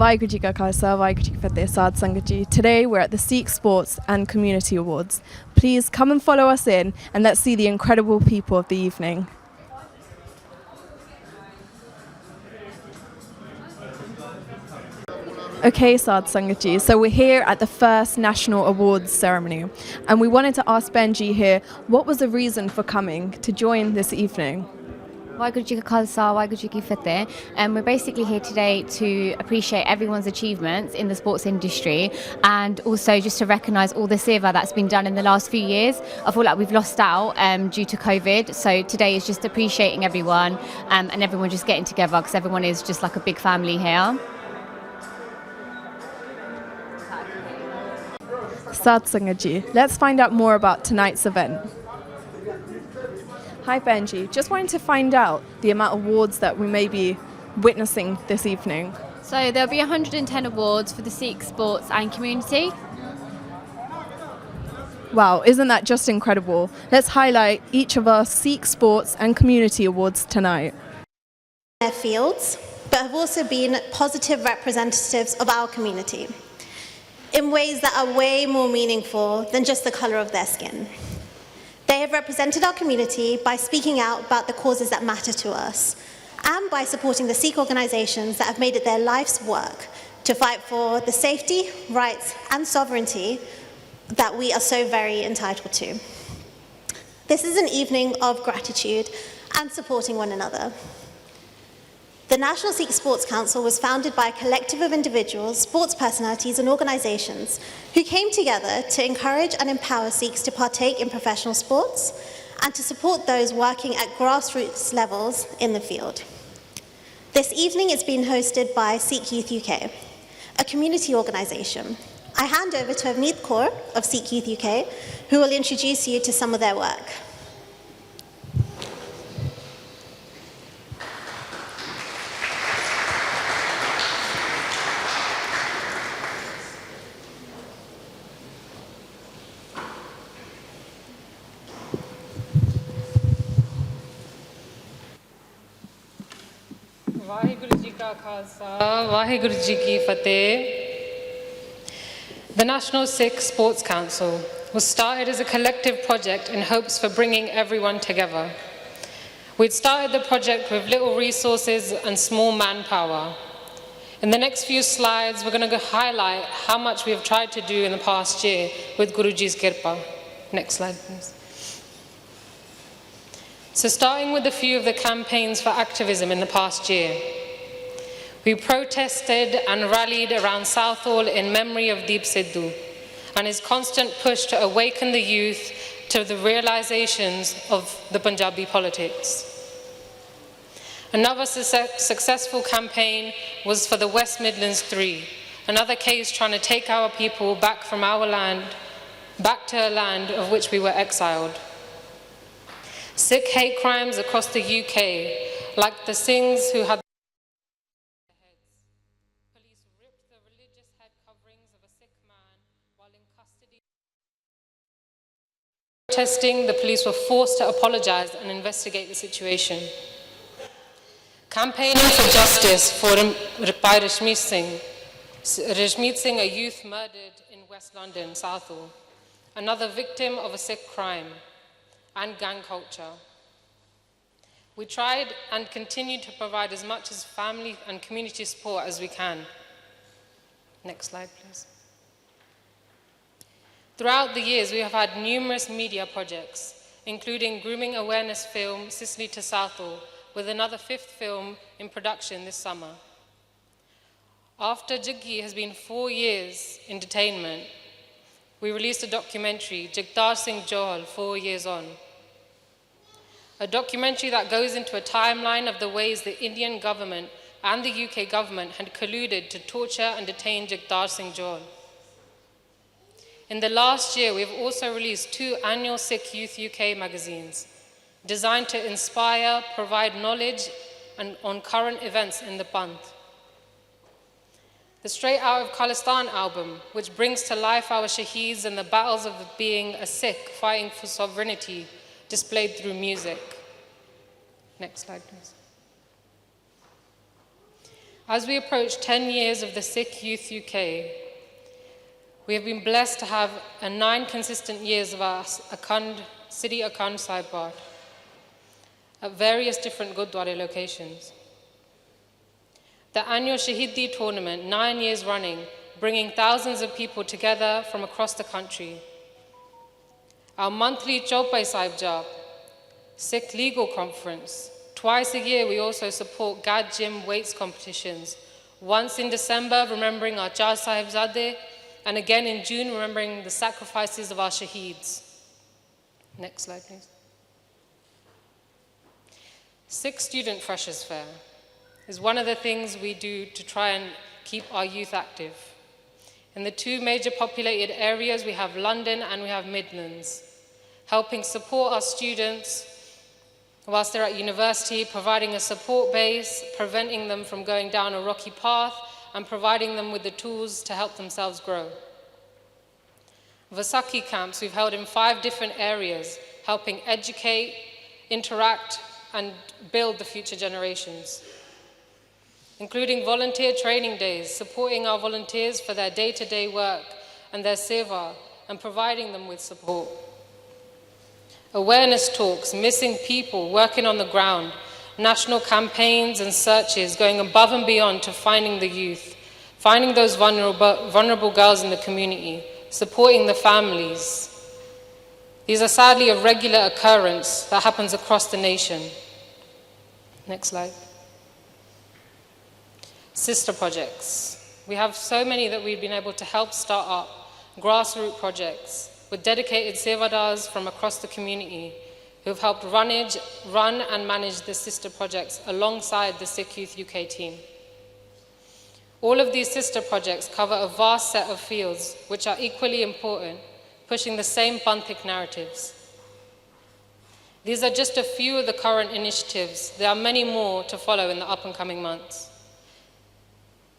Vaheguru Ji Ka Khalsa, Vaheguru Ji Ki Fateh, Sadh Sangat Ji. Today we're at the SIKH Sports and Community Awards. Please come and follow us in and let's see the incredible people of the evening. Okay, Sadh Sangat Ji, so we're here at the first National Awards ceremony and we wanted to ask Benji here, what was the reason for coming to join this evening? Vaheguru Ji Ka Khalsa, Vaheguru Ji Ki Fateh. We're basically here today to appreciate everyone's achievements in the sports industry and also just to recognise all the seva that's been done in the last few years. I feel like we've lost out due to COVID, so today is just appreciating everyone and everyone just getting together because everyone is just like a big family here. Sadh Sangat Ji, let's find out more about tonight's event. Hi Benji, just wanted to find out the amount of awards that we may be witnessing this evening. So there'll be 110 awards for the SIKH Sports and Community. Wow, isn't that just incredible? Let's highlight each of our SIKH Sports and Community Awards tonight. Their fields, but have also been positive representatives of our community in ways that are way more meaningful than just the colour of their skin. They have represented our community by speaking out about the causes that matter to us and by supporting the Sikh organisations that have made it their life's work to fight for the safety, rights and sovereignty that we are so very entitled to. This is an evening of gratitude and supporting one another. The National Sikh Sports Council was founded by a collective of individuals, sports personalities and organisations who came together to encourage and empower Sikhs to partake in professional sports and to support those working at grassroots levels in the field. This evening is being hosted by Sikh Youth UK, a community organisation. I hand over to Avneet Kaur of Sikh Youth UK, who will introduce you to some of their work. Vaheguru Ji Ka Khalsa, Vaheguru Ji Ki Fateh. The National Sikh Sports Council was started as a collective project in hopes for bringing everyone together. We'd started the project with little resources and small manpower. In the next few slides, we're going to highlight how much we have tried to do in the past year with Guruji's Kirpa. Next slide, please. So starting with a few of the campaigns for activism in the past year. We protested and rallied around Southall in memory of Deep Sidhu and his constant push to awaken the youth to the realizations of the Punjabi politics. Another successful campaign was for the West Midlands 3, another case trying to take our people back from our land, back to a land of which we were exiled. Sikh hate crimes across the UK, like the Singhs who had their heads. Police ripped the religious head coverings of a Sikh man while in custody. Protesting, the police were forced to apologise and investigate the situation. Campaigning for justice by Rashmeet Singh. Rashmeet Singh, a youth murdered in West London, Southall, another victim of a Sikh crime and gang culture. We tried and continue to provide as much as family and community support as we can. Next slide, please. Throughout the years, we have had numerous media projects, including grooming awareness film, Sicily to Southall, with another 5th film in production this summer. After Jaggi has been 4 years in detainment, we released a documentary, Jagdar Singh Johal, 4 years on. A documentary that goes into a timeline of the ways the Indian government and the UK government had colluded to torture and detain Jagdar Singh Johal. In the last year, we've also released 2 annual Sikh Youth UK magazines, designed to inspire, provide knowledge on current events in the Panth. The Straight Out of Khalistan album, which brings to life our shaheeds and the battles of being a Sikh fighting for sovereignty, displayed through music. Next slide, please. As we approach 10 years of the Sikh Youth UK, we have been blessed to have 9 consistent years of our Sri Akhand Sahib Path at various different Gurdwara locations. The annual Shahidi tournament, 9 years running, bringing thousands of people together from across the country. Our monthly Chaupai Sahib Jab, Sikh Legal Conference. Twice a year we also support GAD Gym weights competitions. Once in December, remembering our Char Sahibzadeh, and again in June, remembering the sacrifices of our Shaheeds. Next slide, please. Sikh Student Freshers Fair is one of the things we do to try and keep our youth active. In the 2 major populated areas, we have London and we have Midlands, helping support our students whilst they're at university, providing a support base, preventing them from going down a rocky path, and providing them with the tools to help themselves grow. Vaisakhi camps we've held in 5 different areas, helping educate, interact, and build the future generations, including volunteer training days, supporting our volunteers for their day-to-day work and their seva, and providing them with support. Awareness talks, missing people, working on the ground, national campaigns and searches, going above and beyond to finding the youth, finding those vulnerable girls in the community, supporting the families. These are sadly a regular occurrence that happens across the nation. Next slide. Sister projects. We have so many that we've been able to help start up, grassroots projects with dedicated sevadars from across the community who've helped run and manage the sister projects alongside the Sikh Youth UK team. All of these sister projects cover a vast set of fields which are equally important, pushing the same Panthic narratives. These are just a few of the current initiatives. There are many more to follow in the up and coming months,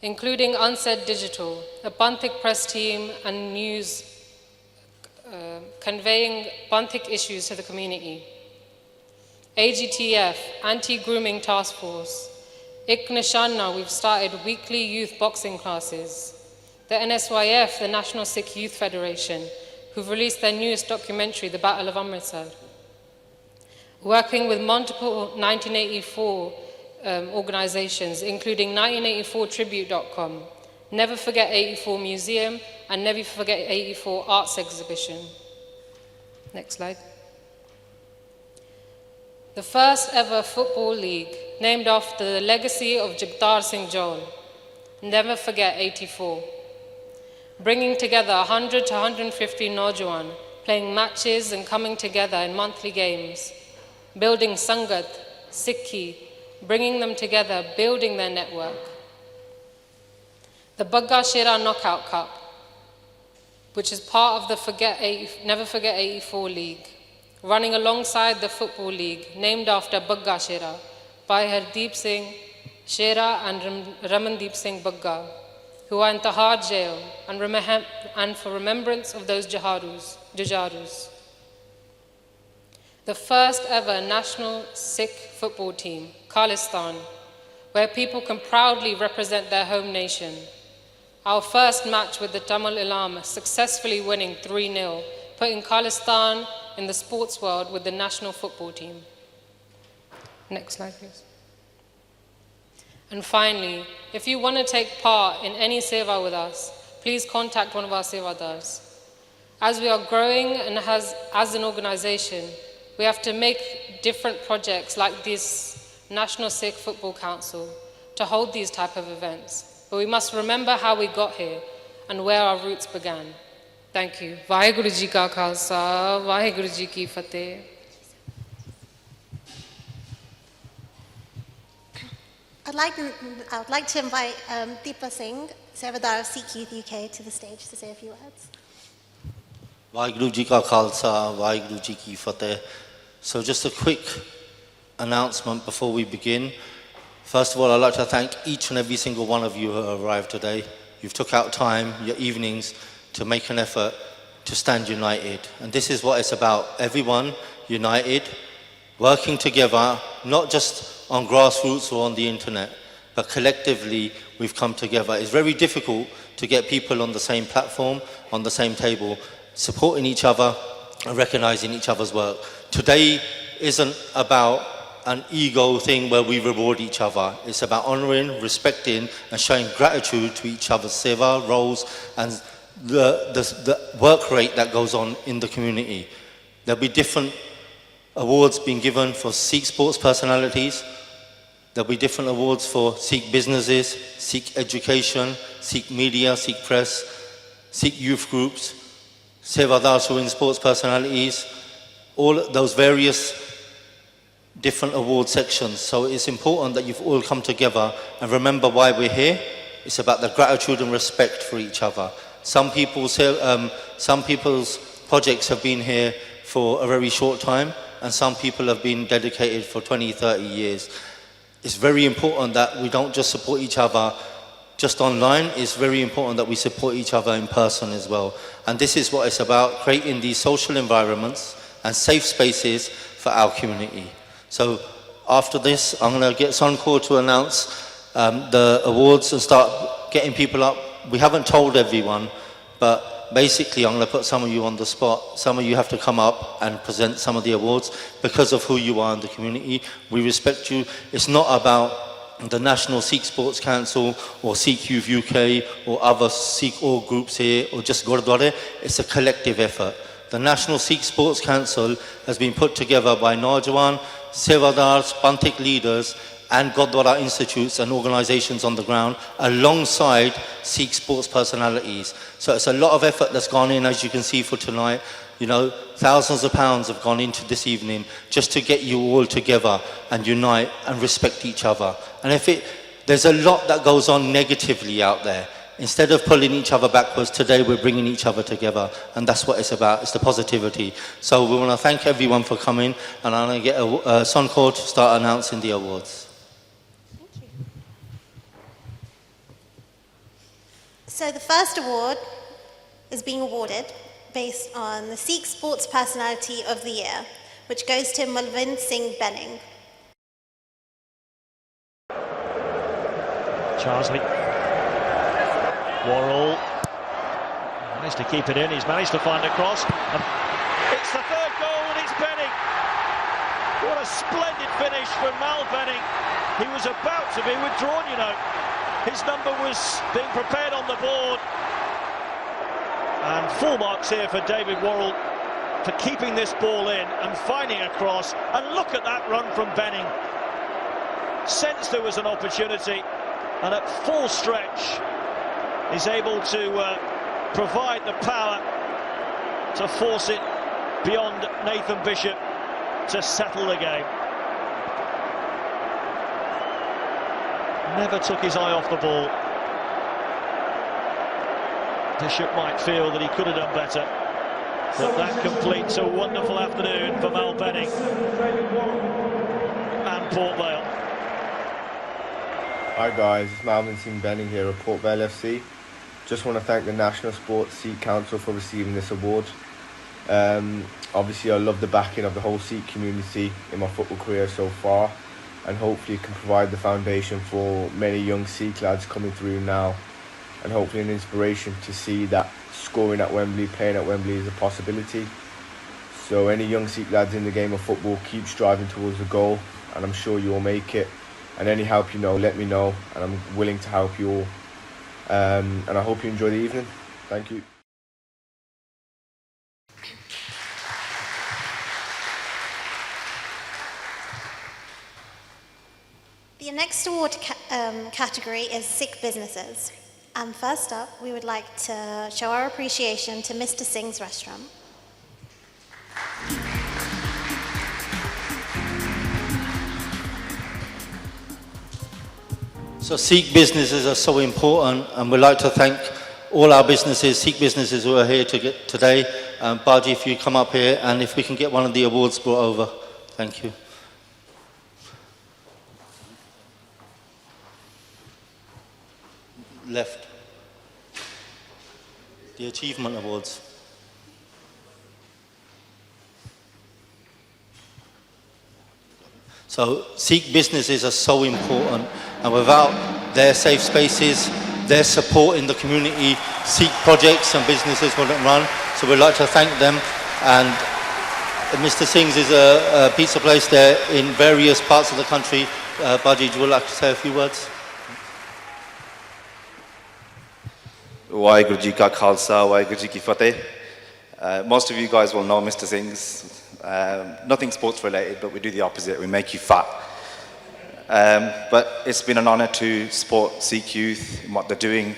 including Unsaid Digital, a Panthic press team and news conveying Panthic issues to the community. AGTF, Anti-Grooming Task Force. Ik Nishanna, we've started weekly youth boxing classes. The NSYF, the National Sikh Youth Federation, who've released their newest documentary, The Battle of Amritsar. Working with multiple 1984 organizations, including 1984tribute.com, Never Forget 84 Museum, and Never Forget 84 Arts Exhibition. Next slide. The first ever football league, named after the legacy of Jagtar Singh John, Never Forget 84. Bringing together 100 to 150 Naujawan, playing matches and coming together in monthly games, building Sangat, Sikhi, bringing them together, building their network. The Bagga Shera Knockout Cup, which is part of the Never Forget 84 League, running alongside the Football League, named after Bagga Shera by Hardeep Singh Shera and Ramandeep Singh Bagga, who are in Tihar jail, and for remembrance of those Jujarus. The first ever national Sikh football team, Khalistan, where people can proudly represent their home nation. Our first match with the Tamil Ilam, successfully winning 3-0, putting Khalistan in the sports world with the national football team. Next slide, please. And finally, if you want to take part in any seva with us, please contact one of our sevadars. As we are growing and as an organization, we have to make different projects like this National Sikh Football Council to hold these type of events. But we must remember how we got here and where our roots began. Thank you. Vaheguru Ji Ka Khalsa, Vaheguru Ji Ki Fateh. I would like to invite Deepa Singh, Sevadar of Sikh Youth UK, to the stage to say a few words. Vaheguru Ji Ka Khalsa, Vaheguru Ji Ki Fateh. So just a quick announcement before we begin. First of all, I'd like to thank each and every single one of you who arrived today. You've took out time, your evenings, to make an effort to stand united. And this is what it's about. Everyone united, working together, not just on grassroots or on the internet, but collectively we've come together. It's very difficult to get people on the same platform, on the same table, supporting each other and recognizing each other's work. Today isn't about an ego thing where we reward each other. It's about honoring, respecting, and showing gratitude to each other's seva, roles, and the work rate that goes on in the community. There'll be different awards being given for Sikh sports personalities. There'll be different awards for Sikh businesses, Sikh education, Sikh media, Sikh press, Sikh youth groups, Sevadars who in sports personalities, all those various different award sections. So it's important that you've all come together and remember why we're here. It's about the gratitude and respect for each other. Some people's projects have been here for a very short time, and some people have been dedicated for 20, 30 years. It's very important that we don't just support each other just online. It's very important that we support each other in person as well. And this is what it's about, creating these social environments and safe spaces for our community. So after this, I'm going to get Sonkor to announce the awards and start getting people up. We haven't told everyone, but basically I'm going to put some of you on the spot. Some of you have to come up and present some of the awards because of who you are in the community. We respect you. It's not about the National Sikh Sports Council or Sikh Youth UK or other Sikh all groups here or just Gurdwara. It's a collective effort. The National Sikh Sports Council has been put together by Naujawan, Sevadars, Panthik leaders and Gurdwara institutes and organisations on the ground alongside Sikh sports personalities. So it's a lot of effort that's gone in, as you can see for tonight. You know, thousands of pounds have gone into this evening just to get you all together and unite and respect each other. And there's a lot that goes on negatively out there. Instead of pulling each other backwards, today we're bringing each other together, and that's what it's about. It's the positivity. So we want to thank everyone for coming, and I'm going to get Sonkor to start announcing the awards. Thank you. So the first award is being awarded based on the Sikh Sports Personality of the Year, which goes to Malvind Singh Benning. Charsley. Worrell managed to keep it in. He's managed to find a cross. It's the third goal and it's Benning. What a splendid finish from Mal Benning. He was about to be withdrawn, you know. His number was being prepared on the board. And full marks here for David Worrell for keeping this ball in and finding a cross. And look at that run from Benning. Sensed there was an opportunity, and at full stretch is able to provide the power to force it beyond Nathan Bishop to settle the game. Never took his eye off the ball. Bishop might feel that he could have done better, but that completes a wonderful afternoon for Mal Benning and Port Vale. Hi guys, it's Malvin Singh Benning here at Port Vale FC. Just want to thank the National Sports Sikh Council for receiving this award. Obviously I love the backing of the whole Sikh community in my football career so far, and hopefully it can provide the foundation for many young Sikh lads coming through now, and hopefully an inspiration to see that scoring at Wembley, playing at Wembley is a possibility. So any young Sikh lads in the game of football, keep striving towards the goal, and I'm sure you'll make it. And any help you know, let me know, and I'm willing to help you all. And I hope you enjoy the evening. Thank you. The next award category is Sikh businesses. And first up, we would like to show our appreciation to Mr. Singh's restaurant. So Sikh businesses are so important, and we'd like to thank all our businesses, Sikh businesses who are here today. Baji, if you come up here, and if we can get one of the awards brought over. Thank you. Left. The Achievement Awards. So Sikh businesses are so important, and without their safe spaces, their support in the community, Sikh projects and businesses wouldn't run. So we'd like to thank them. And Mr. Singh's is a pizza place there in various parts of the country. Baji, would you like to say a few words? Waheguru Ji Ka Khalsa, Waheguru Ji Ki Fateh. Most of you guys will know Mr. Singh's. Nothing sports related, but we do the opposite. We make you fat. But it's been an honor to support Sikh youth in what they're doing.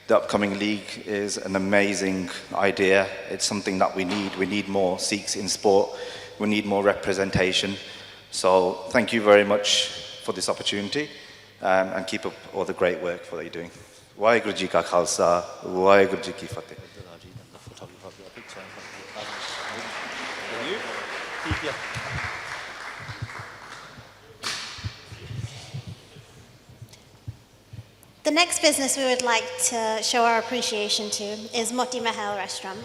The upcoming league is an amazing idea. It's something that we need. We need more Sikhs in sport. We need more representation. So thank you very much for this opportunity, and keep up all the great work that you're doing. Waheguru Ji Ka Khalsa, Waheguru Ji Ki Fateh. The next business we would like to show our appreciation to is Moti Mahal Restaurant.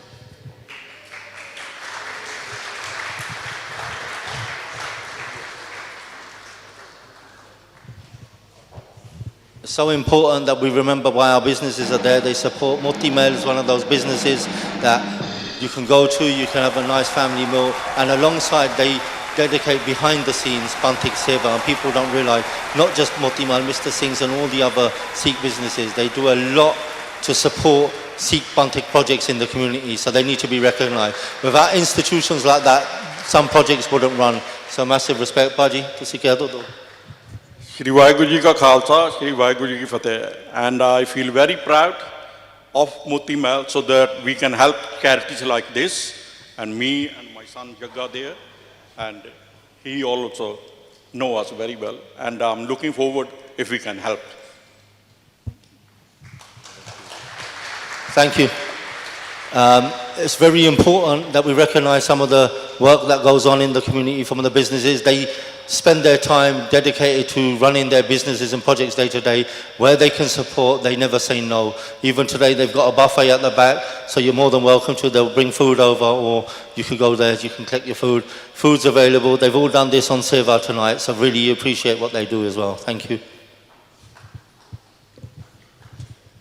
It's so important that we remember why our businesses are there. They support. Moti Mahal is one of those businesses that you can go to, you can have a nice family meal, and alongside they dedicate behind the scenes Bantik Seva, and people don't realise, not just Moti Mahal, Mr. Singh's and all the other Sikh businesses, they do a lot to support Sikh Bantik projects in the community, so they need to be recognised. Without institutions like that, some projects wouldn't run. So massive respect, Baji, to Sikh Yaddo. Shri Waheguru Ji Ka Khalsa, Shri Waheguru Ji Ki Fateh. And I feel very proud of Moti Mahal so that we can help charities like this. And me and my son Jagga there, and he also knows us very well. And I'm looking forward if we can help. Thank you. It's very important that we recognise some of the work that goes on in the community from the businesses. They spend their time dedicated to running their businesses and projects day to day. Where they can support, they never say no. Even today, they've got a buffet at the back, so you're more than welcome to. They'll bring food over, or you can go there, you can collect your food. Food's available. They've all done this on Seva tonight, so really appreciate what they do as well. Thank you.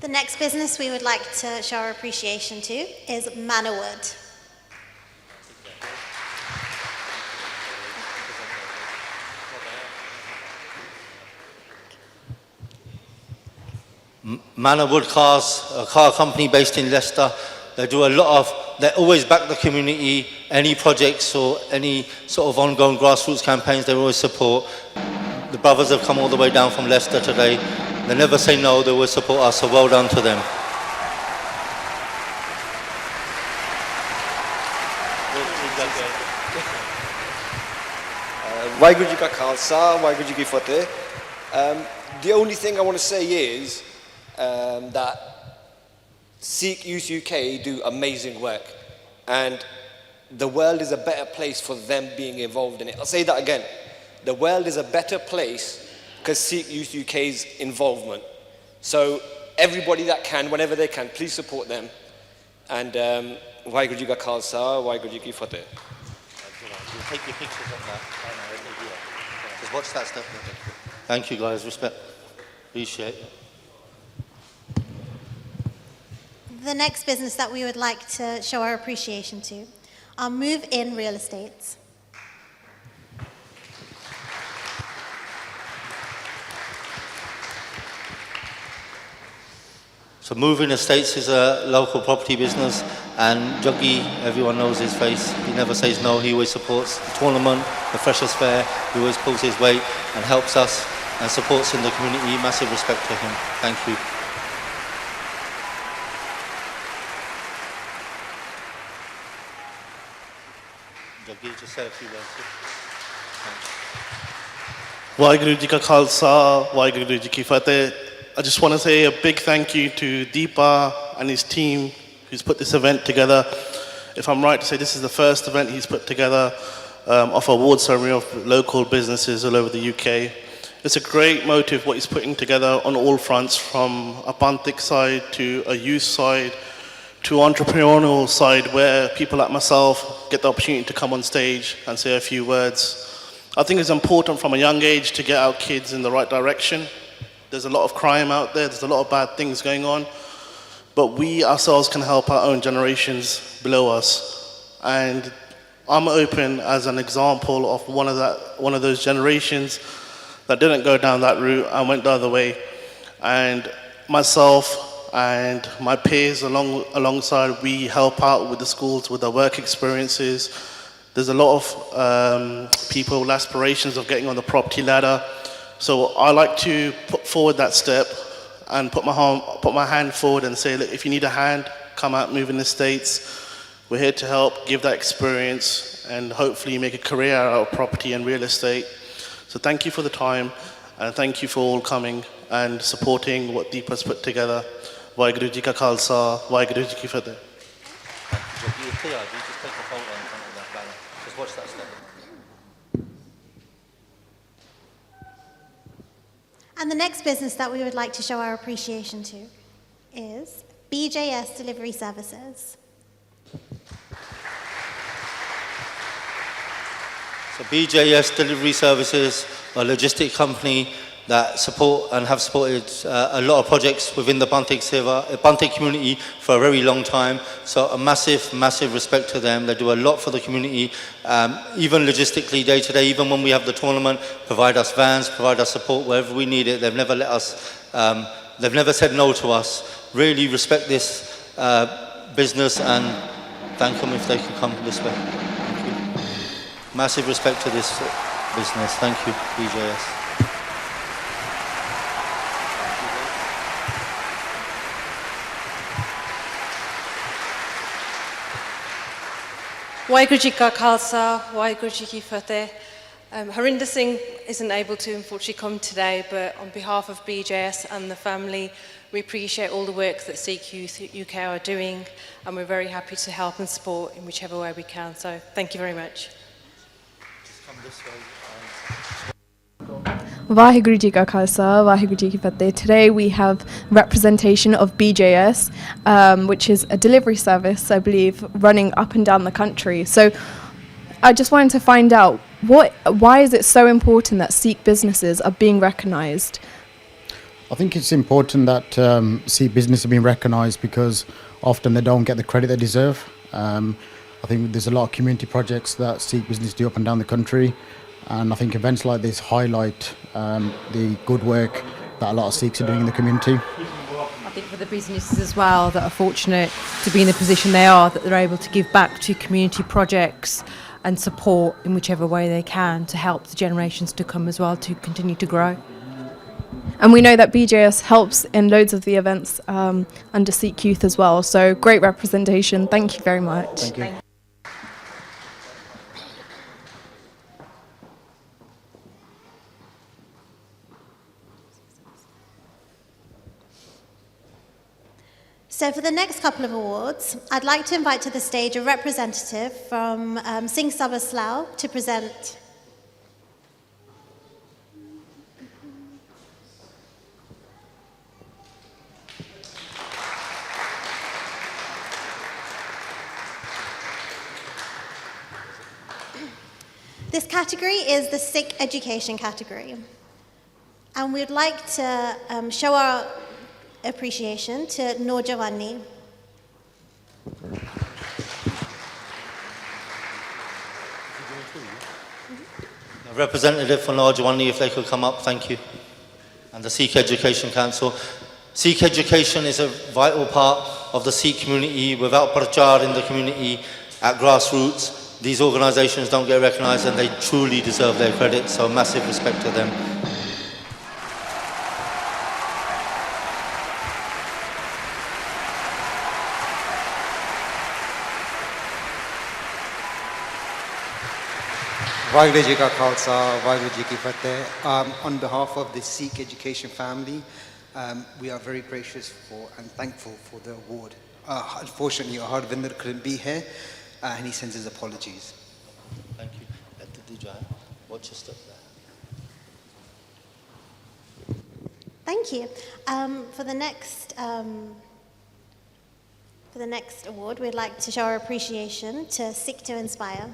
The next business we would like to show our appreciation to is Manor Wood Cars, a car company based in Leicester. They do a lot of, they always back the community, any projects or any sort of ongoing grassroots campaigns, they always support. The brothers have come all the way down from Leicester today. They never say no, they always support us, so well done to them. Waheguru Ji Ka Khalsa, Waheguru Ji Ki Fateh. The only thing I want to say is that Sikh Youth UK do amazing work, and the world is a better place for them being involved in it. I'll say that again. The world is a better place because Sikh Youth UK's involvement. So everybody that can, whenever they can, please support them. And Waheguru Ji Ka Khalsa, Waheguru Ji Ki Fateh. Take your pictures on that. Just watch that stuff. Thank you guys, respect. Appreciate it. The next business that we would like to show our appreciation to are Move In Real Estates. So Moving Estates is a local property business, and Juggy, everyone knows his face. He never says no. He always supports the tournament, the Freshers Fair. He always pulls his weight and helps us and supports in the community. Massive respect to him. Thank you. Juggy, just say a few words. Waheguru Ji Ka Khalsa, Waheguru Ji Ki Fateh. I just want to say a big thank you to Deepa and his team who's put this event together. If I'm right to say, this is the first event he's put together of award ceremony of local businesses all over the UK. It's a great motive what he's putting together on all fronts, from a Bantik side to a youth side to entrepreneurial side, where people like myself get the opportunity to come on stage and say a few words. I think it's important from a young age to get our kids in the right direction. There's a lot of crime out there. There's a lot of bad things going on. But we ourselves can help our own generations below us. And I'm open as an example of one of those generations that didn't go down that route and went the other way. And myself and my peers alongside, we help out with the schools with their work experiences. There's a lot of people with aspirations of getting on the property ladder. So I like to put forward that step and put my hand forward and say, look, if you need a hand, come out, move in the States. We're here to help, give that experience, and hopefully make a career out of property and real estate. So thank you for the time, and thank you for all coming and supporting what Deepa's put together. Waheguru Ji Ka Khalsa, Waheguru Ji Ki Fateh. Just watch that step. And the next business that we would like to show our appreciation to is BJS Delivery Services. So BJS Delivery Services, a logistic company that support and have supported a lot of projects within the Bantik community for a very long time. So a massive, massive respect to them. They do a lot for the community, even logistically, day to day, even when we have the tournament, provide us vans, provide us support wherever we need it. They've never let us, they've never said no to us. Really respect this business and thank them if they could come this way. Thank you. Massive respect to this business. Thank you, BJS. Waheguru Ji Ka Khalsa, Waheguru Ji Ki Fateh. Harinder Singh isn't able to unfortunately come today, but on behalf of BJS and the family, we appreciate all the work that SIKH Youth UK are doing, and we're very happy to help and support in whichever way we can. So thank you very much. Just come this way. Waheguru Ji Ka Khalsa, Waheguru Ji Ki Fateh. Today we have representation of BJS, which is a delivery service, I believe, running up and down the country. So I just wanted to find out, why is it so important that Sikh businesses are being recognised? I think it's important that Sikh businesses are being recognised because often they don't get the credit they deserve. I think there's a lot of community projects that Sikh businesses do up and down the country. And I think events like this highlight the good work that a lot of Sikhs are doing in the community. I think for the businesses as well that are fortunate to be in the position they are, that they're able to give back to community projects and support in whichever way they can to help the generations to come as well to continue to grow. And we know that BJS helps in loads of the events under Sikh Youth as well. So great representation. Thank you very much. Thank you. So for the next couple of awards, I'd like to invite to the stage a representative from SIKH CHANNEL Slough to present. This category is the Sikh education category. And we'd like to show our appreciation to Nojawani. A representative for Nojawani, if they could come up, thank you. And the Sikh Education Council. Sikh education is a vital part of the Sikh community. Without prachar in the community at grassroots, these organisations don't get recognised and they truly deserve their credit, so massive respect to them. Waheguru Ji Ka Khalsa, Waheguru Ji Ki Fateh. On behalf of the Sikh education family, we are very gracious for and thankful for the award. Unfortunately, Harvinder couldn't be here, and he sends his apologies. Thank you. Watch your step there. Thank you. For the next award, we'd like to show our appreciation to Sikh to Inspire.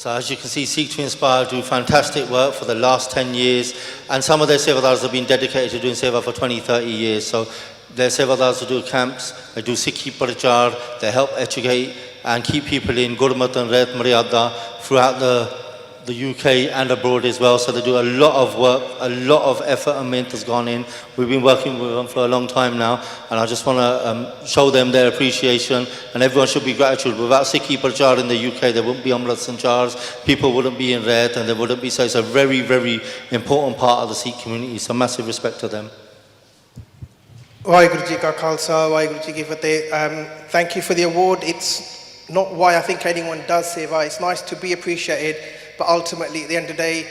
So as you can see, Seek to Inspire do fantastic work for the last 10 years, and some of their sevadars have been dedicated to doing seva for 20, 30 years. So their sevadars do camps, they do Sikhi Prachar, they help educate and keep people in Gurmat and Ret Maryada throughout the UK and abroad as well. So they do a lot of work, a lot of effort and mint has gone in. We've been working with them for a long time now, and I just want to show them their appreciation, and everyone should be gratitude. Without Sikhi Prachar in the UK, there wouldn't be Amrits and Chars, people wouldn't be in Ret, and there wouldn't be, so it's a very, very important part of the Sikh community, so massive respect to them. Waheguru Ji Ka Khalsa, Waheguru Ji Ki Fateh. Thank you for the award. It's not why I think anyone does seva. It's nice to be appreciated, but ultimately, at the end of the day,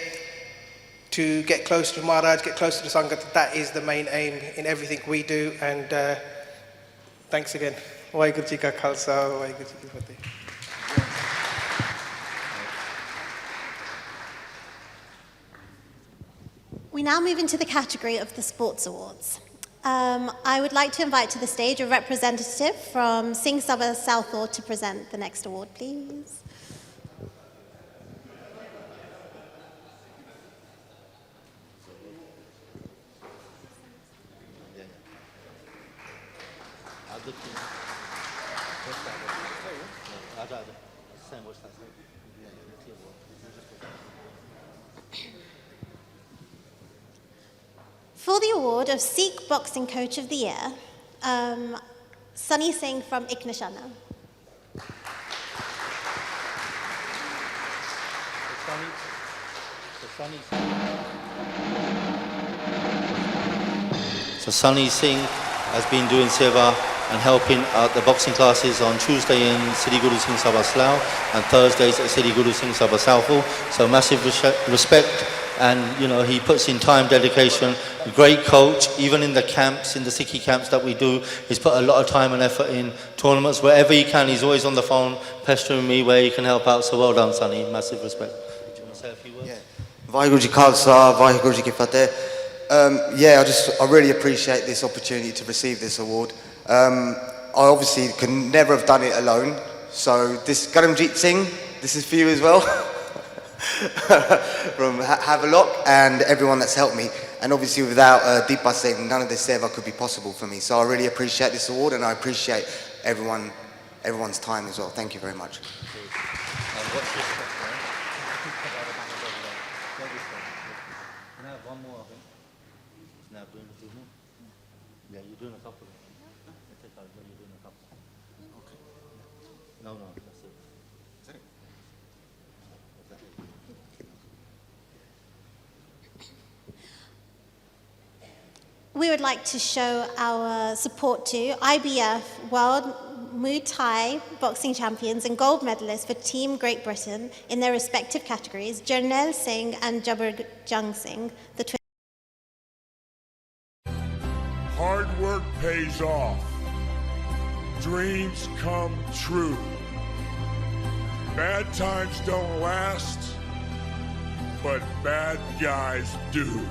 to get close to Maharaj, get close to the Sangat, that is the main aim in everything we do. And thanks again. Waheguru Ji Ka Khalsa, Waheguru Ji Ki Fateh. We now move into the category of the Sports Awards. I would like to invite to the stage a representative from SIKH Sabha Southall to present the next award, please. For the award of Sikh Boxing Coach of the Year, Sunny Singh from SIKH Channel. So Sunny Singh has been doing seva and helping at the boxing classes on Tuesday in Sri Guru Singh Sabha Slough and Thursdays at Sri Guru Singh Sabha Southall. So massive respect, and you know, he puts in time, dedication, great coach. Even in the camps, in the Sikhi camps that we do, he's put a lot of time and effort in tournaments. Wherever he can, he's always on the phone pestering me where he can help out. So well done, Sunny, massive respect. Do you want to say a few words? Yeah. Vaheguru Ji Khalsa, Vaheguru Ji Ki Fateh. I really appreciate this opportunity to receive this award. I obviously could never have done it alone. So this Karamjit Singh, this is for you as well. From Havelock and everyone that's helped me. And obviously without Deepa Singh, none of this seva could be possible for me. So I really appreciate this award, and I appreciate everyone's time as well. Thank you very much. Yeah, you're doing a couple. You're doing a couple. Okay. No, that's it. Is that it? We would like to show our support to IBF World Muay Thai boxing champions and gold medalists for Team Great Britain in their respective categories, Jarnail Singh and Jabarjung Singh, the twins. Hard work pays off. Dreams come true. Bad times don't last, but bad guys do.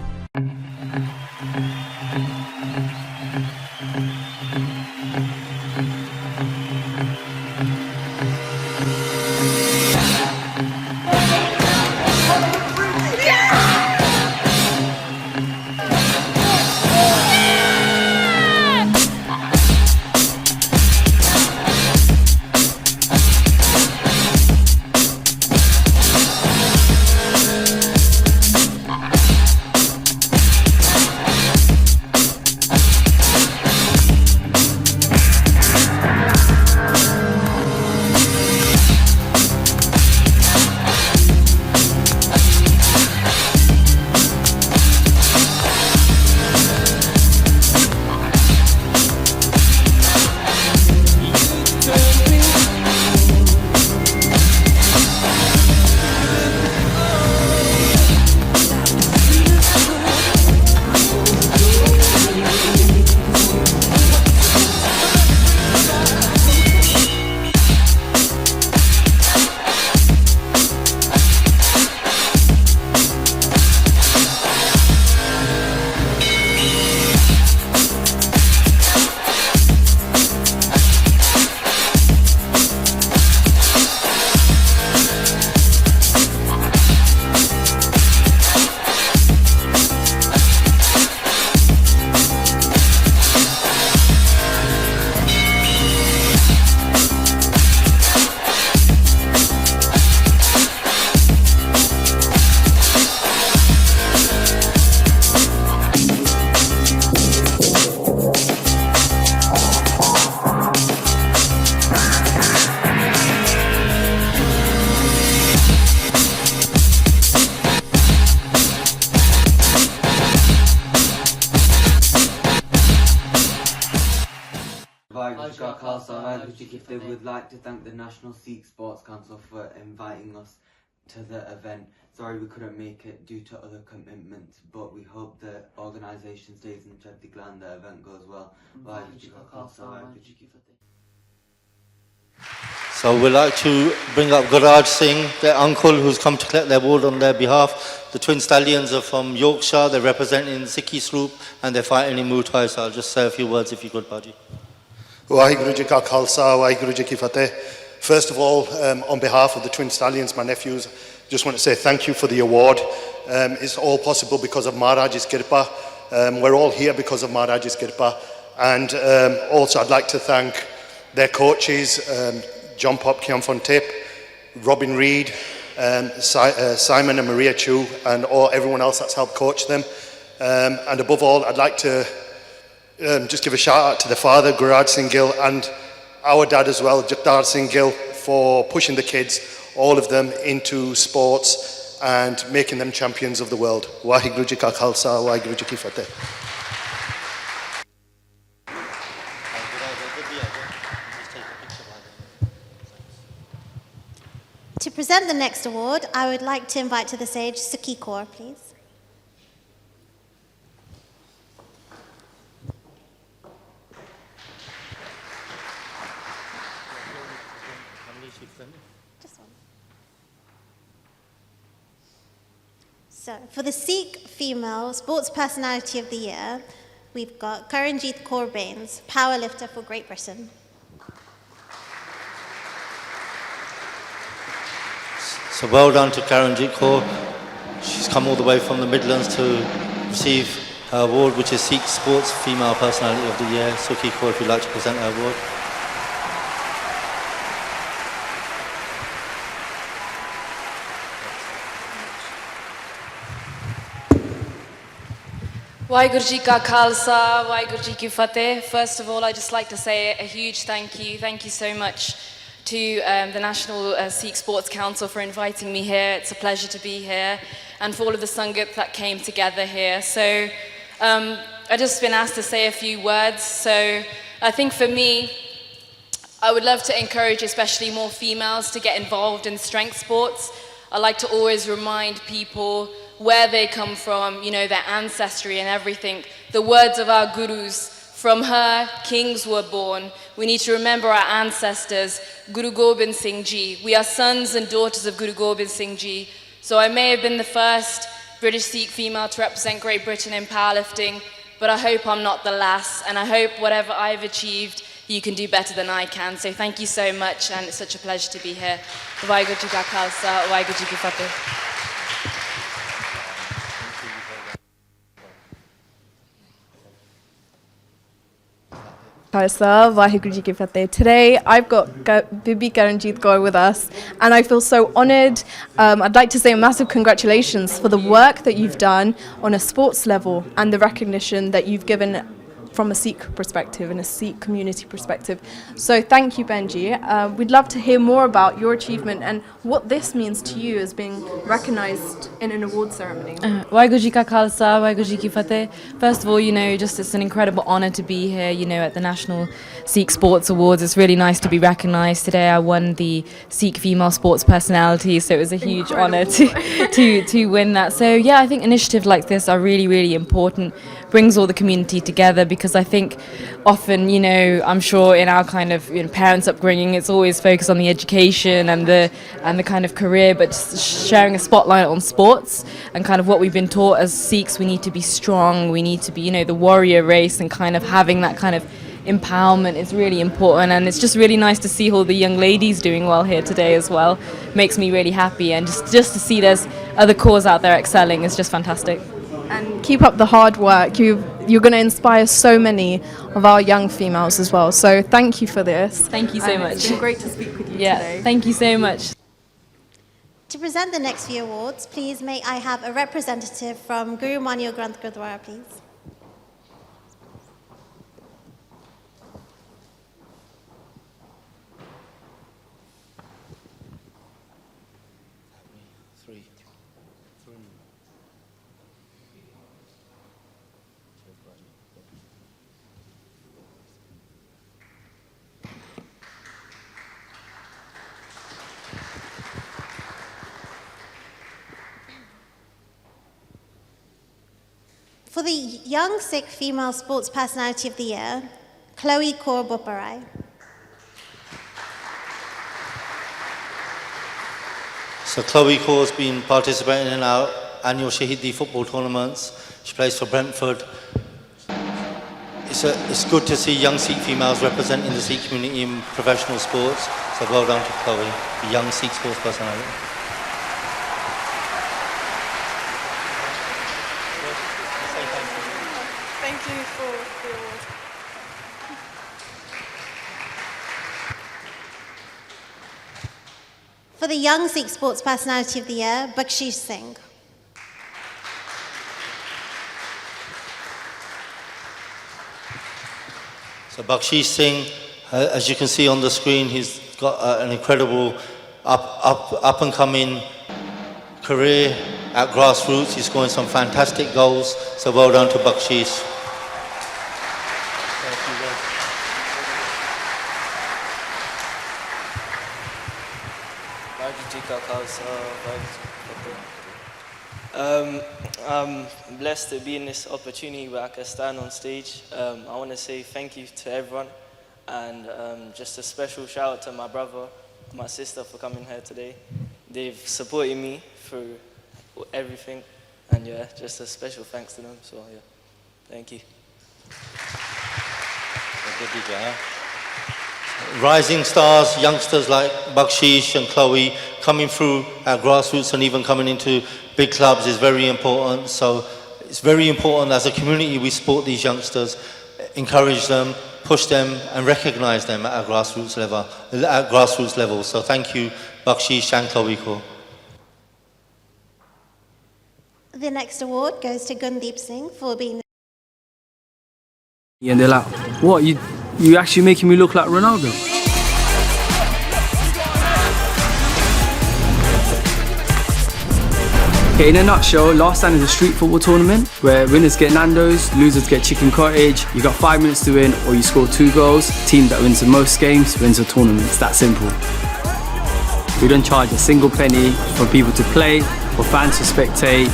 Khalsa, Waheguru Ji Ki Fateh. We'd like to thank the National Sikh Sports Council for inviting us to the event. Sorry we couldn't make it due to other commitments, but we hope the organisation stays in Chhattisgarh and the event goes well. Waheguru Ji Ka Khalsa, Waheguru Ji Ki Fateh. So we'd like to bring up Guraj Singh, their uncle, who's come to collect their award on their behalf. The Twin Stallions are from Yorkshire. They're representing Sikhi Slough and they're fighting in Muay Thai. So I'll just say a few words if you could, Baji. Waheguru Ji Ka Khalsa, Waheguru Ji Ki Fateh. First of all, on behalf of the Twin Stallions, my nephews, just want to say thank you for the award. It's all possible because of Maharaj's Kirpa. We're all here because of Maharaj's Kirpa. And also I'd like to thank their coaches, John Pop Kiamfontip, Robin Reed, Simon and Maria Chu, and everyone else that's helped coach them. And above all, I'd like to just give a shout out to the father, Guraj Singh Gill, and our dad as well, Jagtar Singh Gill, for pushing the kids, all of them, into sports and making them champions of the world. Waheguru Ji Ka Khalsa, Waheguru Ji Ki Fateh. To present the next award, I would like to invite to the stage Suki Kaur, please. So, for the Sikh Female Sports Personality of the Year, we've got Karanjit Kaur Bains, powerlifter for Great Britain. So well done to Karanjit Kaur. She's come all the way from the Midlands to receive her award, which is Sikh Sports Female Personality of the Year. Suki Kaur, if you'd like to present her award. Waheguru Ji Ka Khalsa, Waheguru Ji Ki Fateh. First of all, I'd just like to say a huge thank you. Thank you so much to the National Sikh Sports Council for inviting me here. It's a pleasure to be here, and for all of the Sangat that came together here. So I've just been asked to say a few words. So I think for me, I would love to encourage especially more females to get involved in strength sports. I like to always remind people where they come from, you know, their ancestry and everything. The words of our gurus, from her, kings were born. We need to remember our ancestors, Guru Gobind Singh Ji. We are sons and daughters of Guru Gobind Singh Ji. So I may have been the first British Sikh female to represent Great Britain in powerlifting, but I hope I'm not the last, and I hope whatever I've achieved, you can do better than I can. So thank you so much, and it's such a pleasure to be here. Waheguru Ji Ka Khalsa, Waheguru Ji Ki Fateh. Khalsa, Waheguru Ji Ki Fateh. Today I've got Bibi Karanjit Kaur with us, and I feel so honoured. I'd like to say a massive congratulations for the work that you've done on a sports level and the recognition that you've given from a Sikh perspective and a Sikh community perspective. So thank you, Benji. We'd love to hear more about your achievement and what this means to you as being recognised in an award ceremony. Waheguru Ji Ka Khalsa, Waheguru Ji Ki Fateh. First of all, you know, just it's an incredible honour to be here, you know, at the National Sikh Sports Awards. It's really nice to be recognised. Today I won the Sikh Female Sports Personality, so it was a huge honour to win that. So yeah, I think initiatives like this are really, really important. Brings all the community together, because I think often, you know, I'm sure in our kind of, you know, parents' upbringing, it's always focused on the education and the kind of career, but just sharing a spotlight on sports and kind of what we've been taught as Sikhs. We need to be strong, we need to be, you know, the warrior race, and kind of having that kind of empowerment is really important. And it's just really nice to see all the young ladies doing well here today as well. Makes me really happy, and just to see there's other corps out there excelling is just fantastic. And keep up the hard work. You're going to inspire so many of our young females as well. So thank you for this. Thank you so much. It's been great to speak with you today. Thank you so much. To present the next few awards, please may I have a representative from Guru Manyo Granth Gurdwara, please. For the Young Sikh Female Sports Personality of the Year, Chloe Kaur Boparai. So Chloe Kaur has been participating in our annual Shahidi football tournaments. She plays for Brentford. It's good to see young Sikh females representing the Sikh community in professional sports. So well done to Chloe, the young Sikh sports personality. Thank you for the award. For the Young Sikh Sports Personality of the Year, Bakshish Singh. So Bakshish Singh, as you can see on the screen, he's got an incredible up and coming career at grassroots. He's scoring some fantastic goals. So well done to Bakshish. I'm blessed to be in this opportunity where I can stand on stage. I want to say thank you to everyone, and just a special shout out to my brother, my sister for coming here today. They've supported me through everything, and yeah, just a special thanks to them. So yeah, thank you. Rising stars, youngsters like Bakshish and Chloe coming through at grassroots and even coming into big clubs is very important. So it's very important as a community we support these youngsters, encourage them, push them and recognise them at a grassroots level. So thank you, Bakshish and Chloe Kaur. The next award goes to Gundeep Singh for being And they're like, what, you actually making me look like Ronaldo? Okay, in a nutshell, last time is a street football tournament where winners get Nando's, losers get chicken cottage. You got 5 minutes to win or you score 2 goals. Team that wins the most games wins the tournament. It's that simple. We don't charge a single penny for people to play, for fans to spectate.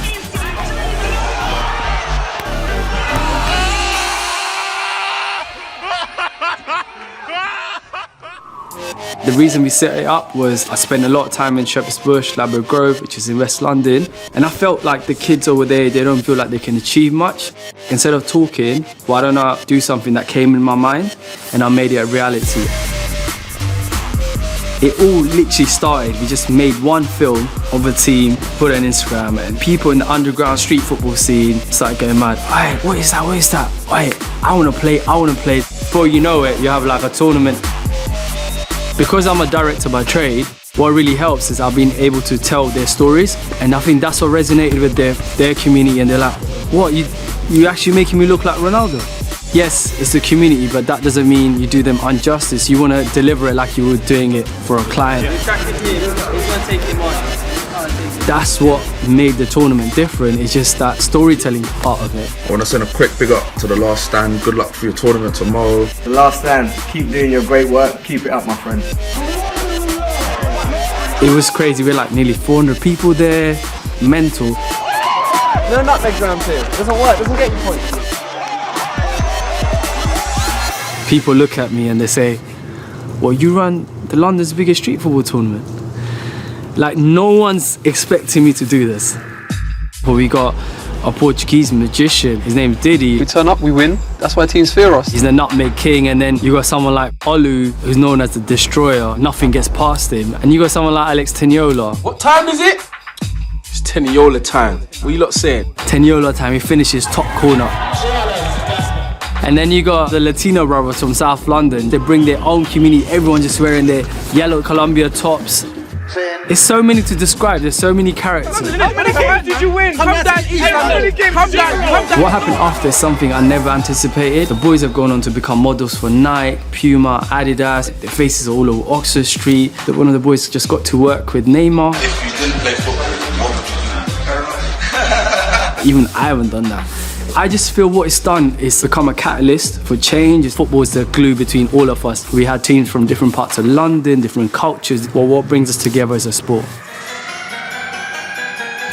The reason we set it up was I spent a lot of time in Shepherd's Bush, Ladbroke Grove, which is in West London, and I felt like the kids over there, they don't feel like they can achieve much. Instead of talking, why don't I do something that came in my mind and I made it a reality. It all literally started, we just made one film of a team, put it on Instagram, and people in the underground street football scene started getting mad. Hey, what is that, what is that? Wait, I wanna play. Before you know it, you have like a tournament. Because I'm a director by trade, what really helps is I've been able to tell their stories, and I think that's what resonated with their community, and they're like, what, you actually making me look like Ronaldo? Yes, it's the community, but that doesn't mean you do them injustice. You want to deliver it like you were doing it for a client. That's what made the tournament different. It's just that storytelling part of it. I want to send a quick big up to The Last Stand. Good luck for your tournament tomorrow. The Last Stand, keep doing your great work. Keep it up, my friend. It was crazy. We're like nearly 400 people there. Mental. No nutmegs around here. It doesn't work. It doesn't get you points. People look at me and they say, well, you run the London's biggest street football tournament. Like, no one's expecting me to do this. But we got a Portuguese magician, his name's Diddy. We turn up, we win. That's why teams fear us. He's the nutmeg king, and then you got someone like Olu, who's known as the destroyer. Nothing gets past him. And you got someone like Alex Teniola. What time is it? It's Teniola time. What are you lot saying? Teniola time, he finishes top corner. And then you got the Latino brothers from South London. They bring their own community, everyone just wearing their yellow Columbia tops. There's so many to describe, there's so many characters. How many games did you win? Come down east. Come down. What happened after is something I never anticipated. The boys have gone on to become models for Nike, Puma, Adidas. Their faces are all over Oxford Street. One of the boys just got to work with Neymar. If you didn't play football, what would you do? Even I haven't done that. I just feel what it's done is become a catalyst for change. Football is the glue between all of us. We had teams from different parts of London, different cultures. Well, what brings us together is a sport.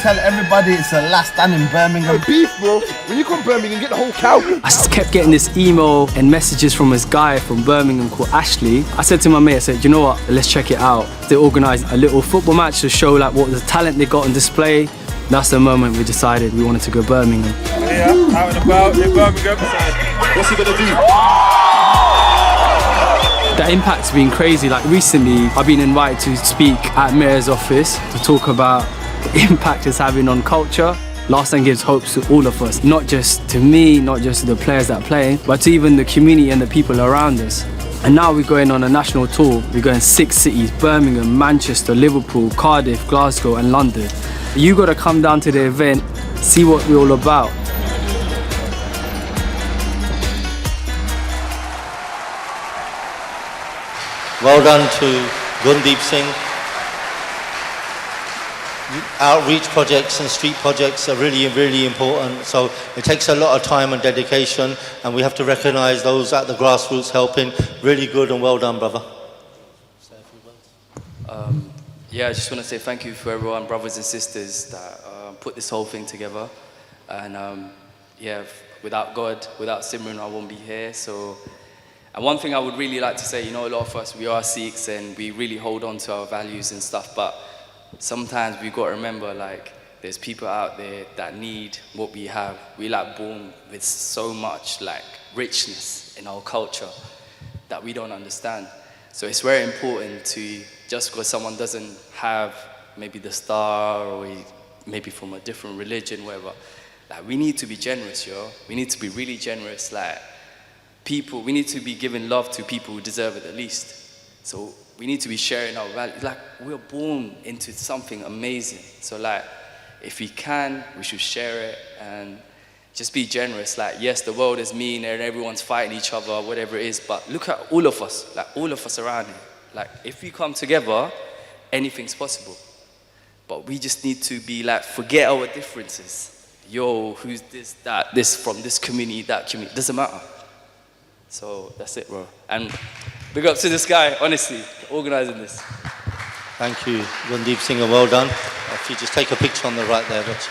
tell everybody it's the last stand in Birmingham. Beef, bro. When you come Birmingham, get the whole cow. I just kept getting this email and messages from this guy from Birmingham called Ashley. I said to my mate, I said, you know what, let's check it out. They organised a little football match to show like what the talent they got on display. That's the moment we decided we wanted to go Birmingham. Yeah, out and about in Birmingham. What's he gonna do? The impact's been crazy. Like recently, I've been invited to speak at Mayor's office to talk about the impact it's having on culture. Last Stand gives hope to all of us, not just to me, not just to the players that play, but to even the community and the people around us. And now we're going on a national tour. We're going 6 cities, Birmingham, Manchester, Liverpool, Cardiff, Glasgow and London. You got to come down to the event, see what we're all about. Well done to Gundeep Singh. Outreach projects and street projects are really, really important. So it takes a lot of time and dedication, and we have to recognise those at the grassroots helping. Really good and well done, brother. Yeah, I just want to say thank you for everyone, brothers and sisters, that put this whole thing together. And yeah, without God, without Simran, I won't be here. So, and one thing I would really like to say, you know, a lot of us, we are Sikhs and we really hold on to our values and stuff, but sometimes we've got to remember, like, there's people out there that need what we have. We're like born with so much like richness in our culture that we don't understand. So it's very important to, just because someone doesn't have maybe the star or maybe from a different religion, whatever, like we need to be generous, yo. We need to be really generous. Like people, we need to be giving love to people who deserve it the least. So we need to be sharing our values. Like we're born into something amazing. So like if we can, we should share it and just be generous. Like yes, the world is mean and everyone's fighting each other, whatever it is, but look at all of us, like all of us around here. Like if we come together, anything's possible. But we just need to be like, forget our differences. Yo, who's this, that, this from this community, that community, doesn't matter. So that's it, bro. And big up to this guy, honestly, organising this. Thank you, Gundeep Singh, well done. If you just take a picture on the right there, Rich.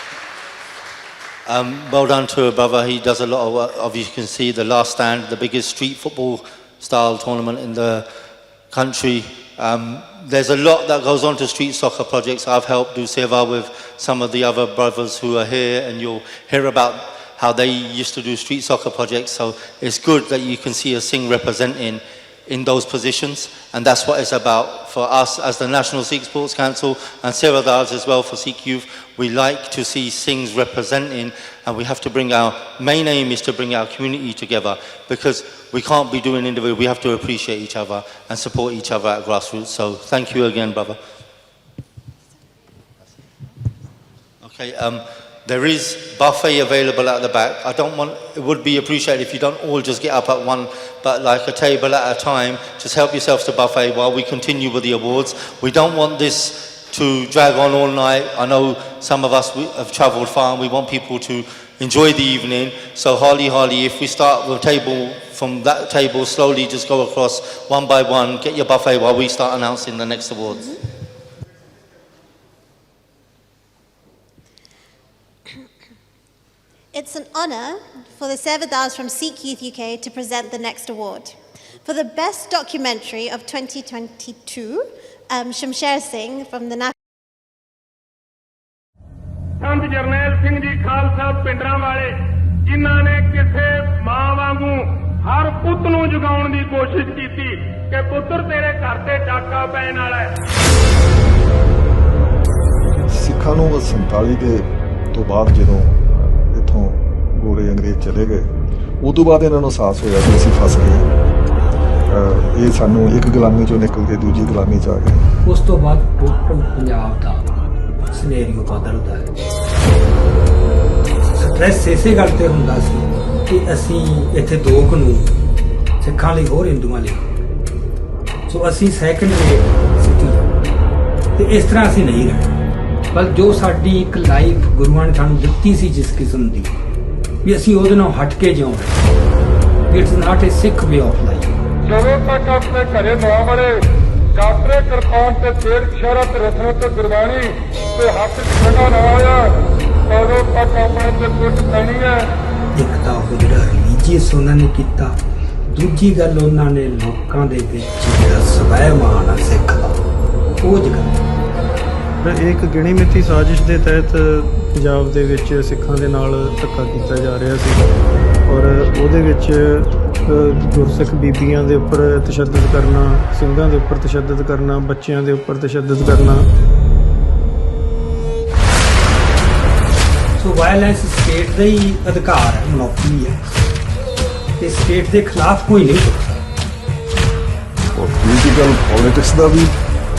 Well done to a brother. He does a lot of work. Obviously, you can see the Last Stand, the biggest street football style tournament in the country. There's a lot that goes on to street soccer projects. I've helped do seva with some of the other brothers who are here, and you'll hear about how they used to do street soccer projects. So it's good that you can see a Singh representing in those positions, and that's what it's about for us as the National Sikh Sports Council and Seradars as well for Sikh Youth. We like to see Singhs representing, and we have to bring our main aim is to bring our community together, because we can't be doing individual. We have to appreciate each other and support each other at grassroots. So thank you again, brother. Okay. There is buffet available at the back. It would be appreciated if you don't all just get up at one, but like a table at a time. Just help yourselves to buffet while we continue with the awards. We don't want this to drag on all night. I know some of us have travelled far and we want people to enjoy the evening. So Harley, if we start with table, from that table, slowly just go across one by one, get your buffet while we start announcing the next awards. It's an honour for the Sevadars from Sikh Youth UK to present the next award. For the best documentary of 2022, Shamsher Singh from the National संत जरनैल सिंह जी खालसा पिंडरां वाले जिन्हां ने किसे मां वांगू हर पुੱਤ ਨੂੰ ਜਗਾਉਣ ਦੀ ਕੋਸ਼ਿਸ਼ ਕੀਤੀ ਕਿ ਪੁੱਤਰ ਤੇਰੇ ਘਰ ਤੇ ਡਾਕਾ ਪੈਣ ਵਾਲਾ ਹੈ। ਸਿੱਖਾਂ ਨੂੰ 47 ਦੇ ਤੋਂ ਬਾਅਦ ਜਦੋਂ ਇੱਥੋਂ ਗੋਰੇ ਅੰਗਰੇਜ਼ ਚਲੇ ਗਏ, ਉਦੋਂ ਬਾਅਦ ਇਹਨਾਂ ਨੂੰ ਅਹਿਸਾਸ ਹੋਇਆ ਕਿ ਅਸੀਂ ਫਸ ਗਏ। ਇਹ ਸਾਨੂੰ ਇੱਕ ਗੁਲਾਮੀ ਚੋਂ ਨਿਕਲ ਕੇ ਦੂਜੀ ਗੁਲਾਮੀ ਚ ਆ ਗਏ। ਉਸ ਤੋਂ ਬਾਅਦ ਟੋਟਲ ਪੰਜਾਬ ਦਾ ਸਿਨੈਰੀਓ ਬਦਲਦਾ ਹੈ। ਸਟ੍ਰੈਸ ਇਸੇ ਗੱਲ ਤੇ ਹੁੰਦਾ ਸੀ ਕਿ ਅਸੀਂ ਇੱਥੇ 2 ਕਾਨੂੰਨ ਸਿੱਖਾਂ ਲਈ ਹੋਰ ਹਿੰਦੂਆਂ ਲਈ, ਸੋ ਅਸੀਂ ਸੈਕੰਡ ਰੇਟ ਸਿਟੀ ਤੇ ਇਸ ਤਰ੍ਹਾਂ ਅਸੀਂ ਨਹੀਂ ਰਹੇ। ਪਰ ਜੋ ਸਾਡੀ ਇੱਕ ਲਾਈਫ ਗੁਰੂਆਂ ਨੇ ਸਾਨੂੰ ਦਿੱਤੀ ਸੀ ਜਿਸ ਕਿਸਮ ਦੀ, ਵੀ ਅਸੀਂ ਉਹਦੇ ਨਾਲ ਹਟ ਕੇ ਜਿਉਂ ਰਹੇ। It's not A Sikh way of life. ਜਦੋਂ ਤੱਕ ਆਪਣੇ ਘਰੇ ਨਾ ਵੜੇ ਕਾਤਰੇ ਕਿਰਪਾਨ ਤੇ ਤੇੜ ਸ਼ਰਤ ਰਸਮ ਤੇ ਗੁਰਬਾਣੀ ਤੇ ਹੱਥ ਠੰਡਾ ਨਾ ਆਇਆ ਉਦੋਂ ਤੱਕ ਆਪਣੇ ਤੇ ਕੁੱਟ ਪੈਣੀ ਹੈ। ਇੱਕ ਤਾਂ ਉਹ ਜਿਹੜਾ ਰਿਲੀਜੀਅਸ ਉਹਨਾਂ ਨੇ ਕੀਤਾ, ਦੂਜੀ ਗੱਲ ਉਹਨਾਂ ਨੇ ਲੋਕਾਂ ਦੇ ਵਿੱਚ ਜਿਹੜਾ ਸਵੈਮਾਨ ਆ ਸਿੱਖ ਦਾ ਉਹ ਜਗ੍ਹਾ। ਇਹ ਇੱਕ ਗਿਣੀ ਮਿੱਥੀ ਸਾਜ਼ਿਸ਼ ਦੇ ਤਹਿਤ ਪੰਜਾਬ ਦੇ ਵਿੱਚ ਸਿੱਖਾਂ ਦੇ ਨਾਲ ਧੱਕਾ ਕੀਤਾ ਜਾ ਰਿਹਾ ਸੀ ਔਰ ਉਹਦੇ ਵਿੱਚ ਗੁਰਸਿੱਖ ਬੀਬੀਆਂ ਦੇ ਉੱਪਰ ਤਸ਼ੱਦਦ ਕਰਨਾ, ਸਿੰਘਾਂ ਦੇ ਉੱਪਰ ਤਸ਼ੱਦਦ ਕਰਨਾ, ਬੱਚਿਆਂ ਦੇ ਉੱਪਰ ਤਸ਼ੱਦਦ ਕਰਨਾ। ਸੋ ਵਾਇਲੈਂਸ ਸਟੇਟ ਦਾ ਹੀ ਅਧਿਕਾਰ ਹੈ, ਮਨੋਪਲੀ ਹੈ ਤੇ ਸਟੇਟ ਦੇ ਖਿਲਾਫ ਕੋਈ ਨਹੀਂ ਸਕਦਾ। ਪੋਲੀਟੀਕਲ ਪੋਲਿਟਿਕਸ ਦਾ ਵੀ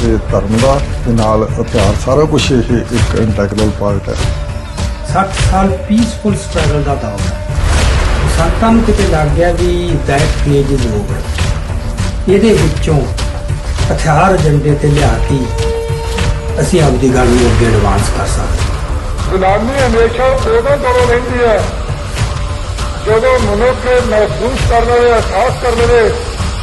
ਤੇ ਧਰਮ ਦਾ ਤੇ ਨਾਲ ਹਥਿਆਰ ਸਾਰਾ ਕੁਝ ਇਹ ਇੱਕ ਇੰਟੈਗਰਲ ਪਾਰਟ ਹੈ। 60 ਸਾਲ ਪੀਸਫੁਲ ਸਟਰਗਲ ਦਾ ਦੌਰ ਹੈ। ਸੰਤਾਂ ਨੂੰ ਕਿਤੇ ਲੱਗ ਗਿਆ ਵੀ ਦੈਟ ਫੇਜ਼ ਇਜ਼ ਓਵਰ। ਇਹਦੇ ਵਿੱਚੋਂ ਹਥਿਆਰ ਏਜੰਡੇ ਤੇ ਲਿਆ ਕੇ ਅਸੀਂ ਆਪਦੀ ਗੱਲ ਨੂੰ ਅੱਗੇ ਐਡਵਾਂਸ ਕਰ ਸਕਦੇ। ਗੁਲਾਮੀ ਹਮੇਸ਼ਾ ਉਦੋਂ ਦੌੜੋ ਰਹਿੰਦੀ ਹੈ ਜਦੋਂ ਮਨੁੱਖ ਮਹਿਸੂਸ ਕਰ ਲਵੇ, ਅਹਿਸਾਸ ਕਰ ਲਵੇ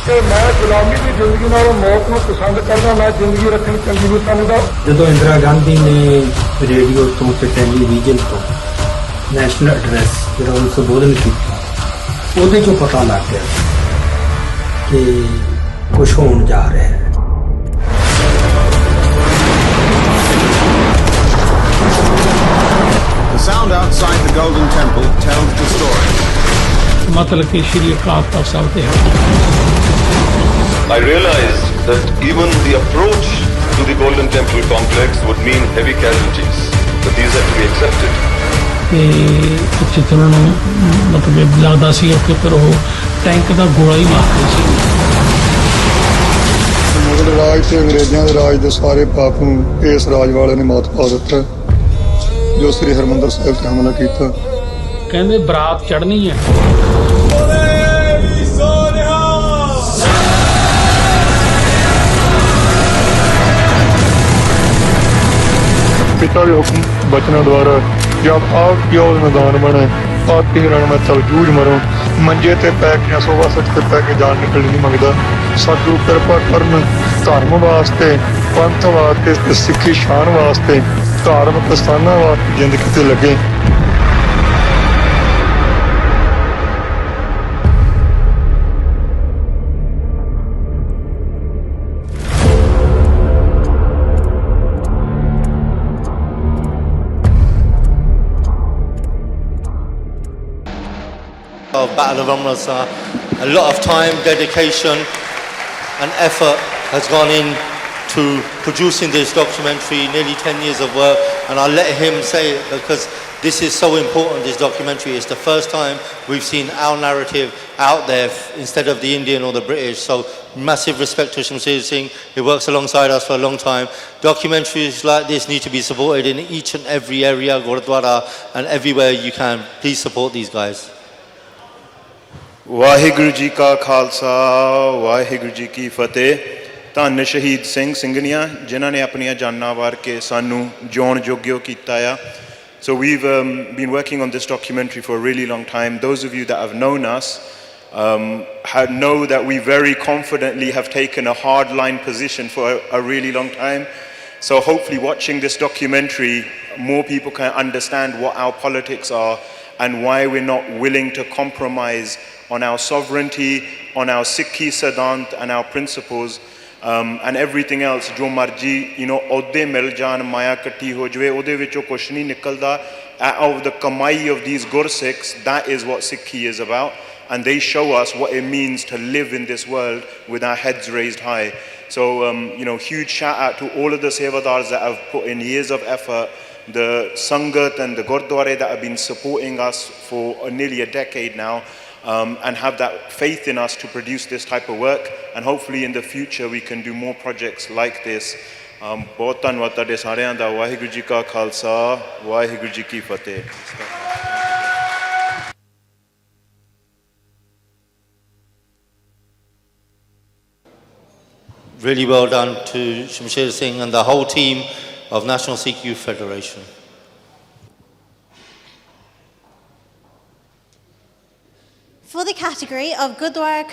ਕਿ ਮੈਂ ਗੁਲਾਮੀ ਦੀ ਜ਼ਿੰਦਗੀ ਨਾਲੋਂ ਮੌਤ ਨੂੰ ਪਸੰਦ ਕਰਦਾ, ਮੈਂ ਜ਼ਿੰਦਗੀ ਰੱਖਣੀ ਚੰਗੀ ਨਹੀਂ ਸਮਝਦਾ। ਜਦੋਂ ਇੰਦਰਾ ਗਾਂਧੀ ਨੇ ਰੇਡੀਓ ਤੋਂ ਤੇ ਟੈਲੀਵਿਜ਼ਨ ਤੋਂ ਨੈਸ਼ਨਲ ਐਡਰੈਸ ਜਿਹੜਾ ਉਹਨੂੰ ਸੰਬੋਧਨ ਕੀਤਾ, ਉਹਦੇ 'ਚੋਂ ਪਤਾ ਲੱਗ ਗਿਆ ਕਿ ਕੁਛ ਹੋਣ ਜਾ ਰਿਹਾ ਹੈ। The sound outside the Golden Temple tells the story. मतलब कि श्री अकाल तख्त साहब ਦੇ I realized that even the approach to the Golden Temple complex would mean heavy casualties, but these had to be accepted. ਤੇ ਉੱਥੇ ਤੋਂ ਉਹਨਾਂ ਨੂੰ ਮਤਲਬ ਲੱਗਦਾ ਸੀ ਕਿ ਫਿਰ ਉਹ ਟੈਂਕ ਦਾ ਗੋਲਾ ਹੀ ਮਾਰਦੇ ਸੀ। ਮੁਗਲ ਰਾਜ ਤੇ ਅੰਗਰੇਜ਼ਾਂ ਦੇ ਰਾਜ ਦੇ ਸਾਰੇ ਪਾਪ ਨੂੰ ਇਸ ਰਾਜ ਵਾਲਿਆਂ ਨੇ ਮਾਤ ਪਾ ਦਿੱਤਾ ਜੋ ਸ੍ਰੀ ਹਰਿਮੰਦਰ ਸਾਹਿਬ ਤੇ ਹਮਲਾ ਕੀਤਾ। ਕਹਿੰਦੇ ਬਰਾਤ ਚੜ੍ਹਨੀ ਹੈ। पिता के हुक्म बचना द्वारा जब आप क्यों मैदान बने आती रण में तल जूझ मरो मंजे ते पै के सोवा सच ते पै के जान निकल नहीं मंगदा। साडू कृपा करन धर्म वास्ते, पंथ वास्ते ते सिक्खी शान वास्ते, धार्मिक स्थानां वास्ते जिंद किते लगे। Of Battle of Amritsar, a lot of time, dedication and effort has gone in to producing this documentary, nearly 10 years of work, and I'll let him say it because this is so important, this documentary. It's the first time we've seen our narrative out there instead of the Indian or the British, so massive respect to Shamsir Singh. He works alongside us for a long time. Documentaries like this need to be supported in each and every area, Gurdwara, and everywhere you can. Please support these guys. Waheguru ji ਕਾ ਖਾਲਸਾ ਵਾਹਿਗੁਰੂ ਜੀ ਕੀ ਫਤਿਹ। ਧੰਨ ਸ਼ਹੀਦ ਸਿੰਘ ਸਿੰਘਣੀਆਂ ਜਿਨ੍ਹਾਂ ਨੇ ਆਪਣੀਆਂ ਜਾਨਾਂ ਵਾਰ ਕੇ ਸਾਨੂੰ ਜਿਉਣ ਯੋਗਿਓ ਕੀਤਾ ਆ। So we've been working on this documentary for a really long time. Those of you that have known us know that we very confidently have taken a hardline position for a really long time. So hopefully watching this documentary, more people can understand what our politics are and why we're not willing to compromise on our sovereignty, on our Sikhi Siddhant and our principles, and everything else. Jo marji, ohde mil jaan, maya katti ho jave, ohde vichon kuch nahi nikalda. Out of the kamai of these Gursikhs, that is what Sikhi is about, and they show us what it means to live in this world with our heads raised high. So, huge shout out to all of the Sevadars that have put in years of effort, the Sangat and the Gurdwara that have been supporting us for nearly a decade now. And have that faith in us to produce this type of work, and hopefully in the future we can do more projects like this. ਬਹੁਤ ਧੰਨਵਾਦ ਤੁਹਾਡੇ ਸਾਰਿਆਂ ਦਾ। ਵਾਹਿਗੁਰੂ ਜੀ ਕਾ ਖਾਲਸਾ ਵਾਹਿਗੁਰੂ ਜੀ ਕੀ ਫਤਿਹ। Really well done to Shamsir Singh and the whole team of National Sikh Youth Federation. For the category of Gurdwara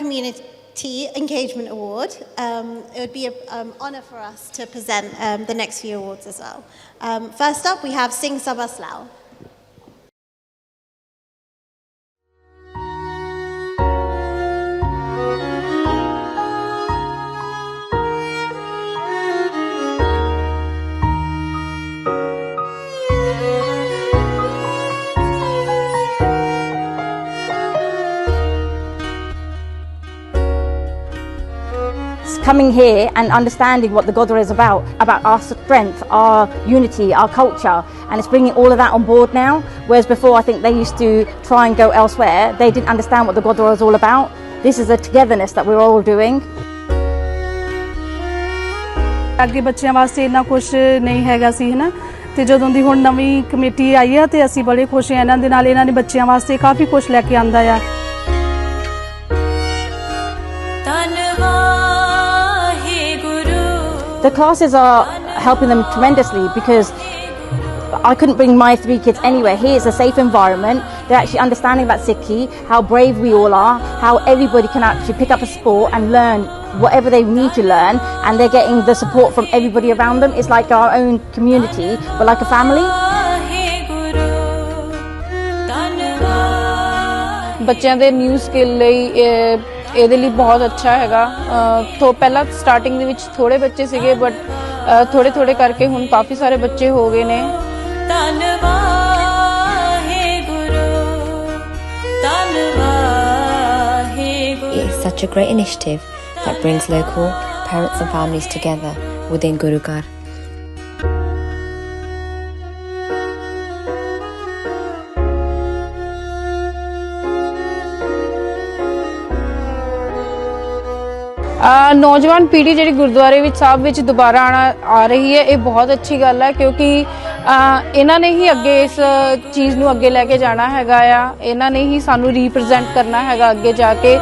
Engagement Award. It would be an honour for us to present the next few awards as well. First up, we have SIKH CHANNEL Slough. Coming here and understanding what the Gurdwara is about our strength, our unity, our culture, and it's bringing all of that on board now, whereas before I think they used to try and go elsewhere. They didn't understand what the Gurdwara is all about. This is a togetherness that we're all doing. ਅੱਗੇ ਬੱਚਿਆਂ ਵਾਸਤੇ ਇੰਨਾ ਕੁਝ ਨਹੀਂ ਹੈਗਾ ਸੀ ਹੈ ਨਾ ਤੇ ਜਦੋਂ ਦੀ ਹੁਣ ਨਵੀਂ ਕਮੇਟੀ ਆਈ ਆ ਤੇ ਅਸੀਂ ਬੜੇ ਖੁਸ਼ ਹਾਂ ਇਹਨਾਂ ਦੇ ਨਾਲ ਇਹਨਾਂ ਨੇ ਬੱਚਿਆਂ ਵਾਸਤੇ ਕਾਫੀ ਕੁਝ ਲੈ ਕੇ ਆਂਦਾ ਆ The classes are helping them tremendously because I couldn't bring my 3 kids anywhere. Here it's a safe environment. They're actually understanding about Sikhi, how brave we all are, how everybody can actually pick up a sport and learn whatever they need to learn, and they're getting the support from everybody around them. It's like our own community, but like a family. ਬੱਚਿਆਂ ਦੇ new skill ਲਈ ਇਹਦੇ ਲਈ ਬਹੁਤ ਅੱਛਾ ਹੈਗਾ ਤੋਂ ਪਹਿਲਾਂ ਸਟਾਰਟਿੰਗ ਦੇ ਵਿੱਚ ਥੋੜੇ ਬੱਚੇ ਸੀਗੇ ਬਟ ਥੋੜੇ ਥੋੜੇ ਕਰਕੇ ਹੁਣ ਕਾਫੀ ਸਾਰੇ ਬੱਚੇ ਹੋ ਗਏ ਨੇ It is such a great initiative that brings local parents and families together within Guru Ghar. ਨੌਜਵਾਨ ਪੀੜ੍ਹੀ ਜਿਹੜੀ ਗੁਰਦੁਆਰੇ ਵਿੱਚ ਸਾਹਿਬ ਵਿੱਚ ਦੁਬਾਰਾ ਆ ਰਹੀ ਹੈ ਇਹ ਬਹੁਤ ਅੱਛੀ ਗੱਲ ਹੈ ਕਿਉਂਕਿ ਇਹਨਾਂ ਨੇ ਹੀ ਅੱਗੇ ਇਸ ਚੀਜ਼ ਨੂੰ ਅੱਗੇ ਲੈ ਕੇ ਜਾਣਾ ਹੈਗਾ ਆ ਇਹਨਾਂ ਨੇ ਹੀ ਸਾਨੂੰ ਰਿਪਰੈਜ਼ੈਂਟ ਕਰਨਾ ਹੈਗਾ ਅੱਗੇ ਜਾ ਕੇ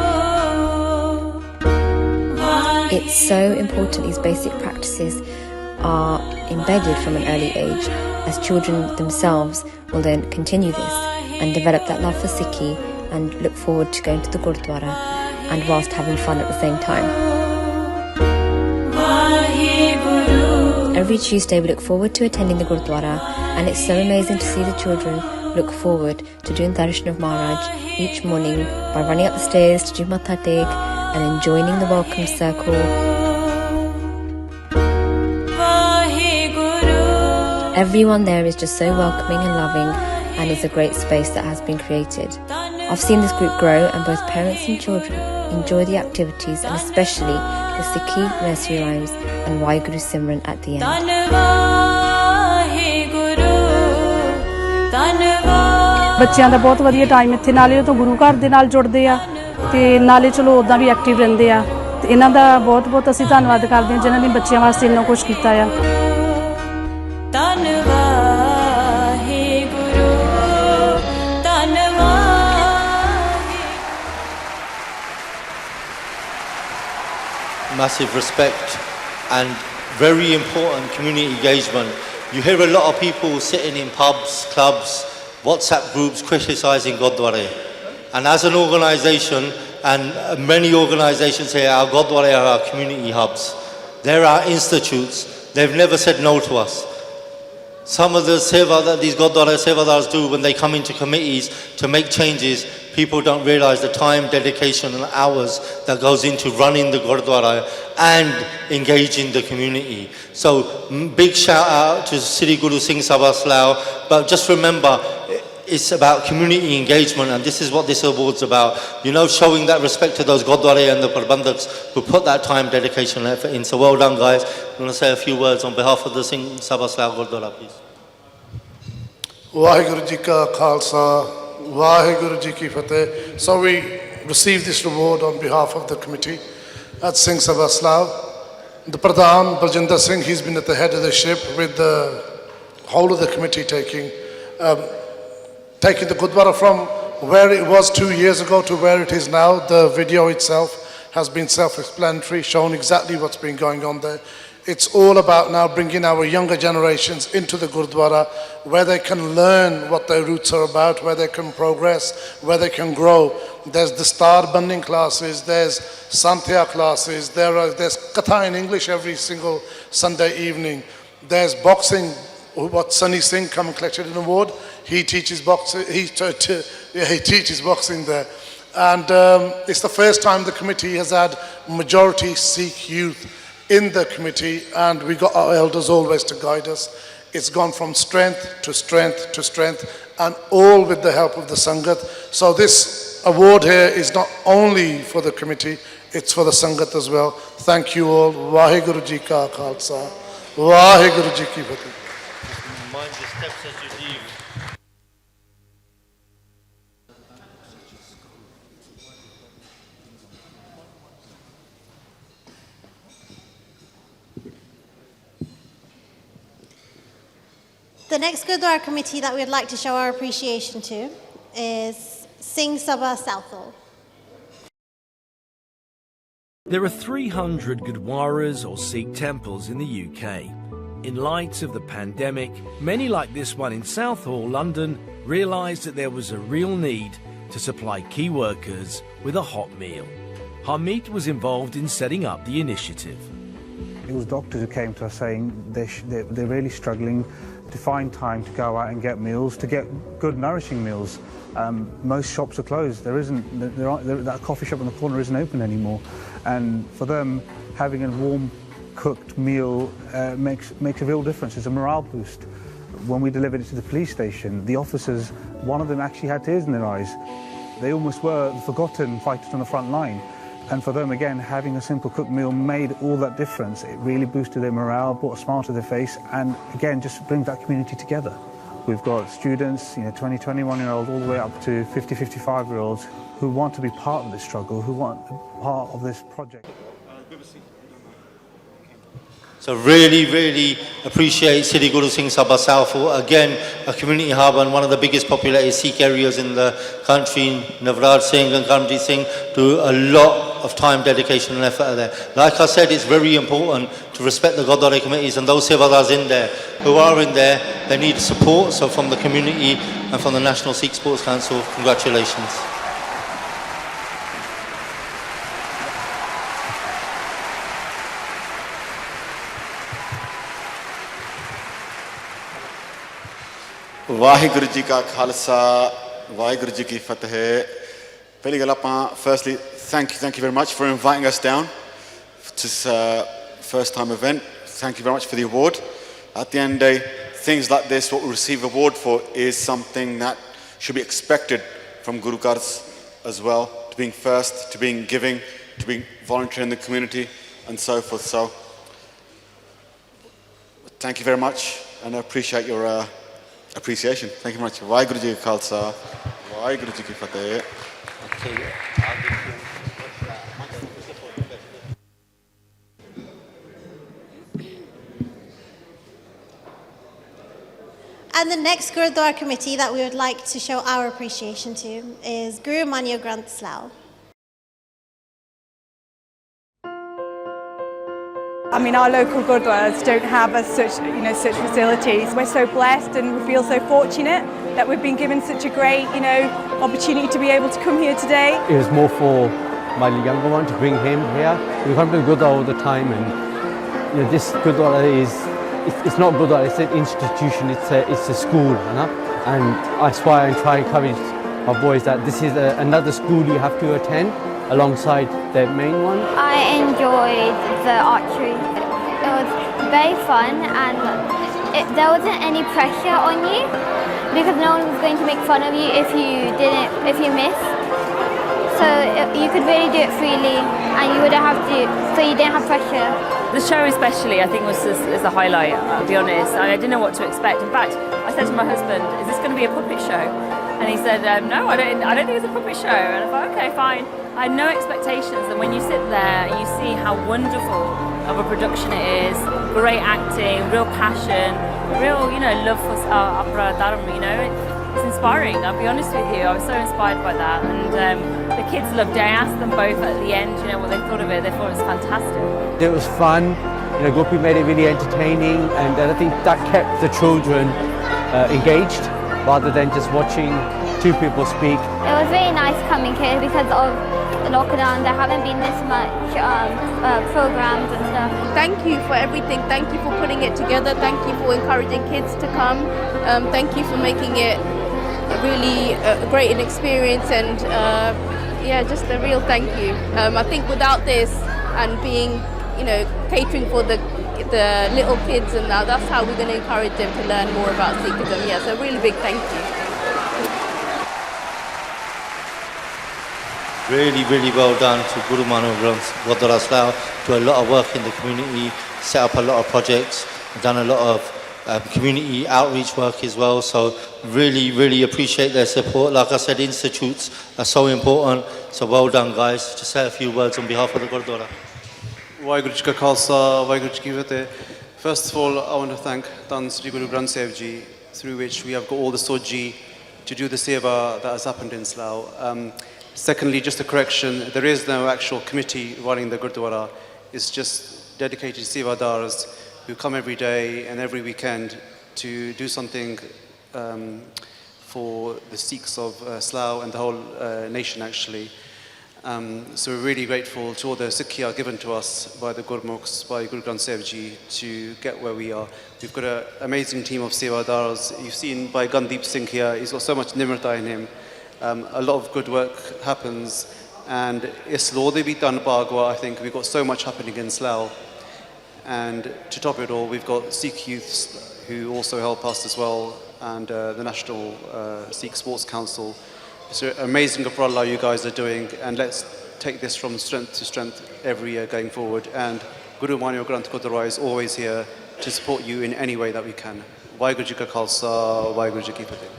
It's so important these basic practices are embedded from an early age as children themselves will then continue this and develop that love for Sikhi and look forward to going to the Gurdwara and whilst having fun at the same time. Every Tuesday we look forward to attending the Gurdwara and it's so amazing to see the children look forward to doing Darshan of Maharaj each morning by running up the stairs to do Matha Tek and then joining the welcome circle. Everyone there is just so welcoming and loving and it's a great space that has been created. I've seen this group grow and both parents and children enjoy the activities and especially the Sikhi nursery rhymes and Waheguru Simran at the end. ਬੱਚਿਆਂ ਦਾ ਬਹੁਤ ਵਧੀਆ time ਇੱਥੇ ਨਾਲੇ ਉਹ ਤੋਂ ਗੁਰੂ ਘਰ ਦੇ ਨਾਲ ਜੁੜਦੇ ਆ ਤੇ ਨਾਲੇ ਚਲੋ ਉਦਾਂ ਵੀ ਐਕਟਿਵ ਰਹਿੰਦੇ ਆ ਤੇ ਇਹਨਾਂ ਦਾ ਬਹੁਤ ਬਹੁਤ ਅਸੀਂ ਧੰਨਵਾਦ ਕਰਦੇ ਹਾਂ ਜਿਨ੍ਹਾਂ ਨੇ ਬੱਚਿਆਂ ਵਾਸਤੇ ਇੰਨਾ ਕੁਝ ਕੀਤਾ ਆ Massive respect and very important community engagement. You hear a lot of people sitting in pubs, clubs, WhatsApp groups criticising Gurdwara. And as an organisation, and many organisations here, our Gurdwara are our community hubs. They're our institutes. They've never said no to us. Some of the seva that these Gurdwara sevadars do when they come into committees to make changes, people don't realise the time, dedication and hours that goes into running the Gurdwara and engaging the community. So big shout out to Sri Guru Singh Sabha Slough, but just remember it's about community engagement and this is what this award's about. You know, showing that respect to those Gurdwara and the Prabandhaks who put that time, dedication and effort in. So well done guys. I'm going to say a few words on behalf of the Singh Sabha Slough Gurdwara, please. Waheguru Ji Ka Khalsa, Waheguru Ji Ki Fateh. So we received this reward on behalf of the committee at SIKH CHANNEL Slough. The Pradhan, Baljinder Singh, he's been at the head of the ship with the whole of the committee taking the Gurdwara from where it was 2 years ago to where it is now. The video itself has been self-explanatory, showing exactly what's been going on there. It's all about now bringing our younger generations into the Gurdwara where they can learn what their roots are about, where they can progress, where they can grow. There's the star bunding classes, there's Santhya classes, there's Katha in English every single Sunday evening. There's boxing, what Sunny Singh come and collected an award. He teaches boxing, he teaches boxing there. And it's the first time the committee has had majority Sikh youth in the committee, and we got our elders always to guide us. It's gone from strength to strength to strength, and all with the help of the Sangat. So this award here is not only for the committee, it's for the Sangat as well. Thank you all. Vaheguru Ji Ka Khalsa, Vaheguru Ji Ki Fateh. Mind the steps as you leave. The next Gurdwara committee that we'd like to show our appreciation to is SIKH CHANNEL Southall. There are 300 Gurdwaras or Sikh temples in the UK. In light of the pandemic, many like this one in Southall, London, realised that there was a real need to supply key workers with a hot meal. Harmeet was involved in setting up the initiative. It was doctors who came to us saying they're really struggling to find time to go out and get meals, to get good nourishing meals. Most shops are closed. That coffee shop on the corner isn't open anymore. And for them, having a warm cooked meal makes a real difference. It's a morale boost. When we delivered it to the police station, the officers, one of them actually had tears in their eyes. They almost were the forgotten fighters on the front line. And for them, again, having a simple cooked meal made all that difference. It really boosted their morale, brought a smile to their face, and again, just brings that community together. We've got students, 20, 21-year-olds, all the way up to 50, 55-year-olds who want to be part of this struggle, who want to be part of this project. So really, really appreciate Sri Guru Singh Sabha Southall. Again, a community hub and one of the biggest populated Sikh areas in the country. Navraj Singh and Karamjit Singh do a lot of time, dedication and effort there. Like I said, it's very important to respect the Gurdwara committees and those sevadars in there who are in there. They need support, so from the community and from the National Sikh Sports Council, congratulations. Waheguru ji ਕਾ ਖਾਲਸਾ ਵਾਹਿਗੁਰੂ ਜੀ ਕੀ ਫਤਿਹ ਪਹਿਲੀ ਗੱਲ ਆਪਾਂ firstly thank you very much for inviting us down to this first time event. Thank you very much for the award. At the end of the day, things like this, what we receive award for, is something that should be expected from Guru Kards as well, to being first, to being giving, to being volunteering in the community and so forth. So thank you very much, and I appreciate your appreciation. Thank you very much. Vaheguru Ji Ka Khalsa, Vaheguru Ji Ki Fateh. And the next Gurdwara committee that we would like to show our appreciation to is Guru Manya Granth Slough. I mean, our local Gurdwaras don't have such facilities. We're so blessed and we feel so fortunate that we've been given such a great, opportunity to be able to come here today. It was more for my younger one, to bring him here. We come to Gurdwara all the time, and this Gurdwara it's not Gurdwara, it's an institution, it's a school, and that's why I try and encourage our boys that this is another school you have to attend alongside the main one. I enjoyed the archery. It was very fun, and there wasn't any pressure on you because no one was going to make fun of you if you missed. So you could really do it freely, and you wouldn't have to. So you didn't have pressure. The show especially, I think, was a highlight. I'll be honest. I didn't know what to expect. In fact, I said to my husband, "Is this going to be a puppet show?" And he said, "No, I don't think it's a puppet show." And I thought, "Okay, fine." I had no expectations, and when you sit there and you see how wonderful of a production it is, great acting, real passion, real, love for opera dharma, it's inspiring. I'll be honest with you, I was so inspired by that, and the kids loved it. I asked them both at the end, what they thought of it. They thought it was fantastic. It was fun. Gopi made it really entertaining, and I think that kept the children engaged, rather than just watching two people speak. It was really nice coming here because of the lockdown. There haven't been this much programs and stuff. Thank you for everything. Thank you for putting it together. Thank you for encouraging kids to come. Thank you for making it really great an experience, and yeah, just a real thank you. I think without this and being, catering for the little kids, and that's how we're going to encourage them to learn more about Sikhism. Yeah, so a really big thank you. Really, really well done to Guru Manu Granth Gurdwara Slough. Do a lot of work in the community, set up a lot of projects, done a lot of community outreach work as well. So really, really appreciate their support. Like I said, institutes are so important. So well done, guys. Just say a few words on behalf of the Gurdwara. Waheguru Ji Ka Khalsa, Waheguru Ji Ki Fateh. First of all, I want to thank Dhan Sri Guru Granth Sahib Ji, through which we have got all the soji to do the seva that has happened in Slough. Secondly, just a correction, there is no actual committee running the Gurdwara. It's just dedicated sevadars who come every day and every weekend to do something for the Sikhs of Slough and the whole nation, actually. So we're really grateful to all the Sikhya given to us by the Gurmukhs, by Guru Granth Sahib Ji, to get where we are. We've got an amazing team of sevadars. You've seen by Gandeep Singh here, he's got so much nimrata in him. A lot of good work happens, and Islode bhi tan Bagwa, I think we've got so much happening in Slough. And to top it all, we've got Sikh youths who also help us as well, and the National Sikh Sports Council. It's amazing umbrella you guys are doing, and let's take this from strength to strength every year going forward. And Guru Manu Granth Gurdwara is always here to support you in any way that we can. Waheguru Ji Ka Khalsa, Waheguru Ji Ki Fateh.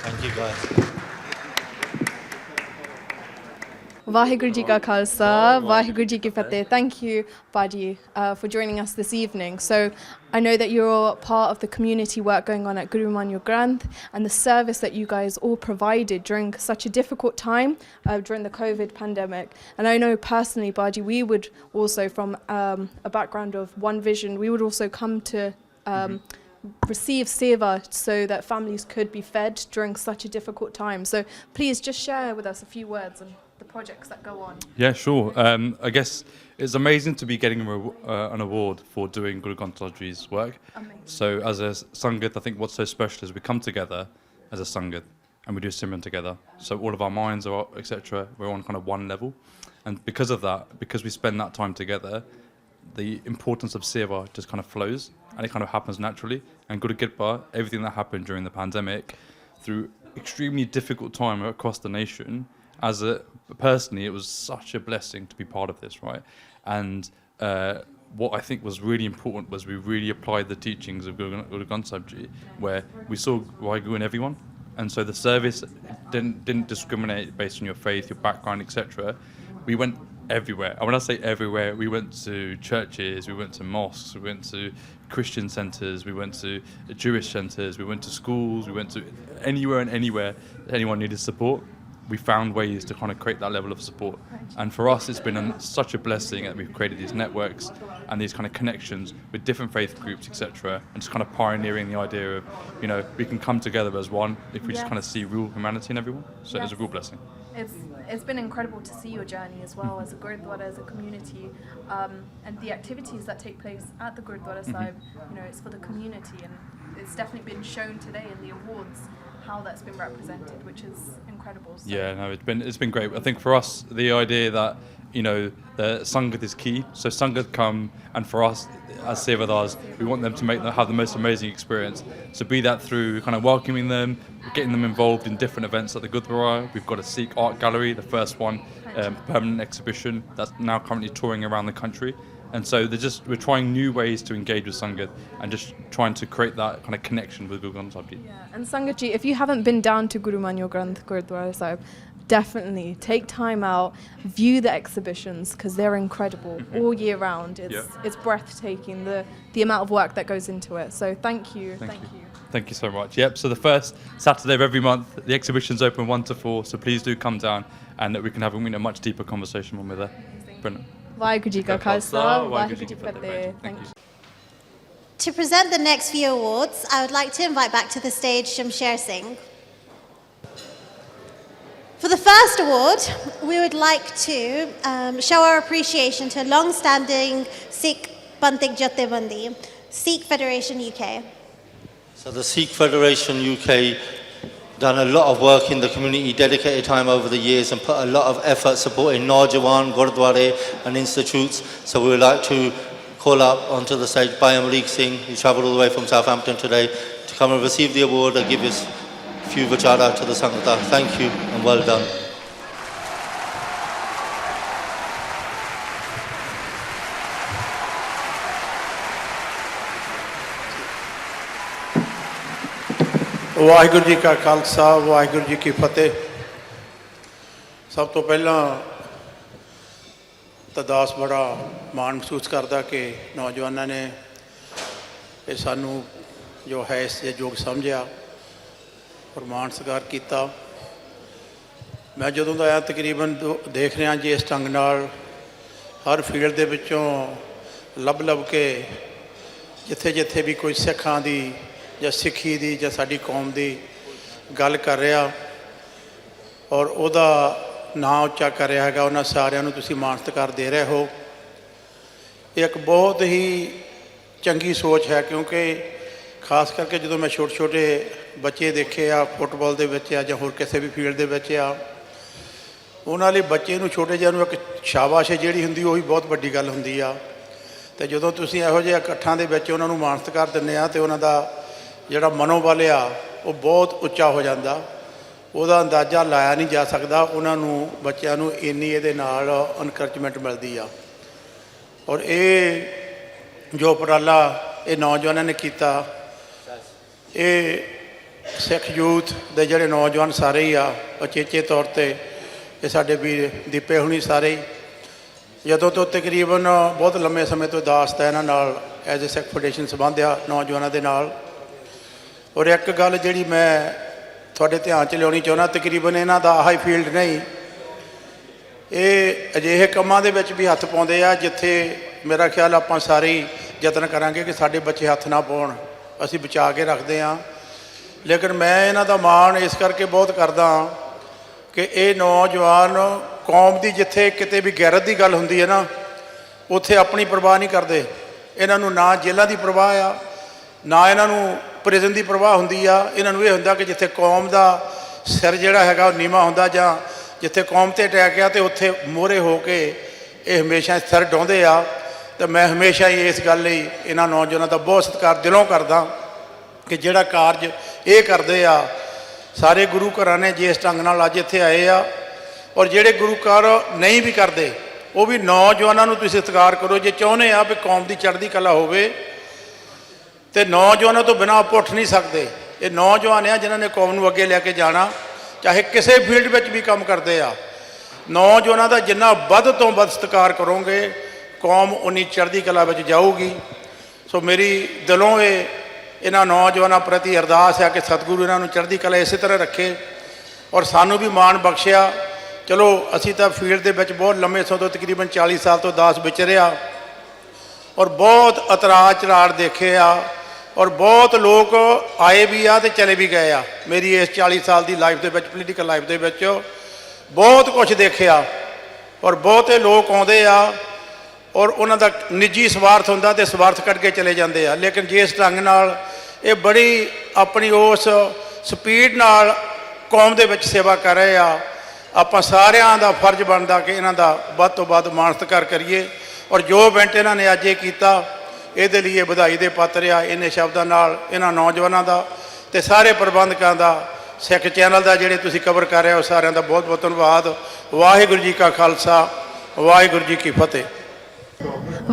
Thank you, guys. Vaheguru Ji Ka Khalsa, Vaheguru Ji Ki Fateh. Thank you, Baji, for joining us this evening. So I know that you're part of the community work going on at Guru Manu Granth, and the service that you guys all provided during such a difficult time during the COVID pandemic. And I know personally, Baji, we would also, from a background of One Vision, we would also come to receive seva so that families could be fed during such a difficult time. So please just share with us a few words on the projects that go on. Yeah, sure. I guess it's amazing to be getting an award for doing Guru Granth Sahib Ji's work. Amazing. So as a Sangat, I think what's so special is we come together as a Sangat and we do Simran together. So all of our minds are, etc., we're on kind of one level. And because of that, because we spend that time together, the importance of seva just kind of flows and it kind of happens naturally. And Guru Kirpa, everything that happened during the pandemic, through extremely difficult time across the nation, personally, it was such a blessing to be part of this, right? And what I think was really important was we really applied the teachings of Guru Granth Sahib Ji, where we saw Waheguru in everyone. And so the service didn't discriminate based on your faith, your background, etc. We went everywhere. And when I say everywhere, we went to churches, we went to mosques, we went to Christian centres, we went to Jewish centres, we went to schools, we went to anywhere and anywhere anyone needed support. We found ways to kind of create that level of support. And for us, it's been such a blessing that we've created these networks and these kind of connections with different faith groups, etc. And just kind of pioneering the idea of, we can come together as one if we just kind of see real humanity in everyone. So it's a real blessing. It's been incredible to see your journey as well as a Gurdwara, as a community, and the activities that take place at the Gurdwara Sahib. It's for the community, and it's definitely been shown today in the awards how that's been represented, which is incredible. So. Yeah, no, it's been great. I think for us, the idea that the Sangat is key. So Sangat come, and for us as sevadars, we want them to have the most amazing experience. So be that through kind of welcoming them, getting them involved in different events at the Gurdwara. We've got a Sikh art gallery, the first one, permanent exhibition that's now currently touring around the country. And so we're trying new ways to engage with Sangat and just trying to create that kind of connection with Guru Granth Sahib Ji. Yeah, and Sangat Ji, if you haven't been down to Guru Manu Granth Gurdwara Sahib, definitely take time out, view the exhibitions because they're incredible all year round. It's breathtaking, the amount of work that goes into it. So thank you. Thank you so much. Yep, so the first Saturday of every month, the exhibition's open 1 to 4, so please do come down and we can have a much deeper conversation when we're there. Brilliant. Vaheguru Ji Ka Khalsa, Vaheguru Ji Ki Fateh. Thank you. To present the next few awards, I would like to invite back to the stage Shamsher Singh. For the first award, we would like to show our appreciation to long-standing Sikh Bantik Jathebandi, Sikh Federation UK. So the Sikh Federation UK done a lot of work in the community, dedicated time over the years and put a lot of effort supporting Naujawan, Gurdwara and institutes. So we would like to call up onto the stage Bhai Amrik Singh, who travelled all the way from Southampton today to come and receive the award and give us a few vichara to the Sangata. Thank you and well done. Waheguru ji ਕਾ ਖਾਲਸਾ ਵਾਹਿਗੁਰੂ ਜੀ ਕੀ ਫਤਿਹ। ਸਭ ਤੋਂ ਪਹਿਲਾਂ ਤਾਂ ਦਾਸ ਬੜਾ ਮਾਣ ਮਹਿਸੂਸ ਕਰਦਾ ਕਿ ਨੌਜਵਾਨਾਂ ਨੇ ਇਹ ਸਾਨੂੰ ਜੋ ਹੈ ਇਸ ਦੇ ਯੋਗ ਸਮਝਿਆ ਔਰ ਮਾਣ ਸਤਿਕਾਰ ਕੀਤਾ। ਮੈਂ ਜਦੋਂ ਦਾ ਆਇਆ ਤਕਰੀਬਨ ਦੇਖ ਰਿਹਾ ਜੀ ਇਸ ਢੰਗ ਨਾਲ ਹਰ ਫੀਲਡ ਦੇ ਵਿੱਚੋਂ ਲੱਭ ਕੇ ਜਿੱਥੇ ਜਿੱਥੇ ਵੀ ਕੋਈ ਸਿੱਖਾਂ ਦੀ ਜਾਂ ਸਿੱਖੀ ਦੀ ਜਾਂ ਸਾਡੀ ਕੌਮ ਦੀ ਗੱਲ ਕਰ ਰਿਹਾ ਔਰ ਉਹਦਾ ਨਾਂ ਉੱਚਾ ਕਰ ਰਿਹਾ ਹੈਗਾ, ਉਹਨਾਂ ਸਾਰਿਆਂ ਨੂੰ ਤੁਸੀਂ ਮਾਣ ਸਤਿਕਾਰ ਦੇ ਰਹੇ ਹੋ। ਇਹ ਇੱਕ ਬਹੁਤ ਹੀ ਚੰਗੀ ਸੋਚ ਹੈ ਕਿਉਂਕਿ ਖਾਸ ਕਰਕੇ ਜਦੋਂ ਮੈਂ ਛੋਟੇ ਬੱਚੇ ਦੇਖੇ ਆ ਫੁੱਟਬਾਲ ਦੇ ਵਿੱਚ ਆ ਜਾਂ ਹੋਰ ਕਿਸੇ ਵੀ ਫੀਲਡ ਦੇ ਵਿੱਚ ਆ, ਉਹਨਾਂ ਲਈ ਬੱਚੇ ਨੂੰ ਛੋਟੇ ਜਿਹਾ ਨੂੰ ਇੱਕ ਸ਼ਾਬਾਸ਼ ਜਿਹੜੀ ਹੁੰਦੀ ਉਹ ਵੀ ਬਹੁਤ ਵੱਡੀ ਗੱਲ ਹੁੰਦੀ ਆ। ਅਤੇ ਜਦੋਂ ਤੁਸੀਂ ਇਹੋ ਜਿਹੇ ਇਕੱਠਾਂ ਦੇ ਵਿੱਚ ਉਹਨਾਂ ਨੂੰ ਮਾਣ ਸਤਿਕਾਰ ਦਿੰਦੇ ਆ ਅਤੇ ਉਹਨਾਂ ਦਾ ਜਿਹੜਾ ਮਨੋਬਲ ਆ ਉਹ ਬਹੁਤ ਉੱਚਾ ਹੋ ਜਾਂਦਾ, ਉਹਦਾ ਅੰਦਾਜ਼ਾ ਲਾਇਆ ਨਹੀਂ ਜਾ ਸਕਦਾ। ਉਹਨਾਂ ਨੂੰ ਬੱਚਿਆਂ ਨੂੰ ਇੰਨੀ ਇਹਦੇ ਨਾਲ ਇਨਕਰੇਜਮੈਂਟ ਮਿਲਦੀ ਆ ਔਰ ਇਹ ਜੋ ਉਪਰਾਲਾ ਇਹ ਨੌਜਵਾਨਾਂ ਨੇ ਕੀਤਾ, ਇਹ ਸਿੱਖ ਯੂਥ ਦੇ ਜਿਹੜੇ ਨੌਜਵਾਨ ਸਾਰੇ ਹੀ ਆ ਉਚੇਚੇ ਤੌਰ 'ਤੇ ਇਹ ਸਾਡੇ ਵੀਰ ਦੀਪੇ ਹੁਣੀ ਸਾਰੇ ਹੀ ਜਦੋਂ ਤੋਂ ਤਕਰੀਬਨ ਬਹੁਤ ਲੰਮੇ ਸਮੇਂ ਤੋਂ ਦਾਸਤਾ ਇਹਨਾਂ ਨਾਲ ਐਜ਼ ਏ ਸਿੱਖ ਫੈਡਰੇਸ਼ਨ ਸੰਬੰਧ ਆ ਨੌਜਵਾਨਾਂ ਦੇ ਨਾਲ। ਔਰ ਇੱਕ ਗੱਲ ਜਿਹੜੀ ਮੈਂ ਤੁਹਾਡੇ ਧਿਆਨ 'ਚ ਲਿਆਉਣੀ ਚਾਹੁੰਦਾ, ਤਕਰੀਬਨ ਇਹਨਾਂ ਦਾ ਆਹ ਹੀ ਫੀਲਡ ਨਹੀਂ, ਇਹ ਅਜਿਹੇ ਕੰਮਾਂ ਦੇ ਵਿੱਚ ਵੀ ਹੱਥ ਪਾਉਂਦੇ ਆ ਜਿੱਥੇ ਮੇਰਾ ਖਿਆਲ ਆਪਾਂ ਸਾਰੇ ਹੀ ਯਤਨ ਕਰਾਂਗੇ ਕਿ ਸਾਡੇ ਬੱਚੇ ਹੱਥ ਨਾ ਪਾਉਣ, ਅਸੀਂ ਬਚਾ ਕੇ ਰੱਖਦੇ ਹਾਂ। ਲੇਕਿਨ ਮੈਂ ਇਹਨਾਂ ਦਾ ਮਾਣ ਇਸ ਕਰਕੇ ਬਹੁਤ ਕਰਦਾ ਕਿ ਇਹ ਨੌਜਵਾਨ ਕੌਮ ਦੀ ਜਿੱਥੇ ਕਿਤੇ ਵੀ ਗੈਰਤ ਦੀ ਗੱਲ ਹੁੰਦੀ ਹੈ ਨਾ, ਉੱਥੇ ਆਪਣੀ ਪਰਵਾਹ ਨਹੀਂ ਕਰਦੇ। ਇਹਨਾਂ ਨੂੰ ਨਾ ਜੇਲ੍ਹਾਂ ਦੀ ਪਰਵਾਹ ਆ, ਨਾ ਇਹਨਾਂ ਨੂੰ ਪ੍ਰਿਜ਼ਨ ਦੀ ਪਰਵਾਹ ਹੁੰਦੀ ਆ। ਇਹਨਾਂ ਨੂੰ ਇਹ ਹੁੰਦਾ ਕਿ ਜਿੱਥੇ ਕੌਮ ਦਾ ਸਿਰ ਜਿਹੜਾ ਹੈਗਾ ਉਹ ਨੀਵਾਂ ਹੁੰਦਾ ਜਾਂ ਜਿੱਥੇ ਕੌਮ 'ਤੇ ਅਟੈਕ ਆ ਅਤੇ ਉੱਥੇ ਮੋਹਰੇ ਹੋ ਕੇ ਇਹ ਹਮੇਸ਼ਾ ਸਿਰ ਡਾਹੁੰਦੇ ਆ। ਅਤੇ ਮੈਂ ਹਮੇਸ਼ਾ ਹੀ ਇਸ ਗੱਲ ਲਈ ਇਹਨਾਂ ਨੌਜਵਾਨਾਂ ਦਾ ਬਹੁਤ ਸਤਿਕਾਰ ਦਿਲੋਂ ਕਰਦਾ ਕਿ ਜਿਹੜਾ ਕਾਰਜ ਇਹ ਕਰਦੇ ਆ। ਸਾਰੇ ਗੁਰੂ ਘਰਾਂ ਨੇ ਜਿਸ ਢੰਗ ਨਾਲ ਅੱਜ ਇੱਥੇ ਆਏ ਆ ਔਰ ਜਿਹੜੇ ਗੁਰੂ ਘਰ ਨਹੀਂ ਵੀ ਕਰਦੇ ਉਹ ਵੀ ਨੌਜਵਾਨਾਂ ਨੂੰ ਤੁਸੀਂ ਸਤਿਕਾਰ ਕਰੋ। ਜੇ ਚਾਹੁੰਦੇ ਆ ਵੀ ਕੌਮ ਦੀ ਚੜ੍ਹਦੀ ਕਲਾ ਹੋਵੇ ਅਤੇ ਨੌਜਵਾਨਾਂ ਤੋਂ ਬਿਨਾਂ ਆਪਾਂ ਉੱਠ ਨਹੀਂ ਸਕਦੇ। ਇਹ ਨੌਜਵਾਨ ਆ ਜਿਨ੍ਹਾਂ ਨੇ ਕੌਮ ਨੂੰ ਅੱਗੇ ਲੈ ਕੇ ਜਾਣਾ, ਚਾਹੇ ਕਿਸੇ ਫੀਲਡ ਵਿੱਚ ਵੀ ਕੰਮ ਕਰਦੇ ਆ। ਨੌਜਵਾਨਾਂ ਦਾ ਜਿੰਨਾ ਵੱਧ ਤੋਂ ਵੱਧ ਸਤਿਕਾਰ ਕਰੋਗੇ ਕੌਮ ਉਨੀ ਚੜ੍ਹਦੀ ਕਲਾ ਵਿੱਚ ਜਾਊਗੀ। ਸੋ ਮੇਰੀ ਦਿਲੋਂ ਇਹਨਾਂ ਨੌਜਵਾਨਾਂ ਪ੍ਰਤੀ ਅਰਦਾਸ ਹੈ ਕਿ ਸਤਿਗੁਰੂ ਇਹਨਾਂ ਨੂੰ ਚੜ੍ਹਦੀ ਕਲਾ ਇਸੇ ਤਰ੍ਹਾਂ ਰੱਖੇ ਔਰ ਸਾਨੂੰ ਵੀ ਮਾਣ ਬਖਸ਼ਿਆ। ਚਲੋ ਅਸੀਂ ਤਾਂ ਫੀਲਡ ਦੇ ਵਿੱਚ ਬਹੁਤ ਲੰਮੇ ਸਮੇਂ ਤੋਂ ਤਕਰੀਬਨ 40 ਸਾਲ ਤੋਂ ਦਾਸ ਵਿਚਰਿਆ ਔਰ ਬਹੁਤ ਇਤਰਾਜ਼ ਚੜਾੜ ਦੇਖੇ ਆ ਔਰ ਬਹੁਤ ਲੋਕ ਆਏ ਵੀ ਆ ਅਤੇ ਚਲੇ ਵੀ ਗਏ ਆ। ਮੇਰੀ ਇਸ 40 ਸਾਲ ਦੀ ਲਾਈਫ ਦੇ ਵਿੱਚ ਪੋਲੀਟੀਕਲ ਲਾਈਫ ਦੇ ਵਿੱਚ ਬਹੁਤ ਕੁਝ ਦੇਖਿਆ ਔਰ ਬਹੁਤੇ ਲੋਕ ਆਉਂਦੇ ਆ ਔਰ ਉਹਨਾਂ ਦਾ ਨਿੱਜੀ ਸਵਾਰਥ ਹੁੰਦਾ ਅਤੇ ਸਵਾਰਥ ਕੱਢ ਕੇ ਚਲੇ ਜਾਂਦੇ ਆ। ਲੇਕਿਨ ਜਿਸ ਢੰਗ ਨਾਲ ਇਹ ਬੜੀ ਆਪਣੀ ਉਸ ਸਪੀਡ ਨਾਲ ਕੌਮ ਦੇ ਵਿੱਚ ਸੇਵਾ ਕਰ ਰਹੇ ਆ, ਆਪਾਂ ਸਾਰਿਆਂ ਦਾ ਫਰਜ਼ ਬਣਦਾ ਕਿ ਇਹਨਾਂ ਦਾ ਵੱਧ ਤੋਂ ਵੱਧ ਮਾਣ ਸਤਿਕਾਰ ਕਰੀਏ। ਔਰ ਜੋ ਇਵੈਂਟ ਇਹਨਾਂ ਨੇ ਅੱਜ ਇਹ ਕੀਤਾ ਇਹਦੇ ਲਈ ਇਹ ਵਧਾਈ ਦੇ ਪਾਤਰ ਆ। ਇੰਨੇ ਸ਼ਬਦਾਂ ਨਾਲ ਇਹਨਾਂ ਨੌਜਵਾਨਾਂ ਦਾ ਅਤੇ ਸਾਰੇ ਪ੍ਰਬੰਧਕਾਂ ਦਾ, ਸਿੱਖ ਚੈਨਲ ਦਾ ਜਿਹੜੇ ਤੁਸੀਂ ਕਵਰ ਕਰ ਰਹੇ ਹੋ, ਸਾਰਿਆਂ ਦਾ ਬਹੁਤ ਬਹੁਤ ਧੰਨਵਾਦ। ਵਾਹਿਗੁਰੂ ਜੀ ਕਾ ਖਾਲਸਾ, ਵਾਹਿਗੁਰੂ ਜੀ ਕੀ ਫਤਿਹ।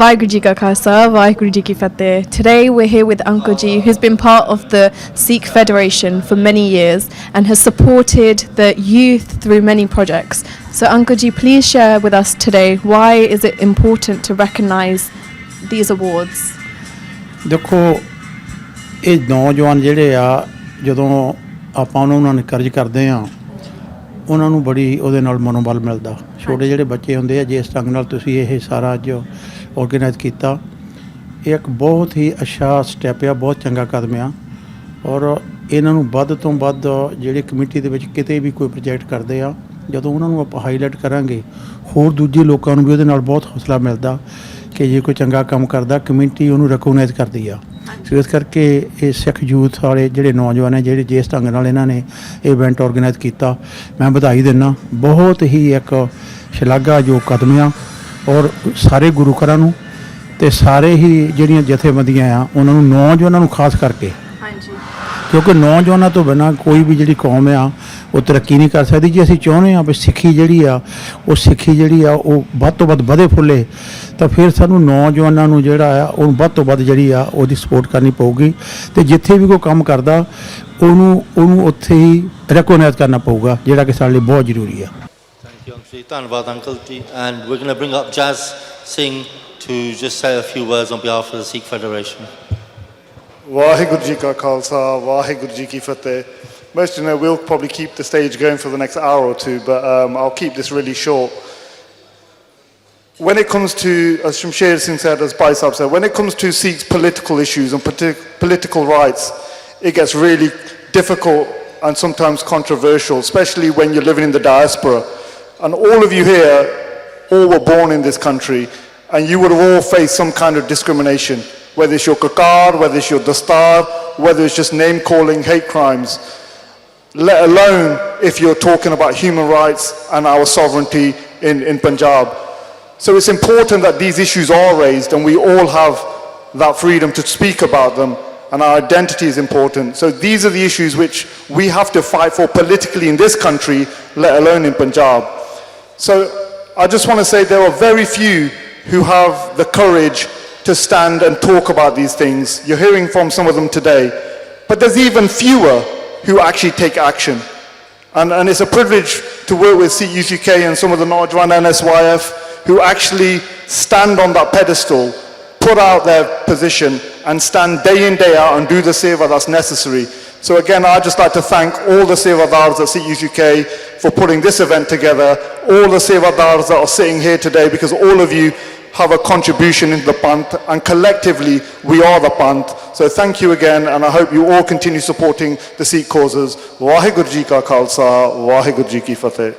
Vaheguru Ji Ka Khalsa, Vaheguru Ji Ki Fateh. Today we're here with Uncle Ji, who's been part of the Sikh Federation for many years and has supported the youth through many projects. So Uncle Ji, please share with us today, why is it important to recognise these awards? ਦੇਖੋ ਇਹ ਨੌਜਵਾਨ ਜਿਹੜੇ ਆ ਜਦੋਂ ਆਪਾਂ ਉਹਨਾਂ ਨੂੰ encourage ਕਰਦੇ ਆ ਉਹਨਾਂ ਨੂੰ ਬੜੀ ਉਹਦੇ ਨਾਲ ਮਨੋਬਲ ਮਿਲਦਾ। ਛੋਟੇ ਜਿਹੜੇ ਬੱਚੇ ਹੁੰਦੇ ਆ ਜਿਸ ਢੰਗ ਨਾਲ ਤੁਸੀਂ ਇਹ ਸਾਰਾ ਅੱਜ ਔਰਗੇਨਾਈਜ਼ ਕੀਤਾ, ਇਹ ਇੱਕ ਬਹੁਤ ਹੀ ਅੱਛਾ ਸਟੈਪ ਆ, ਬਹੁਤ ਚੰਗਾ ਕਦਮ ਆ। ਔਰ ਇਹਨਾਂ ਨੂੰ ਵੱਧ ਤੋਂ ਵੱਧ ਜਿਹੜੇ ਕਮੇਟੀ ਦੇ ਵਿੱਚ ਕਿਤੇ ਵੀ ਕੋਈ ਪ੍ਰੋਜੈਕਟ ਕਰਦੇ ਆ ਜਦੋਂ ਉਹਨਾਂ ਨੂੰ ਆਪਾਂ ਹਾਈਲਾਈਟ ਕਰਾਂਗੇ ਹੋਰ ਦੂਜੇ ਲੋਕਾਂ ਨੂੰ ਵੀ ਉਹਦੇ ਨਾਲ ਬਹੁਤ ਹੌਸਲਾ ਮਿਲਦਾ ਕਿ ਜੇ ਕੋਈ ਚੰਗਾ ਕੰਮ ਕਰਦਾ ਕਮਿਊਨਿਟੀ ਉਹਨੂੰ ਰਿਕੋਗਨਾਈਜ਼ ਕਰਦੀ ਆ। ਸੋ ਇਸ ਕਰਕੇ ਇਹ ਸਿੱਖ ਯੂਥ ਵਾਲੇ ਜਿਹੜੇ ਨੌਜਵਾਨ ਹੈ ਜਿਹੜੇ ਜਿਸ ਢੰਗ ਨਾਲ ਇਹਨਾਂ ਨੇ ਇਹ ਇਵੈਂਟ ਆਰਗੇਨਾਈਜ਼ ਕੀਤਾ ਮੈਂ ਵਧਾਈ ਦਿੰਦਾ। ਬਹੁਤ ਹੀ ਇੱਕ ਸ਼ਲਾਘਾਯੋਗ ਕਦਮ ਆ ਔਰ ਸਾਰੇ ਗੁਰੂ ਘਰਾਂ ਨੂੰ ਤੇ ਸਾਰੇ ਹੀ ਜਿਹੜੀਆਂ ਜਥੇਬੰਦੀਆਂ ਆ ਉਹਨਾਂ ਨੂੰ ਨੌਜਵਾਨਾਂ ਨੂੰ ਖਾਸ ਕਰਕੇ ਕਿਉਂਕਿ ਨੌਜਵਾਨਾਂ ਤੋਂ ਬਿਨਾਂ ਕੋਈ ਵੀ ਜਿਹੜੀ ਕੌਮ ਆ ਉਹ ਤਰੱਕੀ ਨਹੀਂ ਕਰ ਸਕਦੀ। ਜੇ ਅਸੀਂ ਚਾਹੁੰਦੇ ਹਾਂ ਵੀ ਸਿੱਖੀ ਜਿਹੜੀ ਆ ਉਹ ਵੱਧ ਤੋਂ ਵੱਧ ਵਧੇ ਫੁੱਲੇ ਤਾਂ ਫਿਰ ਸਾਨੂੰ ਨੌਜਵਾਨਾਂ ਨੂੰ ਜਿਹੜਾ ਆ ਉਹਨੂੰ ਵੱਧ ਤੋਂ ਵੱਧ ਜਿਹੜੀ ਆ ਉਹਦੀ ਸਪੋਰਟ ਕਰਨੀ ਪਊਗੀ ਤੇ ਜਿੱਥੇ ਵੀ ਕੋਈ ਕੰਮ ਕਰਦਾ ਉਹਨੂੰ ਉੱਥੇ ਹੀ ਰੈਕੋਗਨਾਈਜ਼ ਕਰਨਾ ਪਊਗਾ ਜਿਹੜਾ ਕਿ ਸਾਡੇ ਲਈ ਬਹੁਤ ਜ਼ਰੂਰੀ ਆ। Thank you, Uncle. ਧੰਨਵਾਦ ਅੰਕਲ ਜੀ। And we're going to bring up Jazz Singh to just say a few words on behalf of the Sikh Federation. Vaheguru Ji Ka Khalsa, Vaheguru Ji Ki Fateh. Most, we'll probably keep the stage going for the next hour or two, but I'll keep this really short. When it comes to, as Shamsher Singh said, as Baisab said, when it comes to Sikhs' political issues and political rights, it gets really difficult and sometimes controversial, especially when you're living in the diaspora. And all of you here, all were born in this country, and you would have all faced some kind of discrimination, whether it's your kakar, whether it's your dastar, whether it's just name-calling, hate crimes, let alone if you're talking about human rights and our sovereignty in Punjab. So it's important that these issues are raised and we all have that freedom to speak about them, and our identity is important. So these are the issues which we have to fight for politically in this country, let alone in Punjab. So I just want to say there are very few who have the courage to stand and talk about these things. You're hearing from some of them today, but there's even fewer who actually take action. And it's a privilege to work with Sikh Youth UK and some of the Najwan NSYF who actually stand on that pedestal, put out their position and stand day in, day out and do the seva that's necessary. So again, I'd just like to thank all the sevadars at Sikh Youth UK for putting this event together, all the sevadars that are sitting here today, because all of you have a contribution into the Panth, and collectively we are the Panth. So thank you again, and I hope you all continue supporting the Sikh causes. Vaheguru Ji Ka Khalsa, Vaheguru Ji Ki Fateh.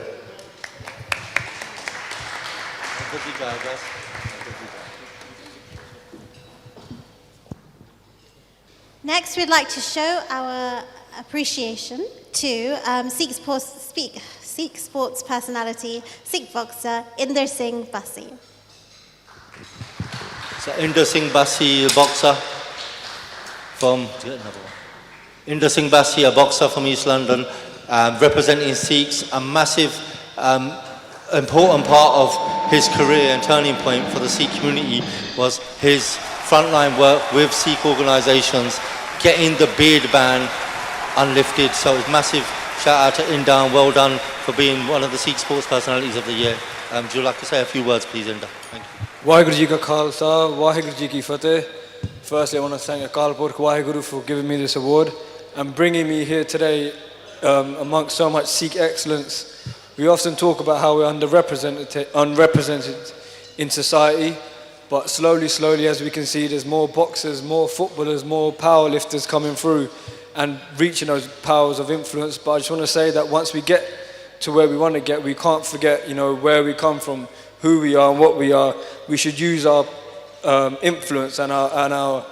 Next, we'd like to show our appreciation to Sikh sports personality, Sikh boxer Inder Singh Bassi. So Inder Singh Bassi, a boxer from Inder Singh Bassi, a boxer from East London, representing Sikhs. A massive, important part of his career and turning point for the Sikh community was his frontline work with Sikh organisations, getting the beard ban unlifted. So it's massive shout out to Inder, and well done for being one of the Sikh sports personalities of the year. Would you like to say a few words, please, Inder? Thank you. Vaheguru Ji Ka Khalsa, Vaheguru Ji Ki Fateh. Firstly, I want to thank Akal Purkh Vaheguru for giving me this award and bringing me here today amongst so much Sikh excellence. We often talk about how we're unrepresented in society, but slowly, as we can see, there's more boxers, more footballers, more powerlifters coming through and reaching those powers of influence. But I just want to say that once we get to where we want to get, we can't forget, where we come from, who we are and what we are. We should use our influence and our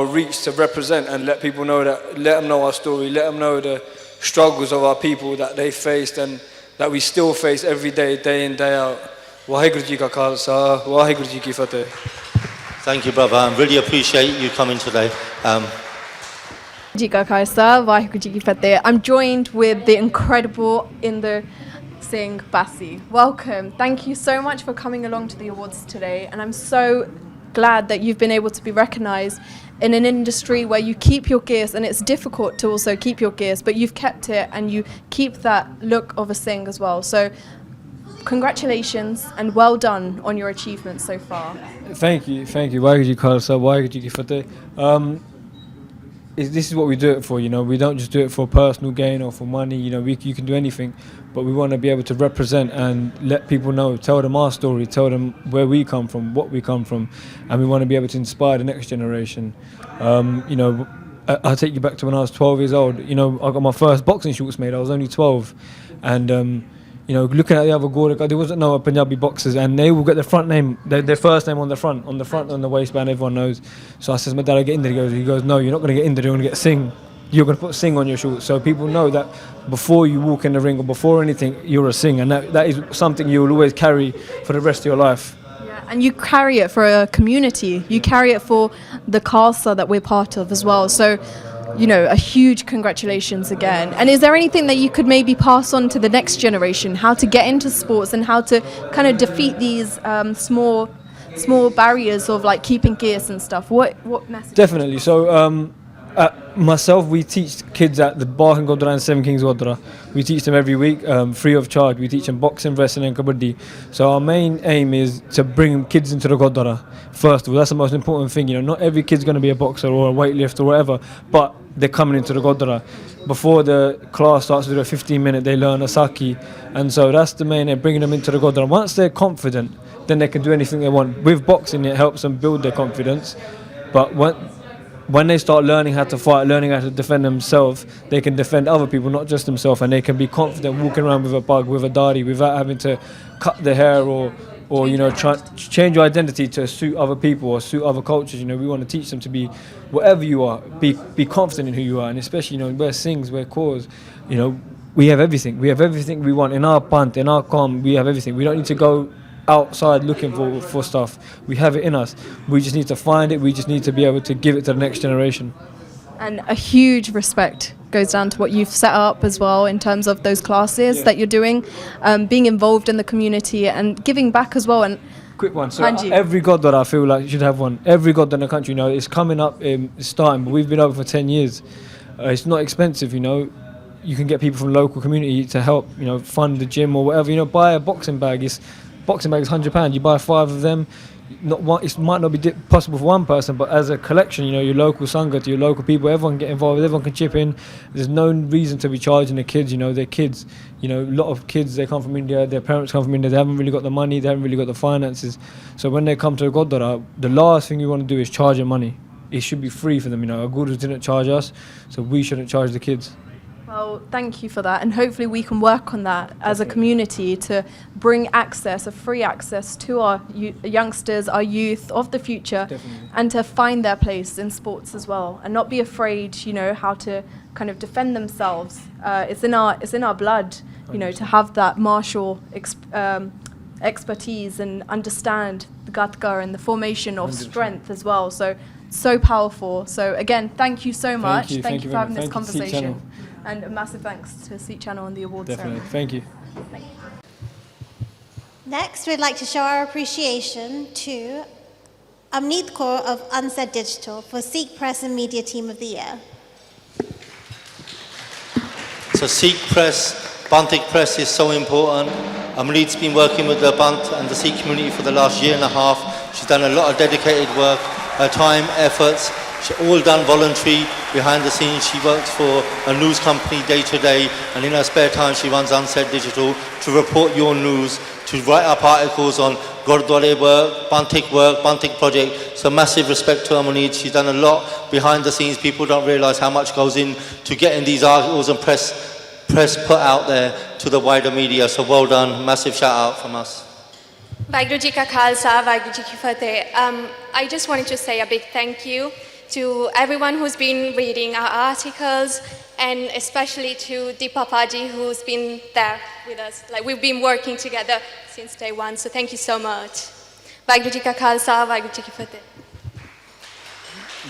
reach to represent and let people know let them know our story, let them know the struggles of our people that they faced and that we still face every day, day in, day out. Vaheguru Ji Ka Khalsa, Vaheguru Ji Ki Fateh. Thank you, brother. I really appreciate you coming today. Ji Ka Khalsa, Vaheguru Ji Ki Fateh. I'm joined with the incredible Inder Singh Bassi. Welcome. Thank you so much for coming along to the awards today, and I'm so glad that you've been able to be recognised in an industry where you keep your gears, and it's difficult to also keep your gears, but you've kept it and you keep that look of a Singh as well. So congratulations and well done on your achievements so far. Thank you. Vaheguru Ji Ka Khalsa, Vaheguru Ji Ki Fateh. This is what we do it for, we don't just do it for personal gain or for money, you can do anything, but we want to be able to represent and let people know, tell them our story, tell them where we come from, what we come from, and we want to be able to inspire the next generation. I'll take you back to when I was 12 years old. I got my first boxing shorts made, I was only 12, and You know, looking at the other Gordaka, there wasn't no Punjabi boxers, and they will get their front name, their first name on the front, on the waistband. Everyone knows. So I says, my dad, I get in there. He goes, no, you're not going to get in there. You're going to get Singh. You're going to put Singh on your shorts. So people know that before you walk in the ring or before anything, you're a Singh, and that is something you will always carry for the rest of your life. Yeah, and you carry it for a community. You carry it for the Khalsa that we're part of as well. So, you know, a huge congratulations again. And is there anything that you could maybe pass on to the next generation, how to get into sports and how to kind of defeat these small barriers of like keeping gears and stuff? What message? Definitely. So myself, we teach kids at the Barking Gurdwara and Seven Kings Gurdwara. We teach them every week, free of charge. We teach them boxing, wrestling and kabaddi. So our main aim is to bring kids into the Gurdwara. First of all, that's the most important thing. You know, not every kid's going to be a boxer or a weightlifter or whatever, but they're coming into the Gurdwara. Before the class starts to do a 15-minute, they learn a Saki. And so that's the main aim, bringing them into the Gurdwara. Once they're confident, then they can do anything they want. With boxing, it helps them build their confidence. But when they start learning how to fight, learning how to defend themselves, they can defend other people, not just themselves, and they can be confident walking around with a bug, with a dari, without having to cut their hair or you know, change your identity to suit other people or suit other cultures. You know, we want to teach them to be whatever you are, be confident in who you are, and especially, you know, we're Singhs, we're Kaurs, you know, we have everything. We have everything we want in our pant, in our com. We have everything. We don't need to go outside looking for stuff. We have it in us. We just need to find it. We just need to be able to give it to the next generation. And a huge respect goes down to what you've set up as well in terms of those classes that you're doing, being involved in the community and giving back as well. And quick one. So every Gurdwara I feel like should have one. Every Gurdwara in the country, you know, it's coming up, it's starting, but we've been over for 10 years. It's not expensive, you know. You can get people from the local community to help, you know, fund the gym or whatever. You know, buy a boxing bag. Boxing bag is £100. You buy 5 of them. It might not be possible for one person, but as a collection, you know, your local Sangha, your local people, everyone get involved, everyone can chip in. There's no reason to be charging the kids, you know, they're kids. You know, a lot of kids, they come from India, their parents come from India, they haven't really got the money, they haven't really got the finances. So when they come to a Gurdwara, the last thing you want to do is charge them money. It should be free for them, you know. Our gurus didn't charge us, so we shouldn't charge the kids. Well, thank you for that, and hopefully we can work on that as a community to bring access, a free access to our youngsters, our youth of the future, and to find their place in sports as well, and not be afraid, you know, how to kind of defend themselves. It's in our blood, you know, to have that martial expertise and understand the gatka and the formation of 100%. Strength as well. So powerful. So again, thank you so much. Thank you for having this conversation. And a massive thanks to SIKH Channel and the awards ceremony. Thank you. Next, we'd like to show our appreciation to Amneet Kaur of Unsaid Digital for Sikh Press and Media Team of the Year. So Sikh Press, Bantik Press is so important. Amneet's been working with the Bant and the Sikh community for the last year and a half. She's done a lot of dedicated work, her time, efforts, all done voluntary behind the scenes. She works for a news company day to day, and in her spare time she runs Unsaid Digital to report your news, to write up articles on Gurdwara work, Bantik project. So massive respect to Amneet. She's done a lot behind the scenes. People don't realise how much goes in to getting these articles and press put out there to the wider media. So well done, massive shout out from us. Vaheguru Ji Ka Khalsa, Vaheguru Ji Ki Fateh. I just wanted to say a big thank you to everyone who's been reading our articles, and especially to Deepapaji, who's been there with us. Like, we've been working together since day one, so thank you so much. Vaheguru Ji Ka Khalsa, Vaheguru Ji Ki Fateh.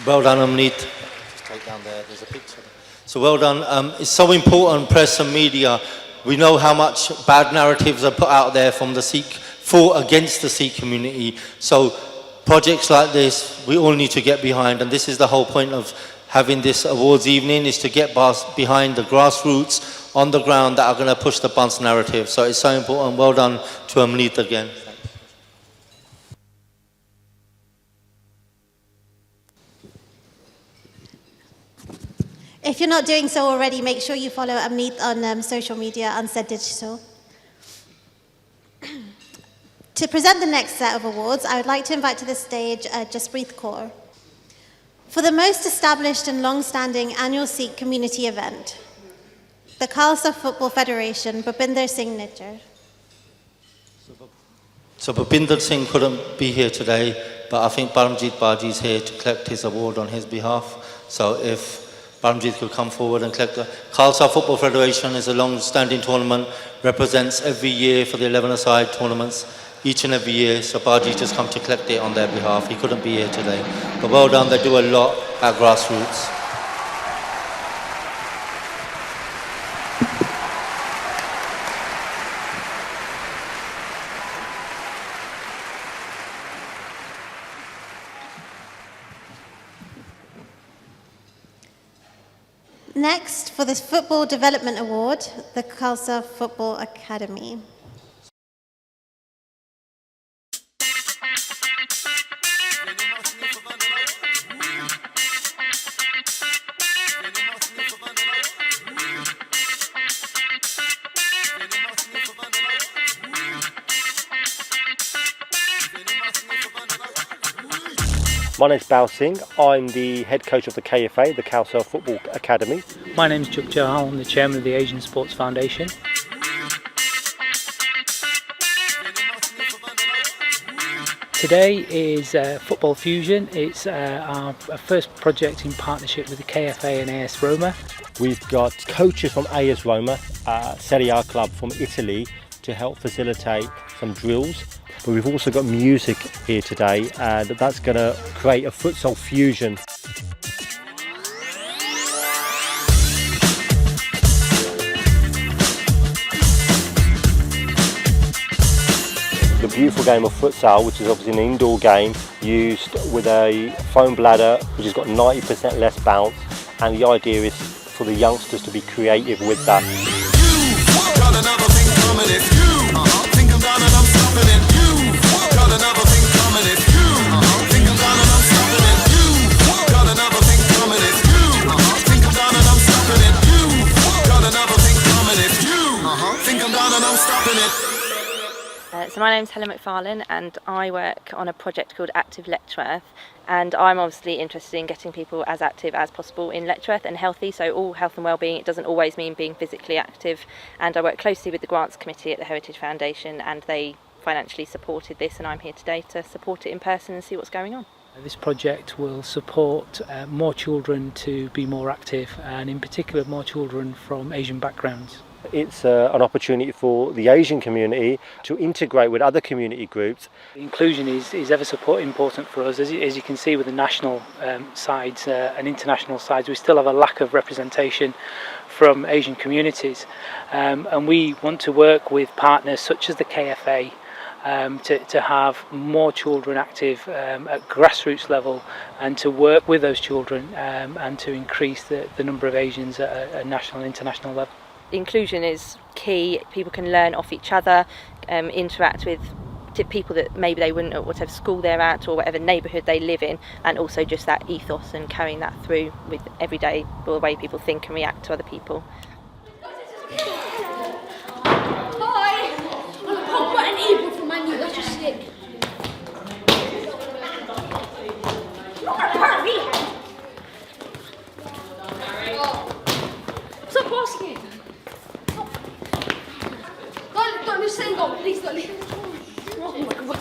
Well done, Amneet. Just take down there, there's a picture. So well done. It's so important, press and media. We know how much bad narratives are put out there from the Sikh, against the Sikh community. So projects like this, we all need to get behind, and this is the whole point of having this awards evening, is to get behind the grassroots on the ground that are going to push the Bant's narrative. So it's so important. Well done to Amneet again. If you're not doing so already, make sure you follow Amneet on social media, Unsaid Digital. To present the next set of awards, I would like to invite to the stage Jaspreet Kaur. For the most established and long-standing annual Sikh community event, the Khalsa Football Federation, Bhupinder Singh Nijjar. So Bhupinder Singh couldn't be here today, but I think Paramjit Baji is here to collect his award on his behalf. So if Paramjit could come forward and collect the Khalsa Football Federation is a long-standing tournament, represents every year for the 11-a-side tournaments, each and every year. So Baji just come to collect it on their behalf. He couldn't be here today. But well done, they do a lot at grassroots. Next, for this Football Development Award, the Khalsa Football Academy. My name's Bao Singh. I'm the head coach of the KFA, the Khalsa Football Academy. My name's Chuk Chahal. I'm the chairman of the Asian Sports Foundation. Today is Football Fusion. It's our first project in partnership with the KFA and AS Roma. We've got coaches from AS Roma, Serie A club from Italy, to help facilitate some drills. But we've also got music here today, and that's going to create a futsal fusion. The beautiful game of futsal, which is obviously an indoor game used with a foam bladder which has got 90% less bounce, and the idea is for the youngsters to be creative with that. So my name's Helen McFarlane and I work on a project called Active Letchworth, and I'm obviously interested in getting people as active as possible in Letchworth and healthy, so all health and wellbeing. It doesn't always mean being physically active, and I work closely with the Grants Committee at the Heritage Foundation, and they financially supported this, and I'm here today to support it in person and see what's going on. This project will support more children to be more active, and in particular more children from Asian backgrounds. It's an opportunity for the Asian community to integrate with other community groups. Inclusion is ever so important for us. As you can see with the national sides and international sides, we still have a lack of representation from Asian communities, and we want to work with partners such as the KFA to have more children active at grassroots level, and to work with those children and to increase the number of Asians at a national and international level. Inclusion is key. People can learn off each other, interact with people that maybe they wouldn't at whatever school they're at or whatever neighbourhood they live in, and also just that ethos and carrying that through with everyday the way people think and react to other people. Hi! I'm a Pogba and Evil from Man U, that's just sick. Look at Harvey! Stop asking! Don't miss the goal, please don't leave. Oh my God.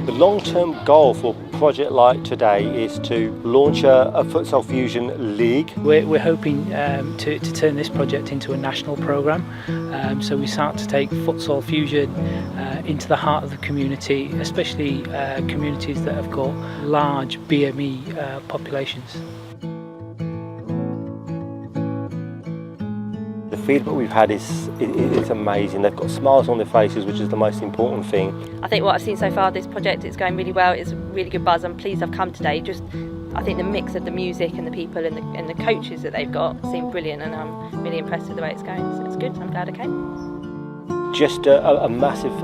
The long-term goal for a project like today is to launch a Futsal Fusion League. We're hoping to turn this project into a national programme, so we start to take Futsal Fusion into the heart of the community, especially communities that have got large BME populations. The feedback we've had is amazing. They've got smiles on their faces, which is the most important thing. I think what I've seen so far, this project, it's going really well. It's a really good buzz. I'm pleased I've come today. I think the mix of the music and the people and the coaches that they've got seem brilliant, and I'm really impressed with the way it's going. So it's good. I'm glad I came. Just a massive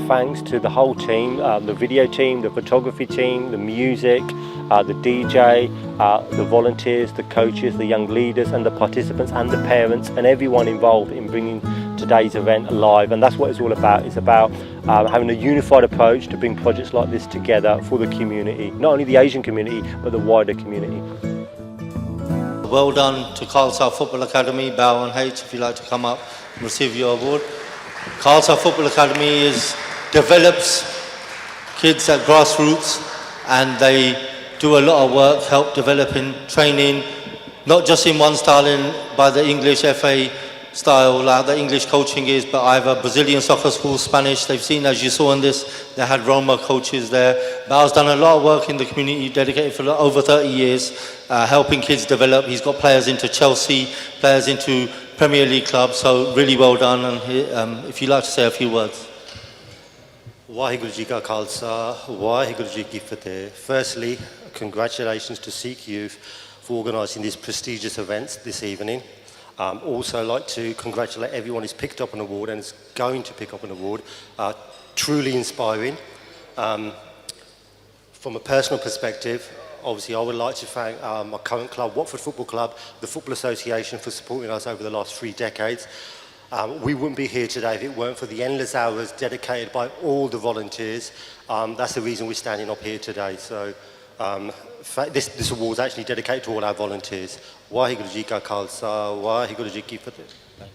thanks to the whole team, the video team, the photography team, the music, the DJ, the volunteers, the coaches, the young leaders and the participants and the parents and everyone involved in bringing today's event alive. And that's what it's all about. It's about having a unified approach to bring projects like this together for the community, not only the Asian community but the wider community. well done to Khalsa Football Academy, Bao and H, if you'd like to come up and receive your award. Khalsa Football Academy develops kids at grassroots, and they do a lot of work, help developing training, not just in one style by the English FA style, like the English coaching is, but either Brazilian soccer school, Spanish. They've seen, as you saw in this, they had Roma coaches there. Bao's done a lot of work in the community, dedicated for over 30 years, helping kids develop. He's got players into Chelsea, players into Premier League clubs, so really well done. And if you'd like to say a few words. Waheguru Ji Ka Khalsa, Waheguru Ji Ki Fateh. Firstly, congratulations to Sikh Youth for organising these prestigious events this evening. Also like to congratulate everyone who's picked up an award and is going to pick up an award. Truly inspiring. From a personal perspective, obviously I would like to thank my current club, Watford Football Club, the Football Association, for supporting us over the last 3 decades. We wouldn't be here today if it weren't for the endless hours dedicated by all the volunteers. That's the reason we're standing up here today. So this award is actually dedicated to all our volunteers. Waheguru Ji Ka Khalsa, Waheguru Ji Ki Fateh. Thank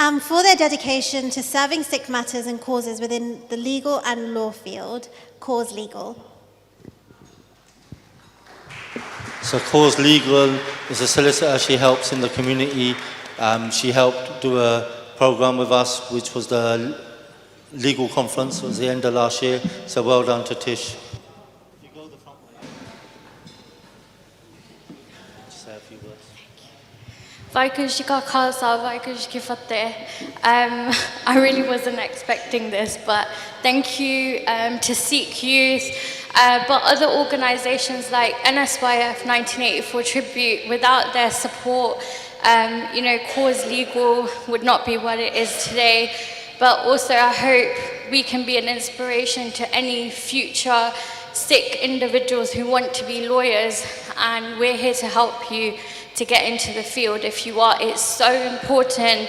you. For their dedication to serving Sikh matters and causes within the legal and law field, Cause Legal. So Cause Legal is a solicitor. She helps in the community. She helped do a program with us, which was the legal conference. It was the end of last year. So well done to Tish. Say a few words. Vaheguru Ji Ka Khalsa, Vaheguru Ji Ki Fateh. I really wasn't expecting this, but thank you to Sikh Youth, but other organisations like NSYF 1984 Tribute. Without their support, Cause Legal would not be what it is today. But also I hope we can be an inspiration to any future Sikh individuals who want to be lawyers, and we're here to help you to get into the field if you are. It's so important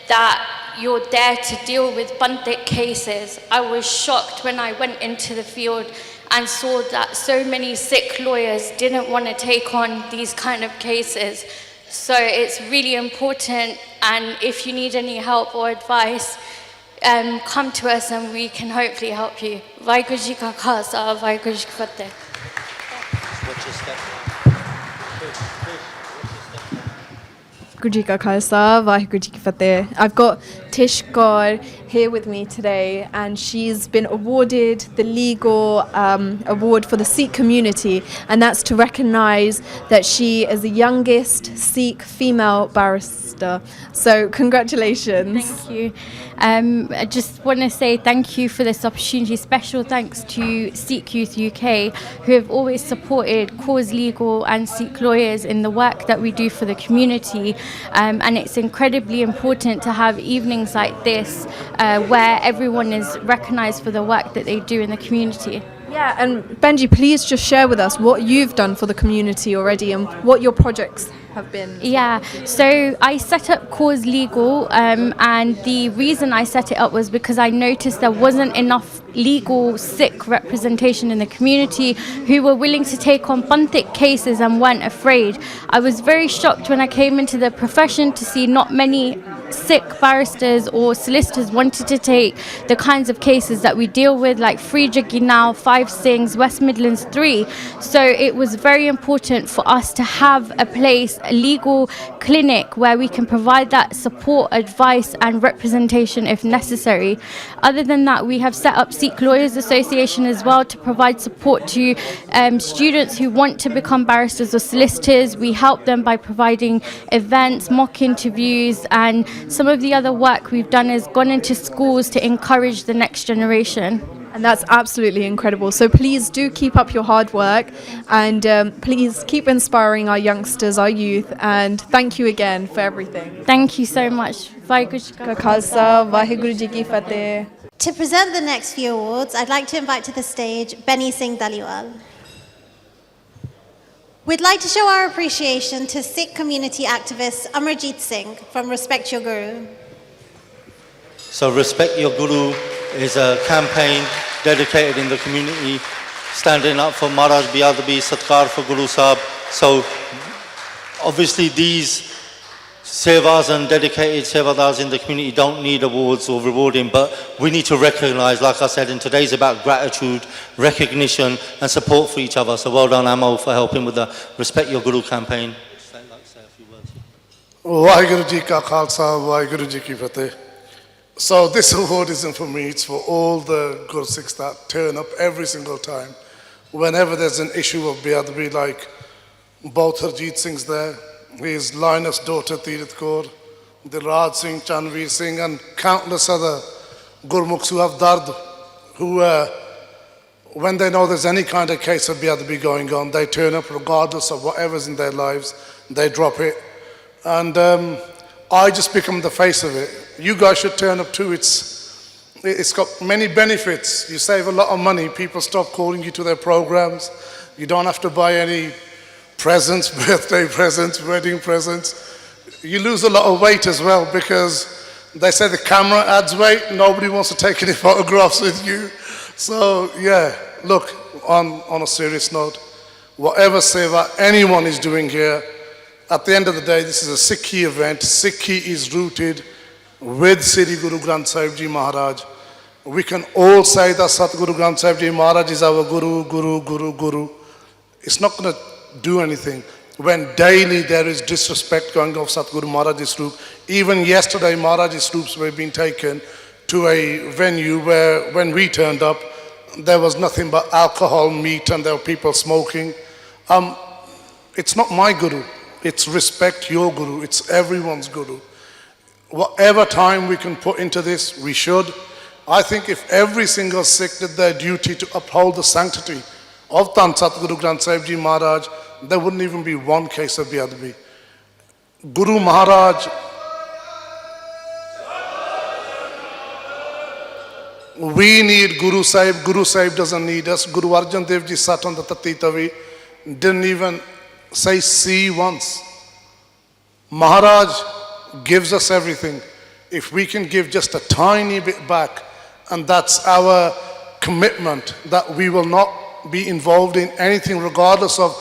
that you're there to deal with Bantik cases. I was shocked when I went into the field and saw that so many Sikh lawyers didn't want to take on these kind of cases. So it's really important, and if you need any help or advice, come to us and we can hopefully help you. Vaheguru Ji Ka Khalsa, Vaheguru Ji Ki Fateh. Vaheguru Ji Ka Khalsa, Vaheguru Ji Ki Fateh. I've got Tish Gaur here with me today, and she's been awarded the legal award for the Sikh community, and that's to recognise that she is the youngest Sikh female barrister. So congratulations. Thank you. I just want to say thank you for this opportunity. Special thanks to Sikh Youth UK, who have always supported Cause Legal and Sikh lawyers in the work that we do for the community. And it's incredibly important to have evenings like this where everyone is recognised for the work that they do in the community. Yeah, and Benji, please just share with us what you've done for the community already and what your projects have been. Yeah, so I set up Cause Legal, and the reason I set it up was because I noticed there wasn't enough legal Sikh representation in the community who were willing to take on Bantik cases and weren't afraid. I was very shocked when I came into the profession to see not many Sikh barristers or solicitors wanted to take the kinds of cases that we deal with, like Free Jaggi now, 5 Singhs, West Midlands 3. So it was very important for us to have a place, a legal clinic, where we can provide that support, advice and representation if necessary. Other than that, we have set up Sikh Lawyers Association as well to provide support to students who want to become barristers or solicitors. We help them by providing events, mock interviews, and some of the other work we've done has gone into schools to encourage the next generation. And that's absolutely incredible. So please do keep up your hard work, and please keep inspiring our youngsters, our youth, and thank you again for everything. Thank you so much. Vaheguru Ji Ka Khalsa, Vaheguru Ji Ki Fateh. To present the next few awards, I'd like to invite to the stage Benny Singh Dhaliwal. We'd like to show our appreciation to Sikh community activist Amarjit Singh from Respect Your Guru. So Respect Your Guru is a campaign dedicated in the community, standing up for Maharaj Biyadabi, Satkar for Guru Sahib. So obviously these sevas and dedicated sevadars in the community don't need awards or rewarding, but we need to recognise, like I said, and today's about gratitude, recognition and support for each other. So well done, Amo, for helping with the Respect Your Guru campaign. Vaheguru Ji Ka Khalsa, Vaheguru Ji Ki Fateh. So this award isn't for me, it's for all the Gursikhs that turn up every single time. Whenever there's an issue of Biyadabi, like both Harjeet Singh's there, his Linus daughter Tirath Kaur, Dilraj Singh, Chanveer Singh and countless other Gurmukhs who have dard, who when they know there's any kind of case of Biyadabi going on, they turn up regardless of whatever's in their lives, they drop it. And I just become the face of it. You guys should turn up too. It's got many benefits. You save a lot of money. People stop calling you to their programs. You don't have to buy any presents, birthday presents, wedding presents. You lose a lot of weight as well because they say the camera adds weight. Nobody wants to take any photographs with you. So yeah, look, on a serious note, whatever seva anyone is doing here, at the end of the day, this is a Sikhi event. Sikhi is rooted with Sri Guru Granth Sahib Ji Maharaj. We can all say that Satguru Granth Sahib Ji Maharaj is our Guru, Guru, Guru, Guru. It's not going to do anything when daily there is disrespect going off Satguru Maharaj's Roop. Even yesterday, Maharaj's Roops were being taken to a venue where when we turned up, there was nothing but alcohol, meat, and there were people smoking. It's not my Guru. It's Respect Your Guru. It's everyone's Guru. Whatever time we can put into this, we should. I think if every single Sikh did their duty to uphold the sanctity of Tan Satguru Granth Sahib Ji Maharaj, there wouldn't even be one case of Biyadabi. Guru Maharaj, we need Guru Sahib. Guru Sahib doesn't need us. Guru Arjan Dev Ji sat on the Tati Tavi, didn't even say see once. Maharaj gives us everything. If we can give just a tiny bit back, and that's our commitment, that we will not be involved in anything regardless of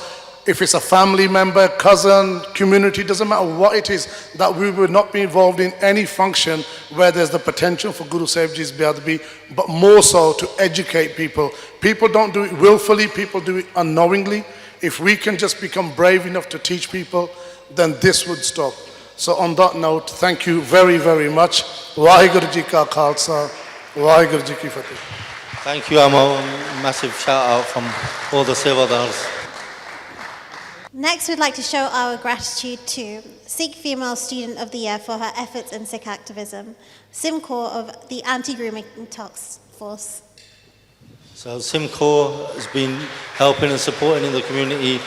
if it's a family member, cousin, community, doesn't matter what it is, that we will not be involved in any function where there's the potential for Guru Sahib Ji's Biyadabi, but more so to educate people. People don't do it willfully, people do it unknowingly. If we can just become brave enough to teach people, then this would stop. So on that note, thank you very, very much. Vaheguru Ji Ka Khalsa, Vaheguru Ji Ki Fateh. Thank you, Amo. Massive shout out from all the Sevadars. Next, we'd like to show our gratitude to Sikh Female Student of the Year for her efforts in Sikh activism, Sim Kaur of the Anti-Grooming Task Force. So Sim Kaur has been helping and supporting in the community.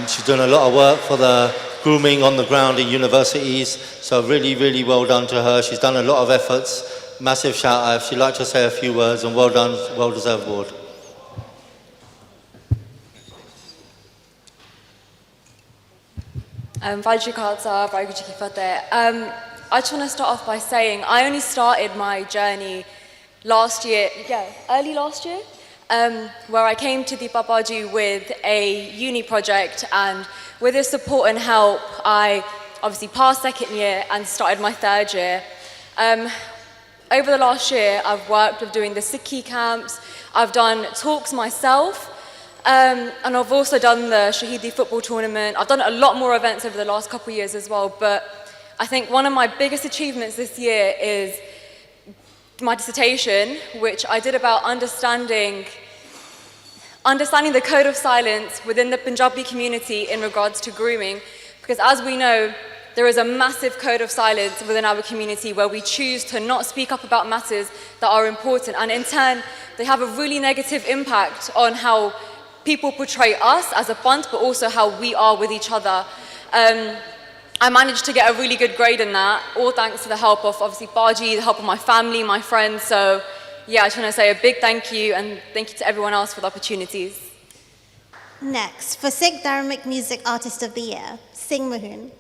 She's done a lot of work for the grooming on the ground in universities. So really, really well done to her. She's done a lot of efforts. Massive shout out. If she'd like to say a few words, and well done, well deserved award. Vaheguru Ji Ka Khalsa, Vaheguru Ji Ki Fateh. I just want to start off by saying I only started my journey last year, early last year, where I came to the Babaji with a uni project, and with his support and help, I obviously passed second year and started my third year. Over the last year, I've worked with doing the Sikhi camps, I've done talks myself, and I've also done the Shahidi football tournament. I've done a lot more events over the last couple of years as well, but I think one of my biggest achievements this year is my dissertation, which I did about understanding the code of silence within the Punjabi community in regards to grooming, because as we know, there is a massive code of silence within our community where we choose to not speak up about matters that are important, and in turn, they have a really negative impact on how people portray us as a bunch, but also how we are with each other. I managed to get a really good grade in that, all thanks to the help of obviously Baji, the help of my family, my friends. So yeah, I just want to say a big thank you, and thank you to everyone else for the opportunities. Next, for Sikh Dharmic Music Artist of the Year, Singh Mahoon.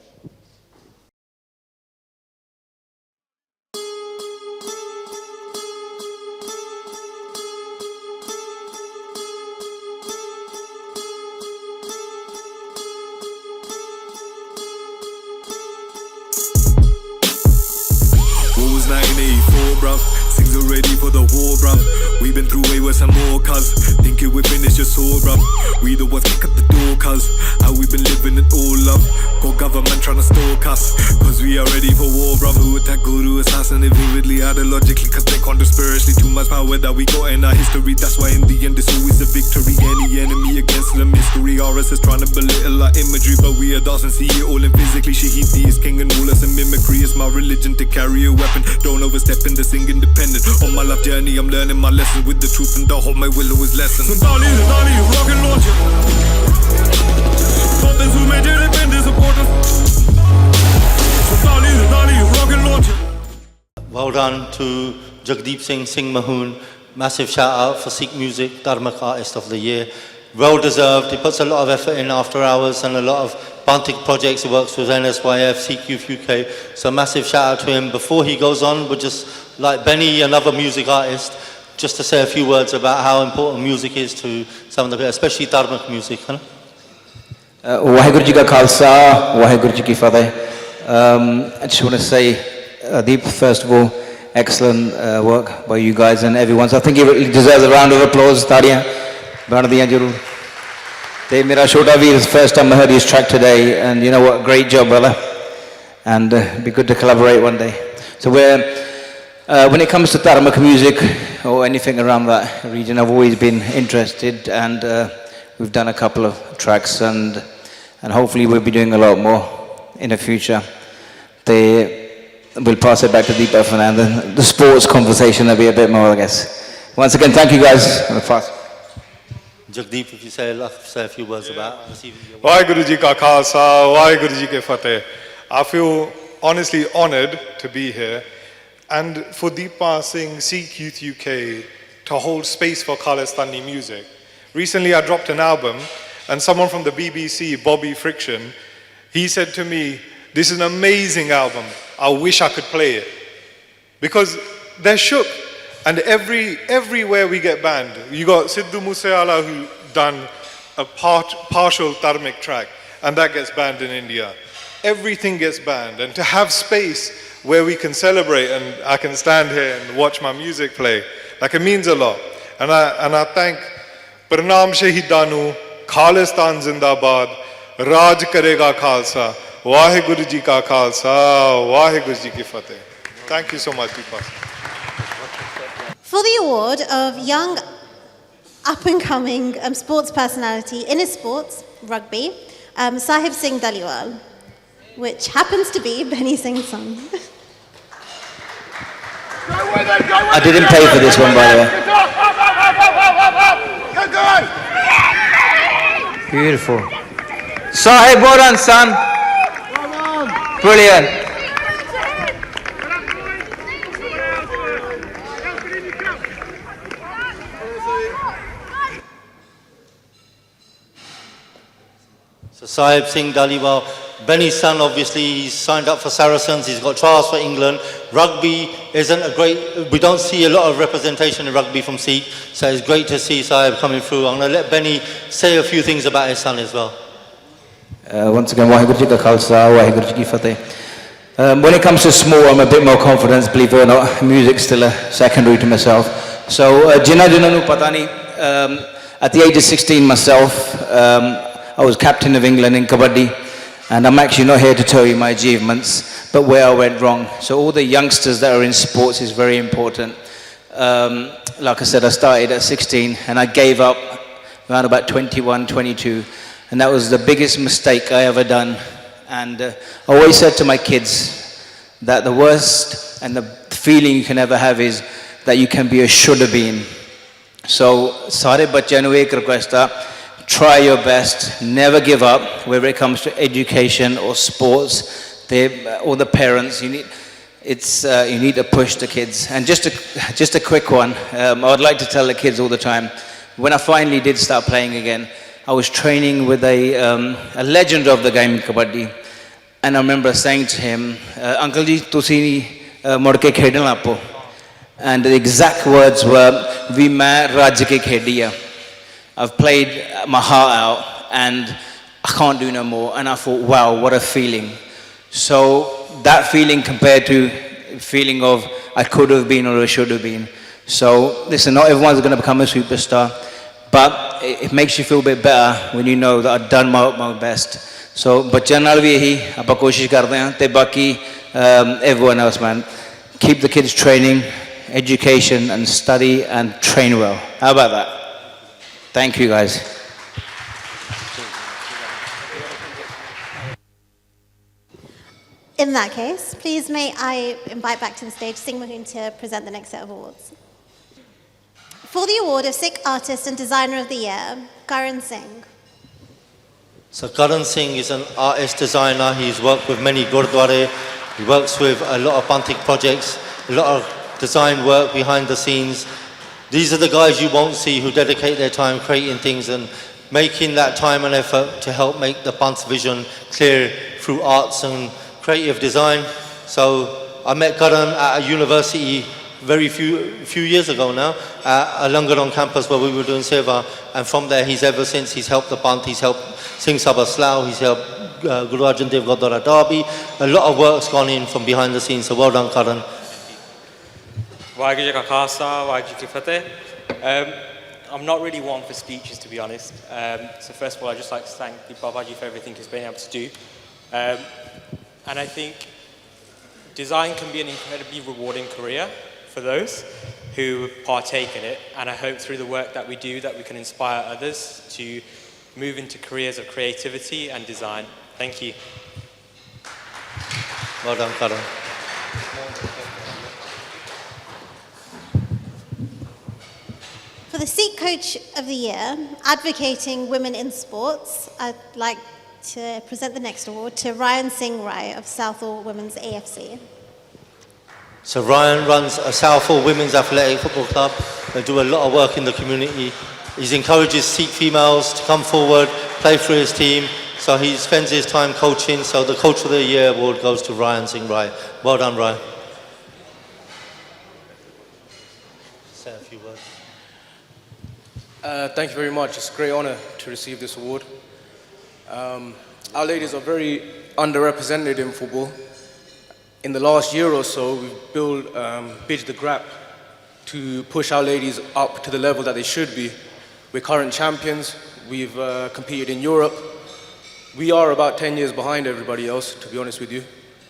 bruv. Things are ready for the war, bruv. We've been through way worse and more, cuz. Thinking we're finished, just saw, bruv. We the ones kick at the door, cuz. How we been living it all, love. Got government trying to stalk us, cuz we are ready for war, bruv. Who attack guru, assassinate vividly, ideologically, cuz they can't do spiritually. Too much power that we got in our history. That's why in the end it's always a victory. Any enemy against the mystery. RSS trying to belittle our imagery, but we are dancing, see it all in physically. Shahidi is king and rule us in mimicry. It's my religion to carry a weapon. Don't overstep in the sing independent. On my life journey, I'm learning my lessons with the truth, and the whole my will always lessons. So Dali, rocket launcher. Something who made it been disappointed. So Dali, rocket launcher. Well done to Jagdeep Singh Mahoon. Massive shout out for Sikh Music, Dharmic Artist of the Year. Well deserved. He puts a lot of effort in after hours and a lot of Bantic projects. He works with NSYF, Sikh Youth UK. So massive shout out to him. Before he goes on, we'd just like Benny, another music artist, just to say a few words about how important music is to some of the people, especially Dharmic music. Waheguru Ji Ka Khalsa, Waheguru Ji Ki Fateh. I just want to say, Deep, first of all, excellent work by you guys and everyone. So I think he deserves a round of applause. Taaliyan bana diyan jarur. Te mera chota veer, first time I heard his track today, and you know what, great job, brother. And it'd be good to collaborate one day. So when it comes to Dharmic music or anything around that region, I've always been interested, and we've done a couple of tracks, and hopefully we'll be doing a lot more in the future. We'll pass it back to Deepa for now. The sports conversation will be a bit more, I guess. Once again, thank you guys. Jagdeep, if you say a few words about receiving your Waheguru Ji Ka Khalsa, Waheguru Ji Ki Fateh. I feel honestly honoured to be here, and for Deepa Singh, Sikh Youth UK, to hold space for Khalistani music. Recently I dropped an album, and someone from the BBC, Bobby Friction, he said to me, "This is an amazing album. I wish I could play it." Because they're shook. And everywhere we get banned. You got Sidhu Moosewala who done a partial Dharmic track, and that gets banned in India. Everything gets banned. And to have space where we can celebrate, and I can stand here and watch my music play, like, it means a lot. And I thank Pranam Shahidanu, Khalistan Zindabad, Raj Karega Khalsa, Waheguru Ji Ka Khalsa, Waheguru Ji Ki Fateh. Thank you so much, Deepa. For the award of Young Up-and-Coming Sports Personality in his sports, rugby, Sahib Singh Dhaliwal, which happens to be Benny Singh's son. I didn't pay for this one, by the way. Beautiful. Sahib, well done, son. Brilliant. So Sahib Singh Dhaliwal, Benny's son, obviously, he's signed up for Saracens, he's got trials for England. Rugby isn't a great, we don't see a lot of representation in rugby from Sikh, so it's great to see Sahib coming through. I'm going to let Benny say a few things about his son as well. Once again, Waheguru Ji Ka Khalsa, Waheguru Ji Ki Fateh. When it comes to small, I'm a bit more confident, believe it or not. Music's still secondary to myself. So, Jinna Jinanu Patani, at the age of 16 myself, I was captain of England in Kabaddi, and I'm actually not here to tell you my achievements, but where I went wrong. So all the youngsters that are in sports is very important. Like I said, I started at 16, and I gave up around about 21, 22, and that was the biggest mistake I ever done. And I always said to my kids that the worst and the feeling you can ever have is that you can be a should have been. So, sare bachchiyan nu ek request hai, try your best, never give up, whether it comes to education or sports, or the parents, you need to push the kids. And just a quick one, I would like to tell the kids all the time, when I finally did start playing again, I was training with a legend of the game, Kabaddi, and I remember saying to him, "Uncle ji, tusi mud ke khedna apo." And the exact words were, "Vi main raj ke khediya." I've played my heart out and I can't do no more. And I thought, wow, what a feeling. So that feeling compared to feeling of I could have been or I should have been. So listen, not everyone's going to become a superstar, but it makes you feel a bit better when you know that I've done my best. So बच्चों नाल भी यही आप कोशिश करते हैं ते बाकी everyone else, man, keep the kids training, education and study and train well. How about that? Thank you guys. In that case, please may I invite back to the stage Singh Mahoon to present the next set of awards. For the award of Sikh Artist and Designer of the Year, Karan Singh. So Karan Singh is an artist designer. He's worked with many gurdware. He works with a lot of Bantik projects, a lot of design work behind the scenes. These are the guys you won't see who dedicate their time creating things and making that time and effort to help make the Pant's vision clear through arts and creative design. So I met Karan at a university very few years ago now, at a Langaron campus where we were doing seva, and from there he's helped the Pant, he's helped Singh Sabha Slough, he's helped Guru Arjan Dev Gurdwara Derby. A lot of work's gone in from behind the scenes, so well done, Karan. Waheguru Ji Ka Khalsa, Waheguru Ji Ki Fateh. I'm not really one for speeches, to be honest. So first of all, I'd just like to thank the Babaji for everything he's been able to do. And I think design can be an incredibly rewarding career for those who partake in it, and I hope through the work that we do that we can inspire others to move into careers of creativity and design. Thank you. Well done, Karan. For the Sikh Coach of the Year, advocating women in sports, I'd like to present the next award to Ryan Singh Rai of Southall Women's AFC. So Ryan runs a Southall Women's Athletic Football Club. They do a lot of work in the community. He encourages Sikh females to come forward, play for his team. So he spends his time coaching. So the Coach of the Year award goes to Ryan Singh Rai. Well done, Ryan. Say a few words. Thank you very much. It's a great honour to receive this award. Our ladies are very underrepresented in football. In the last year or so, we've bridged the gap to push our ladies up to the level that they should be. We're current champions. We've competed in Europe. We are about 10 years behind everybody else, to be honest with you.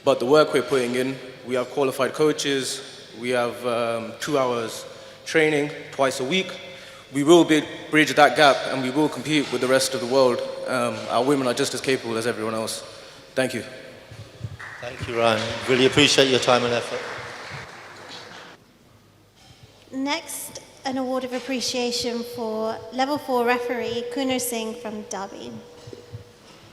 But the work we're putting in, we have qualified coaches. We have 2 hours training twice a week. We will bridge that gap and we will compete with the rest of the world. Our women are just as capable as everyone else. Thank you. Thank you, Ryan. Really appreciate your time and effort. Next, an award of appreciation for Level 4 referee Kunar Singh from Derby.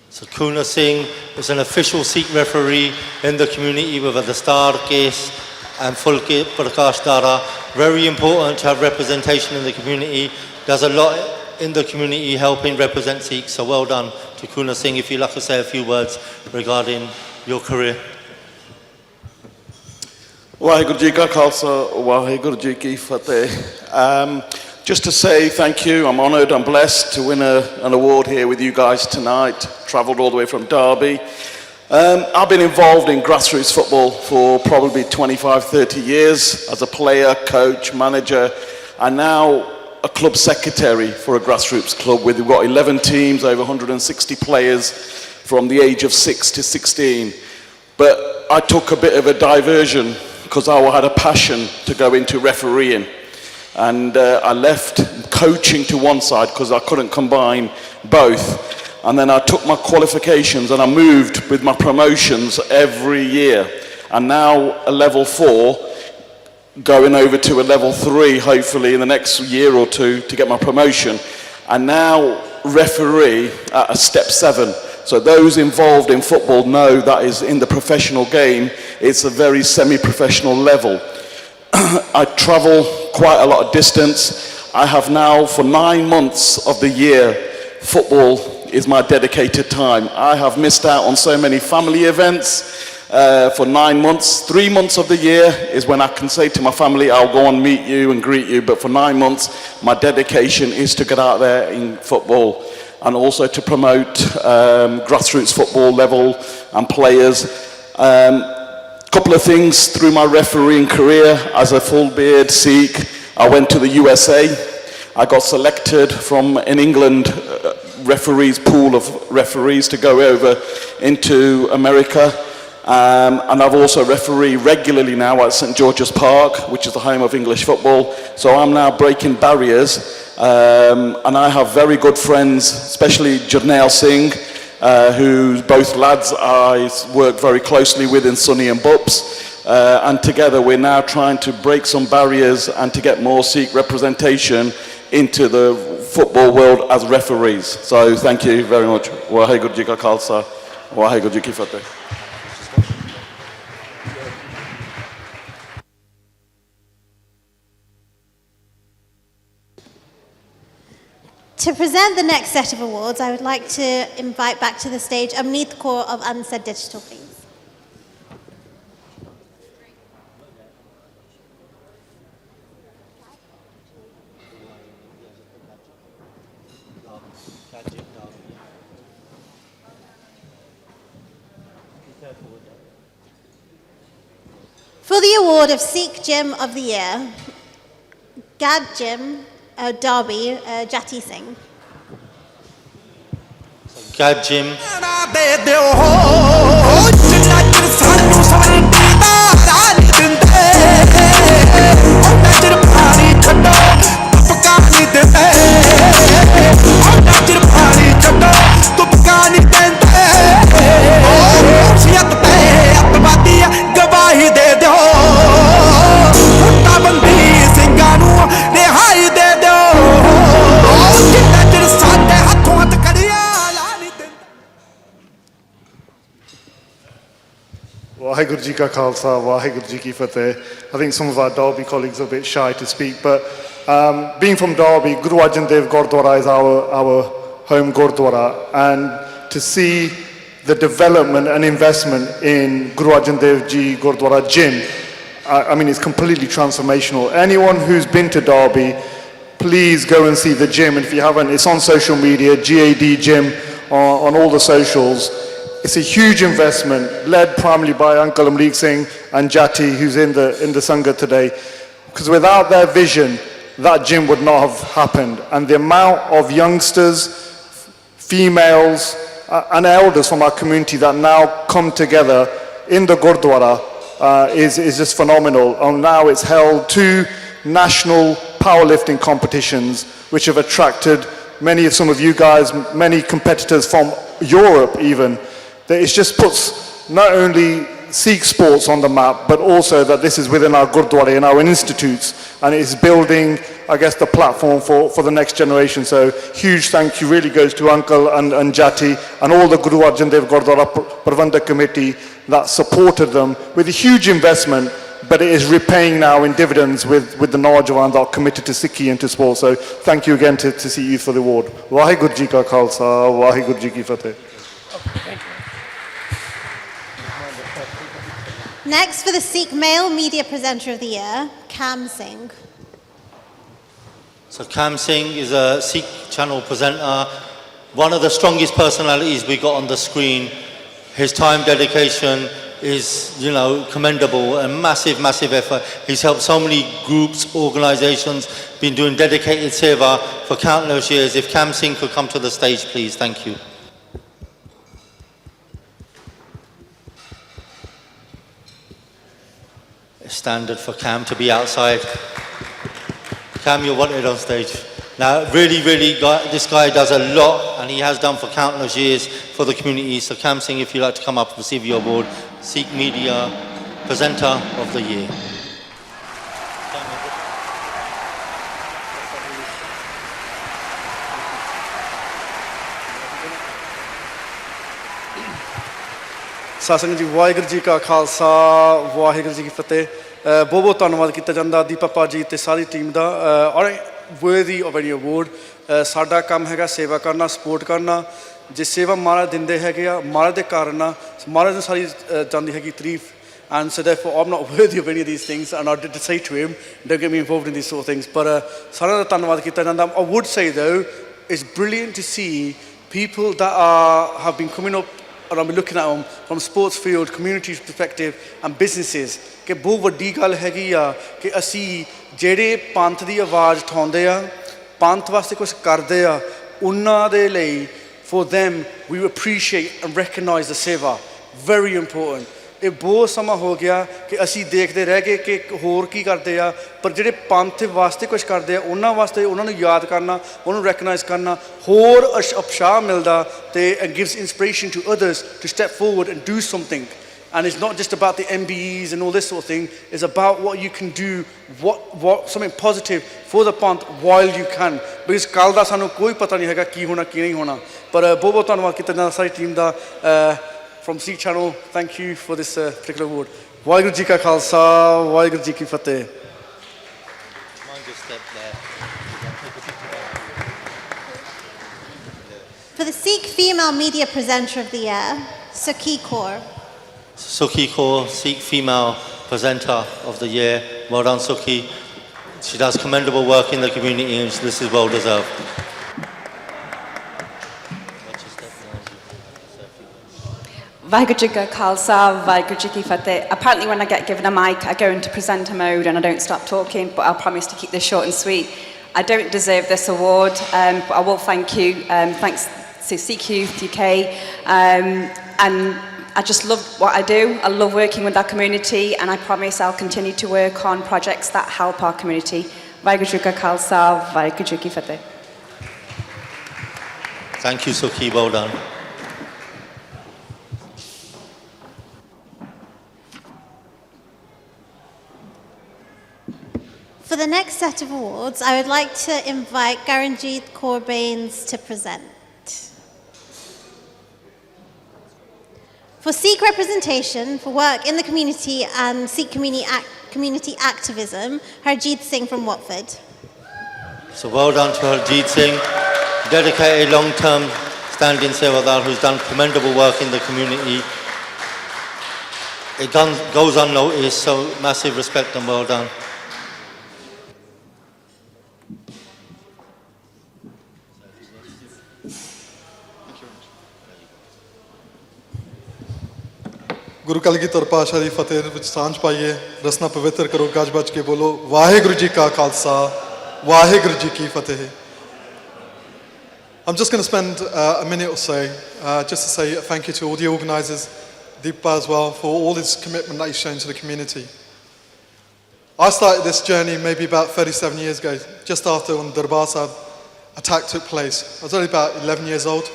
So Kunar Singh is an official Sikh referee in the community with a Dastar case and Fulke Prakash Dara. Very important to have representation in the community. Does a lot in the community helping represent Sikhs. So well done to Kunar Singh. If you'd like to say a few words regarding your career. Waheguru Ji Ka Khalsa, Waheguru Ji Ki Fateh. Just to say thank you, I'm honoured, I'm blessed to win an award here with you guys tonight. Travelled all the way from Derby. I've been involved in grassroots football for probably 25, 30 years as a player, coach, manager, and now a club secretary for a grassroots club. We've got 11 teams, over 160 players from the age of 6 to 16. But I took a bit of a diversion because I had a passion to go into refereeing. And I left coaching to one side because I couldn't combine both. And then I took my qualifications and I moved with my promotions every year. And now a level 4, going over to a level 3, hopefully in the next year or two to get my promotion. And now referee at a step 7. So those involved in football know that is in the professional game, it's a very semi-professional level. I travel quite a lot of distance. I have now for 9 months of the year, football is my dedicated time. I have missed out on so many family events for 9 months. 3 months of the year is when I can say to my family, I'll go and meet you and greet you. But for 9 months, my dedication is to get out there in football and also to promote grassroots football level and players. Couple of things through my refereeing career as a full beard Sikh. I went to the USA. I got selected from an England referees pool of referees to go over into America. And I've also refereed regularly now at St George's Park, which is the home of English football. So I'm now breaking barriers. And I have very good friends, especially Jarnail Singh, who both lads I work very closely with in Sunny and Bups. And together we're now trying to break some barriers and to get more Sikh representation into the football world as referees. So thank you very much. Waheguru Ji Ka Khalsa, Waheguru Ji Ki Fateh. To present the next set of awards, I would like to invite back to the stage Amneet Kaur of Unsaid Digital, please. For the award of Sikh Gym of the Year, Gad Gym, Derby, Jati Singh. Gad Jim. Waheguru Ji Ka Khalsa, Waheguru Ji Ki Fateh. I think some of our Derby colleagues are a bit shy to speak, but being from Derby, Guru Arjan Dev Gurdwara is our home Gurdwara, and to see the development and investment in Guru Arjan Dev Ji Gurdwara Gym, I mean, it's completely transformational. Anyone who's been to Derby, please go and see the gym, and if you haven't, it's on social media, GAD Gym, on all the socials. It's a huge investment, led primarily by Uncle Amrik Singh and Jati, who's in the Sangha today. Because without their vision, that gym would not have happened. And the amount of youngsters, females, and elders from our community that now come together in the Gurdwara is just phenomenal. And now it's held 2 national powerlifting competitions, which have attracted some of you guys, many competitors from Europe even. It just puts not only Sikh sports on the map, but also that this is within our Gurdwara and our institutes, and it is building, I guess, the platform for the next generation. So huge thank you really goes to Uncle and Jati and all the Guru Arjan Dev Gurdwara Prabandhak Committee that supported them with a huge investment, but it is repaying now in dividends with the Naujawan that are committed to Sikhi and to sport. So thank you again to Sikh Youth for the award. Waheguru Ji Ka Khalsa, Waheguru Ji Ki Fateh. Next, for the Sikh Male Media Presenter of the Year, Kam Singh. So Kam Singh is a Sikh Channel presenter, one of the strongest personalities we got on the screen. His time dedication is, commendable, a massive, massive effort. He's helped so many groups, organizations, been doing dedicated seva for countless years. If Kam Singh could come to the stage, please. Thank you. Standard for Cam to be outside. Cam, you're wanted on stage. Now, really, this guy does a lot, and he has done for countless years for the community. So Cam Singh, if you'd like to come up and receive your award, Sikh Media Presenter of the Year. ਸਾਸੰਗ ਜੀ ਵਾਹਿਗੁਰੂ ਜੀ ਕਾ ਖਾਲਸਾ ਵਾਹਿਗੁਰੂ ਜੀ ਕੀ ਫਤਿਹ ਬਹੁਤ ਬਹੁਤ ਧੰਨਵਾਦ ਕੀਤਾ ਜਾਂਦਾ ਦੀਪਾ ਜੀ ਤੇ ਸਾਰੀ team ਦਾ ਔਰ worthy of any award ਸਾਡਾ ਕੰਮ ਹੈਗਾ ਸੇਵਾ ਕਰਨਾ ਸਪੋਰਟ ਕਰਨਾ ਜੇ ਸੇਵਾ ਮਹਾਰਾਜ ਦਿੰਦੇ ਹੈਗੇ ਆ ਮਹਾਰਾਜ ਦੇ ਕਾਰਨ ਆ ਮਹਾਰਾਜ ਨੂੰ ਸਾਰੀ ਜਾਂਦੀ ਹੈਗੀ ਤਾਰੀਫ and so therefore I'm not worthy of any of these things and I did say to him don't get me involved in these sort of things but ਸਾਰਿਆਂ ਦਾ ਧੰਨਵਾਦ ਕੀਤਾ ਜਾਂਦਾ I would say though it's brilliant to see people that have been coming up and I'll be looking at them from sports field, community perspective and businesses कि बहुत वड्डी गल हैगी आ कि असी ਜਿਹੜੇ ਪੰਥ ਦੀ ਆਵਾਜ਼ ਉਠਾਉਂਦੇ ਆ ਪੰਥ ਵਾਸਤੇ ਕੁਝ ਕਰਦੇ ਆ ਉਹਨਾਂ ਦੇ ਲਈ for them we appreciate and recognize the seva very important ਇਹ ਬਹੁਤ ਸਮਾਂ ਹੋ ਗਿਆ ਕਿ ਅਸੀਂ ਦੇਖਦੇ ਰਹਿ ਗਏ ਕਿ ਹੋਰ ਕੀ ਕਰਦੇ ਆ ਪਰ ਜਿਹੜੇ ਪੰਥ ਵਾਸਤੇ ਕੁਝ ਕਰਦੇ ਆ ਉਹਨਾਂ ਵਾਸਤੇ ਉਹਨਾਂ ਨੂੰ ਯਾਦ ਕਰਨਾ ਉਹਨੂੰ ਰੈਕਗਨਾਈਜ਼ ਕਰਨਾ ਹੋਰ ਉਤਸ਼ਾਹ ਮਿਲਦਾ ਤੇ it gives inspiration to others to step forward and do something and it's not just about the MBEs and all this sort of thing it's about what you can do what something positive for the panth while you can because ਕੱਲ ਦਾ ਸਾਨੂੰ ਕੋਈ ਪਤਾ ਨਹੀਂ ਹੈਗਾ ਕੀ ਹੋਣਾ ਕੀ ਨਹੀਂ ਹੋਣਾ ਪਰ ਬਹੁਤ ਬਹੁਤ ਧੰਨਵਾਦ ਕੀਤਾ ਜਾਂਦਾ ਸਾਰੀ ਟੀਮ ਦਾ from SIKH Channel, thank you for this particular award. Waheguru Ji Ka Khalsa, Waheguru Ji Ki Fateh. For the Sikh Female Media Presenter of the Year, SIKH Kaur. SIKH Kaur, Sikh Female Presenter of the Year. Well done, SIKH. She does commendable work in the community and this is well deserved. Vaheguru Ji Ka Khalsa, Vaheguru Ji Ki Fateh. Apparently when I get given a mic, I go into presenter mode and I don't stop talking, but I'll promise to keep this short and sweet. I don't deserve this award, but I will thank you. Thanks to SIKH Youth UK. And I just love what I do. I love working with our community, and I promise I'll continue to work on projects that help our community. Vaheguru Ji Ka Khalsa, Vaheguru Ji Ki Fateh. Thank you, SIKH. Well done. For the next set of awards, I would like to invite Garanjeet Kaur Bains to present. For Sikh representation, for work in the community and Sikh community activism, Harjeet Singh from Watford. So well done to Harjeet Singh, dedicated long-term standing Sevadar who's done commendable work in the community. It goes unnoticed, so massive respect and well done. गुरु कलगीधर पातशाह दी फतेह विच सांझ पाइए रसना पवित्र करो गज बज के बोलो वाहेगुरु जी का खालसा वाहेगुरु जी की फतेह. I'm just going to spend a minute or so just to say a thank you to all the organisers, Deepa as well, for all his commitment that he's shown to the community. I started this journey maybe about 37 years ago, just after when the Darbar Sahib attack took place. I was only about 11 years old,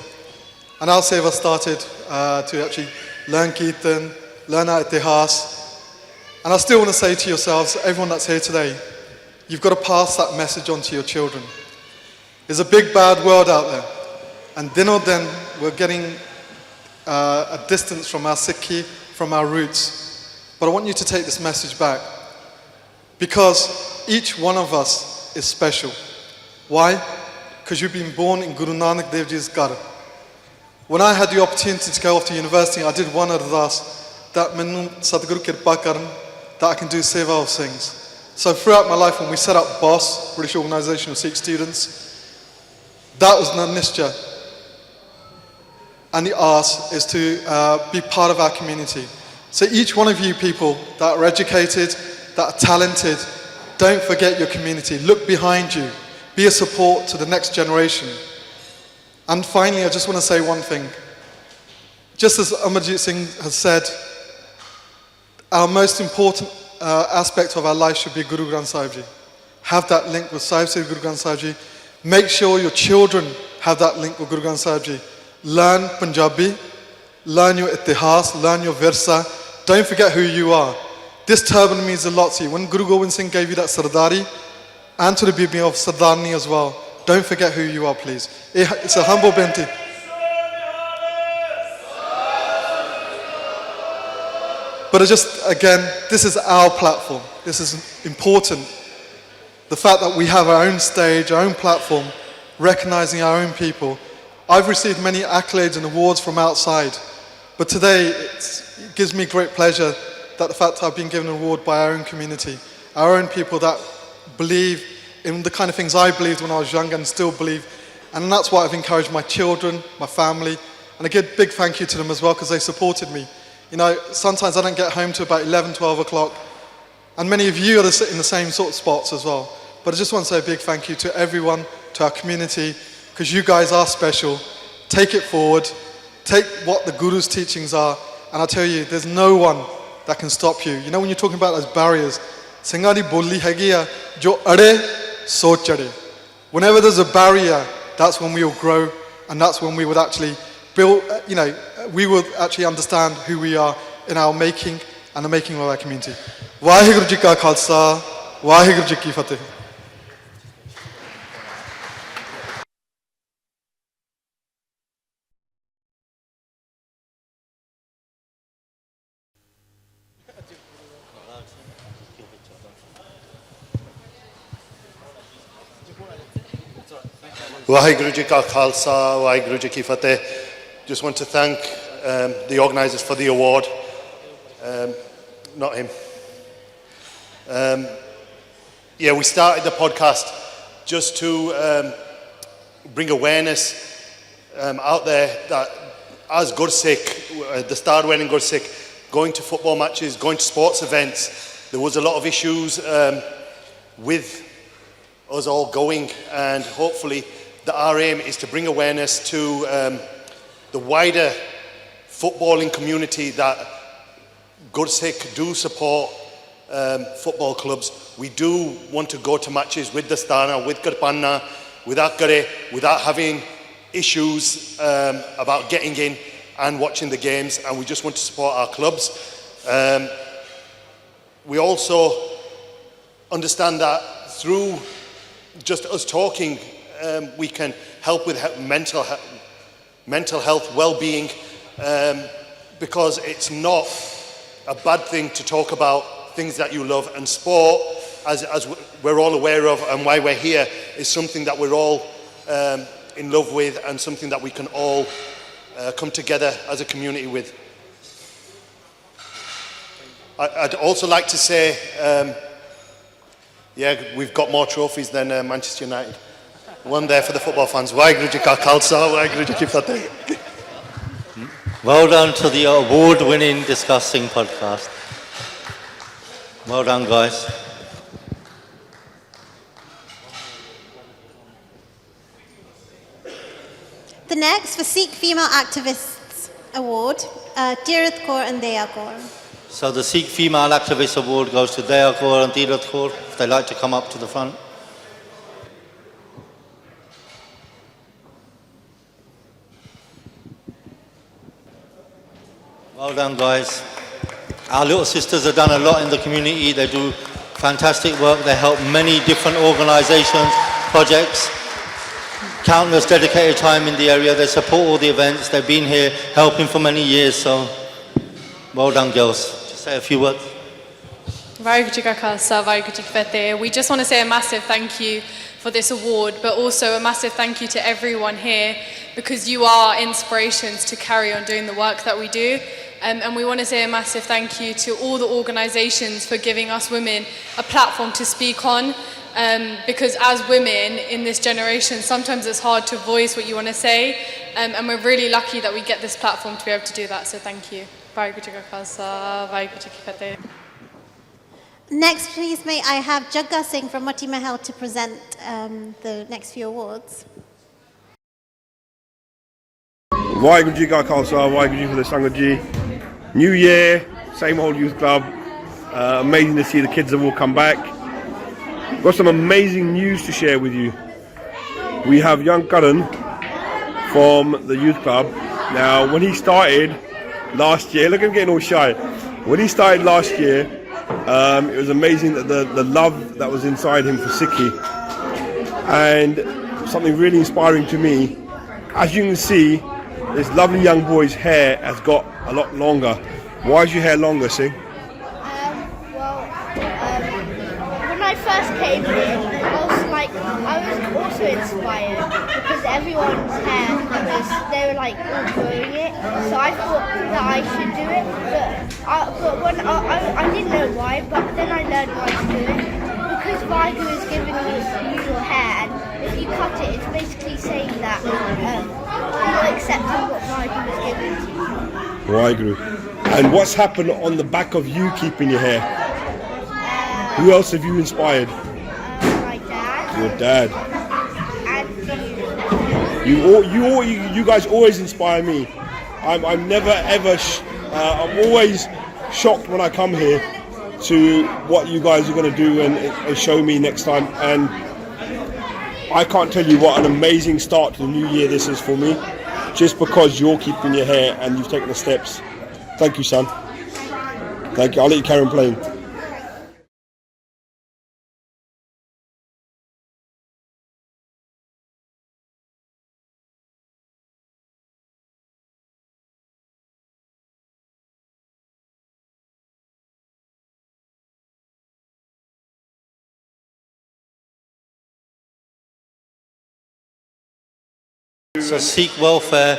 and Al Seva started to actually learn Kirtan, learn our Itihas. And I still want to say to yourselves, everyone that's here today, you've got to pass that message on to your children. There's a big bad world out there, and din or then we're getting a distance from our Sikhi, from our roots. But I want you to take this message back, because each one of us is special. Why? Because you've been born in Guru Nanak Dev Ji's Ghar. When I had the opportunity to go off to university, I did one ardas that mainu Sadguru Kirpa karan, that I can do seva of things. So throughout my life, when we set up BOSS, British Organisation of Sikh Students, that was Nishja. And the ask is to be part of our community. So each one of you people that are educated, that are talented, don't forget your community. Look behind you. Be a support to the next generation. And finally, I just want to say one thing. Just as Amarjit Singh has said, our most important aspect of our life should be Guru Granth Sahib Ji. Have that link with Sahib Sri Guru Granth Sahib Ji. Make sure your children have that link with Guru Granth Sahib Ji. Learn Punjabi, learn your Itihas, learn your Virsa. Don't forget who you are. This turban means a lot to you. When Guru Gobind Singh gave you that Sardari, and to the Bibi of Sardarni as well, don't forget who you are, please. It's a humble binti. But again, this is our platform. This is important. The fact that we have our own stage, our own platform, recognizing our own people. I've received many accolades and awards from outside, but today it gives me great pleasure that the fact I've been given an award by our own community, our own people that believe in the kind of things I believed when I was young and still believe. And that's why I've encouraged my children, my family, And a big thank you to them as well because they supported me. You know, sometimes I don't get home to about 11, 12 o'clock. And many of you are in the same sort of spots as well. But I just want to say a big thank you to everyone, to our community, because you guys are special. Take it forward. Take what the Guru's teachings are. And I'll tell you, there's no one that can stop you. You know, when you're talking about those barriers, Singari bolli hagiya, jo ade, so chade. Whenever there's a barrier, that's when we will grow. And that's when we would actually build, you know, we would actually understand who we are in our making and the making of our community. Vaheguru Ji Ka Khalsa, Vaheguru Ji Ki Fateh. Vaheguru Ji Ka Khalsa, Vaheguru Ji Ki Fateh. Just want to thank the organisers for the award. Not him. Yeah, we started the podcast just to bring awareness out there that as Gursikh, the star winning Gursikh, going to football matches, going to sports events, there was a lot of issues with us all going, and hopefully our aim is to bring awareness to the wider footballing community that Gursikh do support football clubs. We do want to go to matches with Dastana, with Karpanna, with Akkare, without having issues about getting in and watching the games, and we just want to support our clubs. We also understand that through just us talking, we can help with mental health, well-being, because it's not a bad thing to talk about things that you love, and sport, as we're all aware of and why we're here, is something that we're all in love with and something that we can all come together as a community with. I'd also like to say, yeah, we've got more trophies than Manchester United. One there for the football fans. Vaheguru Ji Ka Khalsa, Vaheguru Ji Ki Fateh. Well done to the award-winning discussing podcast. Well done, guys. The next for Sikh Female Activists Award, Tirath Kaur and Daya Kaur. So the Sikh Female Activist Award goes to Daya Kaur and Tirath Kaur, if they'd like to come up to the front. Well done, guys. Our little sisters have done a lot in the community. They do fantastic work. They help many different organisations, projects, countless dedicated time in the area. They support all the events. They've been here helping for many years. So, well done, girls. Just say a few words. Vaheguru Ji Ka Khalsa, Vaheguru Ji Ki Fateh. We just want to say a massive thank you for this award, but also a massive thank you to everyone here, because you are inspirations to carry on doing the work that we do. And we want to say a massive thank you to all the organisations for giving us women a platform to speak on, because as women in this generation, sometimes it's hard to voice what you want to say, and we're really lucky that we get this platform to be able to do that, so thank you. Vaheguru Ji Ka Khalsa, Vaheguru Ji Ki Fateh. Next, please, may I have Jagga Singh from Mati Mahal to present the next few awards. Vaheguru Ji Ka Khalsa, Vaheguru Ji for the Sangat Ji. New year, same old youth club. Amazing to see the kids have all come back. Got some amazing news to share with you. We have young Karan from the youth club. Now, when he started last year, look at him getting all shy. When he started last year, it was amazing that the love that was inside him for Sikhi, and something really inspiring to me. As you can see, this lovely young boy's hair has got a lot longer. Why is your hair longer, Singh? When I first came here, I was also inspired because everyone's hair they were like all growing it, so I thought that I should do it. But when I didn't know why, but then I learned why to do it. Because Vaheguru is giving you your hair, and if you cut it, it's basically saying that you're accepting what Vaheguru Waheguru. And what's happened on the back of you keeping your hair? Who else have you inspired? My dad. Your dad. And You guys always inspire me. I'm never ever. I'm always shocked when I come here to what you guys are going to do and show me next time. And I can't tell you what an amazing start to the new year this is for me, just because you're keeping your hair and you've taken the steps. Thank you, son. Thank you. I'll let you carry on playing. So Sikh Welfare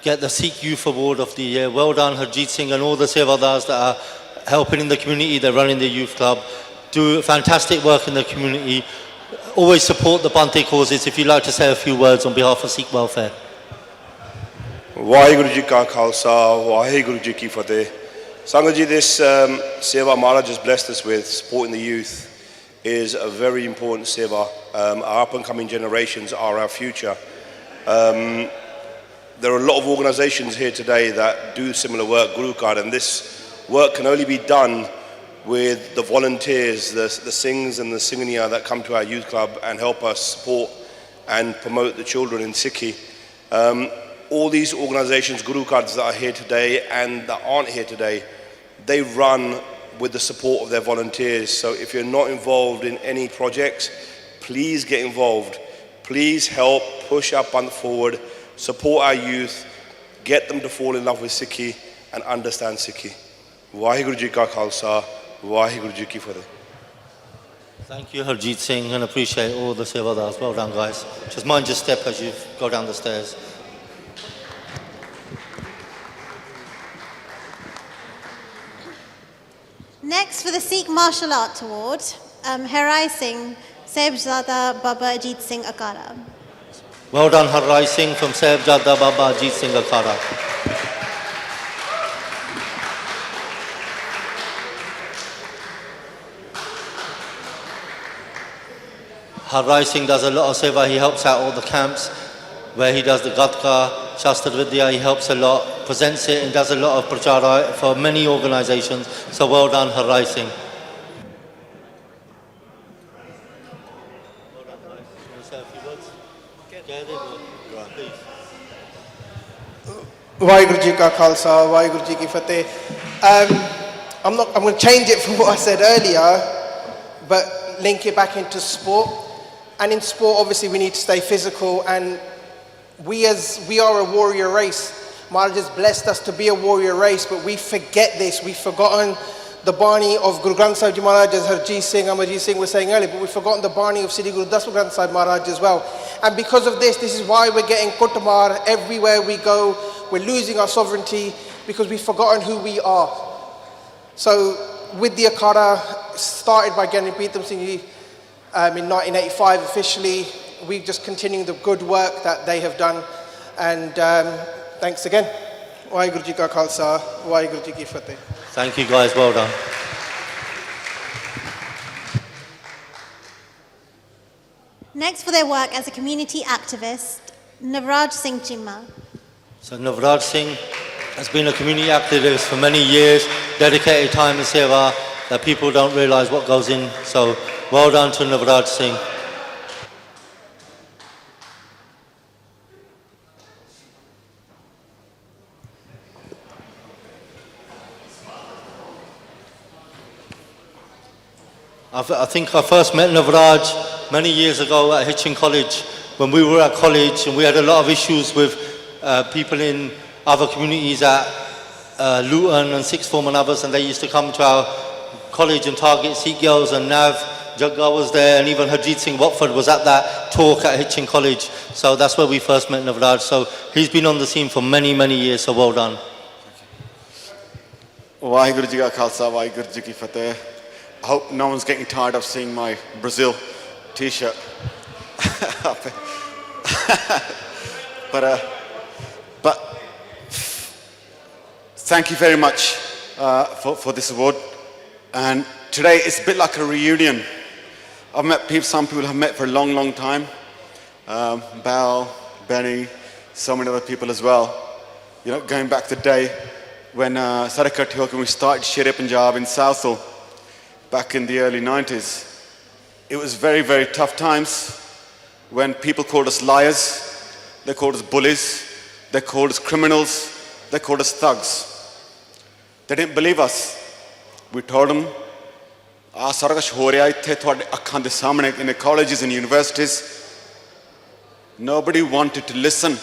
get the Sikh Youth Award of the Year. Well done, Harjeet Singh, and all the Sevadars that are helping in the community. They're running the youth club, do fantastic work in the community. Always support the Bante causes. If you'd like to say a few words on behalf of Sikh Welfare. Waheguru Ji Ka Khalsa, Waheguru Ji Ki Fateh. Sangat Ji, this seva Maharaj has blessed us with, supporting the youth, is a very important seva. Our up-and-coming generations are our future. There are a lot of organizations here today that do similar work, Guru Card, and this work can only be done with the volunteers, the Singhs and the Singhaniya that come to our youth club and help us support and promote the children in Sikhi. All these organizations, Guru Cards, that are here today and that aren't here today, they run with the support of their volunteers. So if you're not involved in any projects, please get involved. Please help push our Panth forward, support our youth, get them to fall in love with Sikhi and understand Sikhi. Waheguru Ji Ka Khalsa, Waheguru Ji Ki Fateh. Thank you, Harjeet Singh, and appreciate all the Sevadars. Well done, guys. Just mind your step as you go down the stairs. Next, for the Sikh Martial Art Award, Harai Singh, Sahibzada Baba Ajit Singh Akara. Well done, Harai Singh from Sahibzada Baba Ajit Singh Akara. Harai Singh does a lot of seva. He helps out all the camps where he does the Gatka, Shastra Vidya. He helps a lot, presents it and does a lot of prachara for many organizations. So well done, Harai Singh. Waheguru Ji Ka Khalsa, Waheguru Ji Ki Fateh. I'm going to change it from what I said earlier, but link it back into sport. And in sport, obviously, we need to stay physical. And we are a warrior race. Maharaj has blessed us to be a warrior race, but we forget this. We've forgotten the Bani of Guru Granth Sahib Ji Maharaj, as Harjeet Singh, Amarjeet Singh was saying earlier, but we've forgotten the Bani of Sri Guru Das Granth Sahib Maharaj as well. And because of this is why we're getting Kutamar everywhere we go. We're losing our sovereignty because we've forgotten who we are. So with the Akhada, started by Gyanani Pritam Singh Ji in 1985 officially, we just continuing the good work that they have done. And thanks again. Waheguru Ji Ka Khalsa, Waheguru Ji Ki Fateh. Thank you, guys. Well done. Next, for their work as a community activist, Navraj Singh Chimma. So Navraj Singh has been a community activist for many years, dedicated time in seva that people don't realize what goes in. So well done to Navraj Singh. I think I first met Navraj many years ago at Hitchin College when we were at college, and we had a lot of issues with people in other communities at Luton and Sixth Form and others, and they used to come to our college and target Sikh girls, and Nav Jagga was there, and even Harjeet Singh Watford was at that talk at Hitchin College. So that's where we first met Navraj. So he's been on the scene for many, many years, so well done. Waheguru Ji Ka Khalsa, Waheguru Ji Ki Fateh. I hope no one's getting tired of seeing my Brazil t-shirt. but thank you very much for this award. And today it's a bit like a reunion. I've met people, some people I've met for a long, long time. Bal, Benny, so many other people as well. You know, going back to the day when SIKH we started Shere Punjab in Southall back in the early 90s. It was very, very tough times when people called us liars, they called us bullies, they called us criminals, they called us thugs. They didn't believe us. We told them, सारा कुछ हो रहा है इत्थे तुहाडे अखां दे सामने in the colleges and universities. Nobody wanted to listen.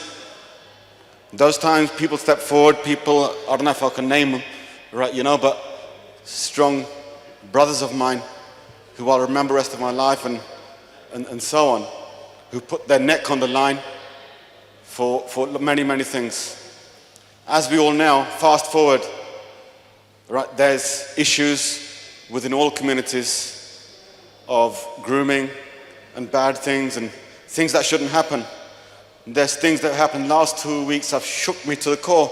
Those times people stepped forward, people, I don't know if I can name them, right, you know, but strong brothers of mine who I'll remember the rest of my life and so on, who put their neck on the line for many, many things. As we all know, fast forward, right, there's issues within all communities of grooming and bad things and things that shouldn't happen. There's things that happened last 2 weeks have shook me to the core,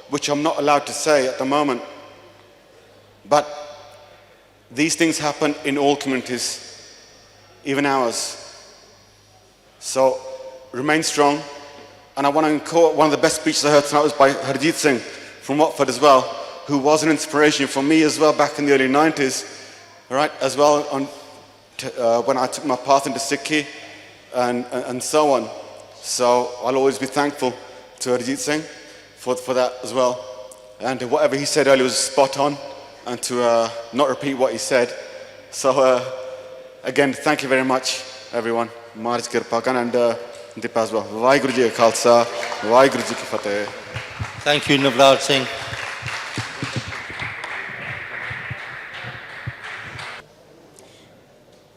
which I'm not allowed to say at the moment. But these things happen in all communities, even ours. So remain strong. And I want to quote one of the best speeches I heard tonight was by Harjit Singh from Watford as well, who was an inspiration for me as well back in the early 90s, right, as well when I took my path into Sikhi and so on. So I'll always be thankful to Harjit Singh for that as well. And whatever he said earlier was spot on, and to not repeat what he said. So again, thank you very much, everyone. Maharaj Kirpa Kan and Deepa as well. Vaheguru Ji Ka Khalsa, Vaheguru Ji Ki Fateh. Thank you, Navrat Singh.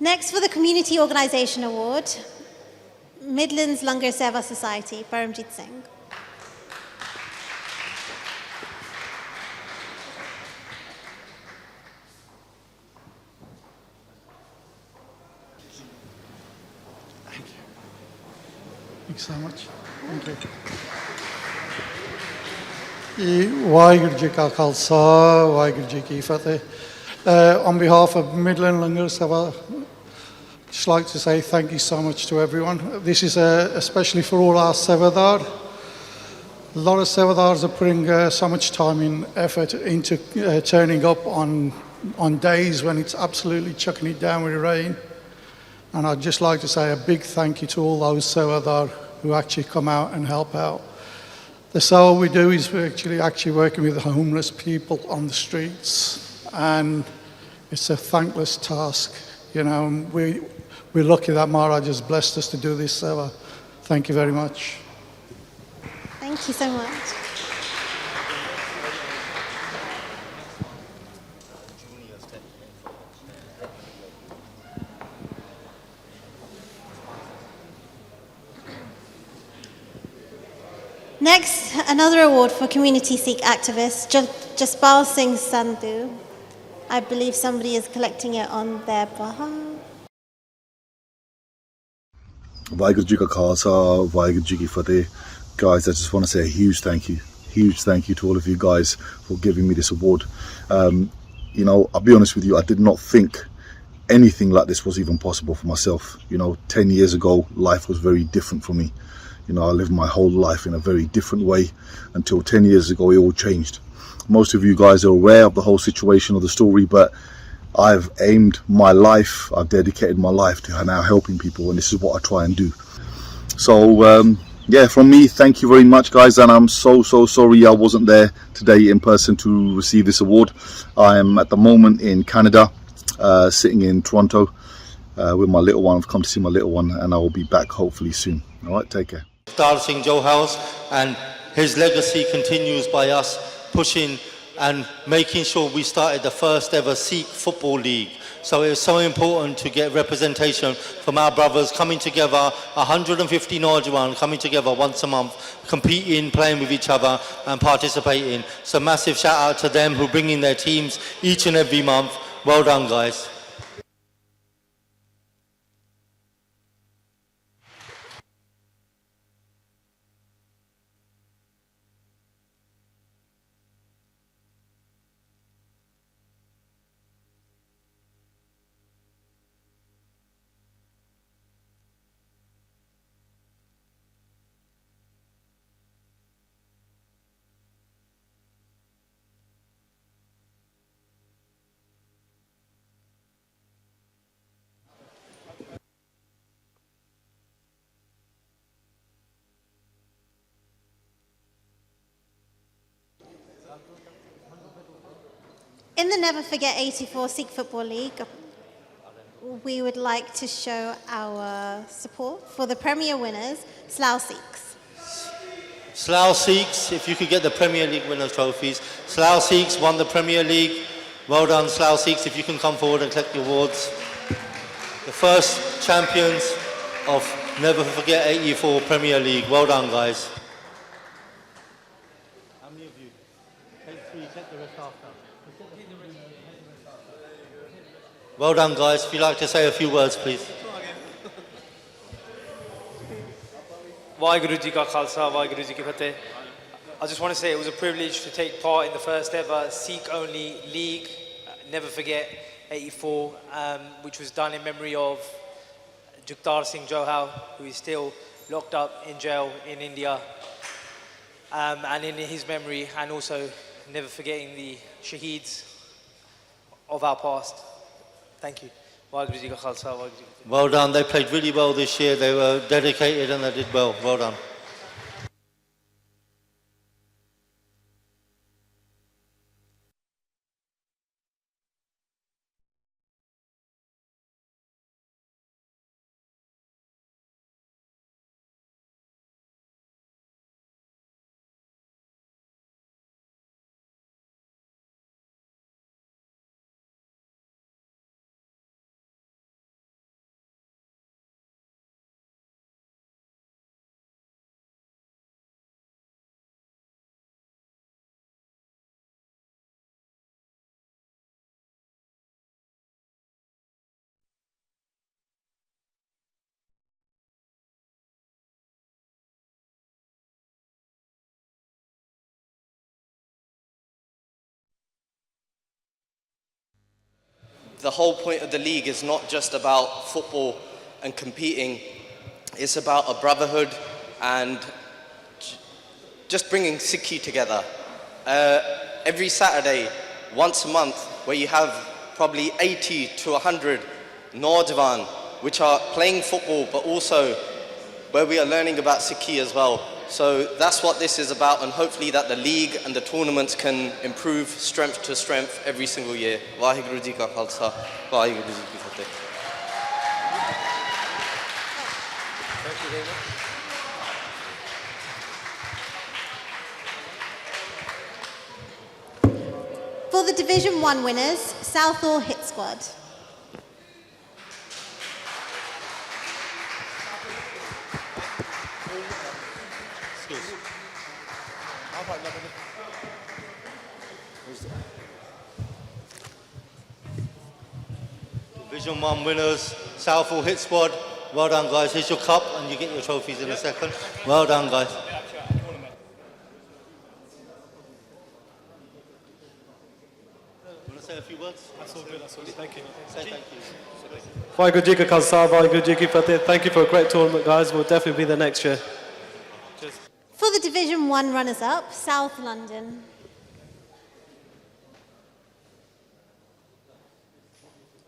Next, for the Community Organisation Award, Midlands Langar Seva Society, Paramjit Singh. Thanks so much. Thank you. Vaheguru Ji Ka Khalsa, Vaheguru Ji Ki Fateh. On behalf of Midland Langar Seva, just like to say thank you so much to everyone. This is especially for all our Sevadar. A lot of Sevadars are putting so much time and effort into turning up on days when it's absolutely chucking it down with rain. And I'd just like to say a big thank you to all those Sevadar who actually come out and help out. The Sewa we do is we're actually working with homeless people on the streets, and it's a thankless task. You know, we're lucky that Maharaj has blessed us to do this Sewa. Thank you very much. Thank you so much. Next, another award for community Sikh activist, Jaspal Singh Sandhu. I believe somebody is collecting it on their behalf. Vaheguru Ji Ka Khalsa, Vaheguru Ji Ki Fateh. Guys, I just want to say a huge thank you to all of you guys for giving me this award. You know, I'll be honest with you, I did not think anything like this was even possible for myself. You know, 10 years ago, life was very different for me. You know, I lived my whole life in a very different way until 10 years ago it all changed. Most of you guys are aware of the whole situation of the story, but I've aimed my life, I've dedicated my life to now helping people, and this is what I try and do. So yeah, from me, thank you very much, guys, and I'm so sorry I wasn't there today in person to receive this award. I am at the moment in Canada, sitting in Toronto with my little one. I've come to see my little one, and I will be back hopefully soon. All right, take care. Dar Singh Johals, and his legacy continues by us pushing and making sure we started the first ever Sikh football league. So it's so important to get representation from our brothers coming together, 150 Naujawan coming together once a month, competing, playing with each other and participating. So massive shout out to them who bring in their teams each and every month. Well done, guys. In the Never Forget 84 Sikh Football League, we would like to show our support for the Premier winners, Slough Sikhs. Slough Sikhs, if you could get the Premier League winners' trophies. Slough Sikhs won the Premier League. Well done, Slough Sikhs. If you can come forward and collect the awards. The first champions of Never Forget 84 Premier League. Well done, guys. How many of you? Take three, take the rest after. Well done, guys. If you'd like to say a few words, please. Waheguru Ji Ka Khalsa, Waheguru Ji Ki Fateh. I just want to say it was a privilege to take part in the first ever Sikh-only league, Never Forget 84, which was done in memory of Jagtar Singh Johal, who is still locked up in jail in India, and in his memory, and also never forgetting the shaheeds of our past. Thank you. Waheguru Ji Ka Khalsa, Waheguru Ji Ki Fateh. Well done. They played really well this year. They were dedicated and they did well. Well done. The whole point of the league is not just about football and competing. It's about a brotherhood and just bringing Sikhi together. Every Saturday, once a month, where you have probably 80 to 100 Naujawan, which are playing football, but also where we are learning about Sikhi as well. So that's what this is about, and hopefully that the league and the tournaments can improve strength to strength every single year. Waheguru Ji Ka Khalsa, Waheguru Ji Ki Fateh. Thank you very much. For the Division 1 winners, Southall Hit Squad. Division 1 winners, Southall Hit Squad. Well done, guys. Here's your cup and you get your trophies in a second. Well done, guys. Want to say a few words? That's all good, that's all good. Thank you. Say thank you. Waheguru Ji Ka Khalsa, Waheguru Ji Ki Fateh. Thank you for a great tournament, guys. We'll definitely be there next year. Cheers. For the Division 1 runners-up, South London.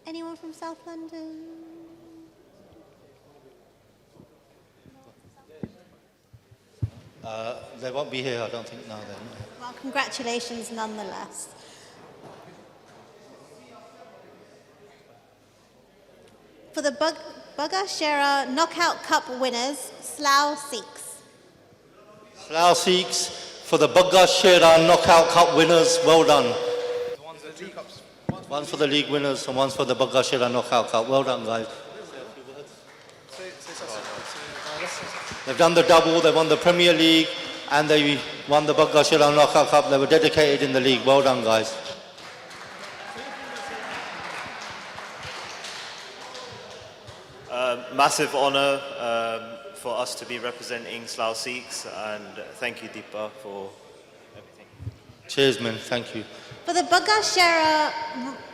Anyone from South London? They won't be here, I don't think, now then. Well, congratulations nonetheless. For the Bugashera Knockout Cup winners, Slough Sikhs. Slough Sikhs, for the Bugashera Knockout Cup winners, well done. One for the league winners and one's for the Bugashera Knockout Cup. Well done, guys. They've done the double, they won the Premier League and they won the Bugashera Knockout Cup. They were dedicated in the league. Well done, guys. Massive honour for us to be representing Slough Sikhs, and thank you, Deepa, for everything. Cheers, man. Thank you. For the Bugashera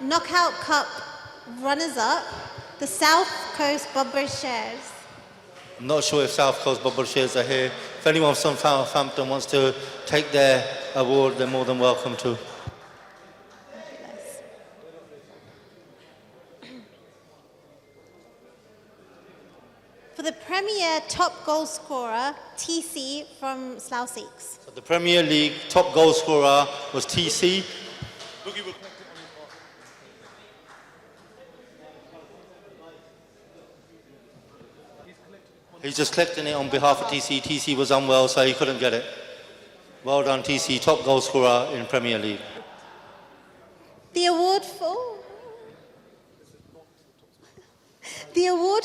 Knockout Cup runners-up, the South Coast Bugashers. I'm not sure if South Coast Bubble Shares are here. If anyone from Southampton wants to take their award, they're more than welcome to. For the Premier Top Goal Scorer, TC from Slough Sikhs. So the Premier League top goal scorer was TC. He's just collecting it on behalf of TC. TC was unwell, so he couldn't get it. Well done, TC, top goal scorer in Premier League. The award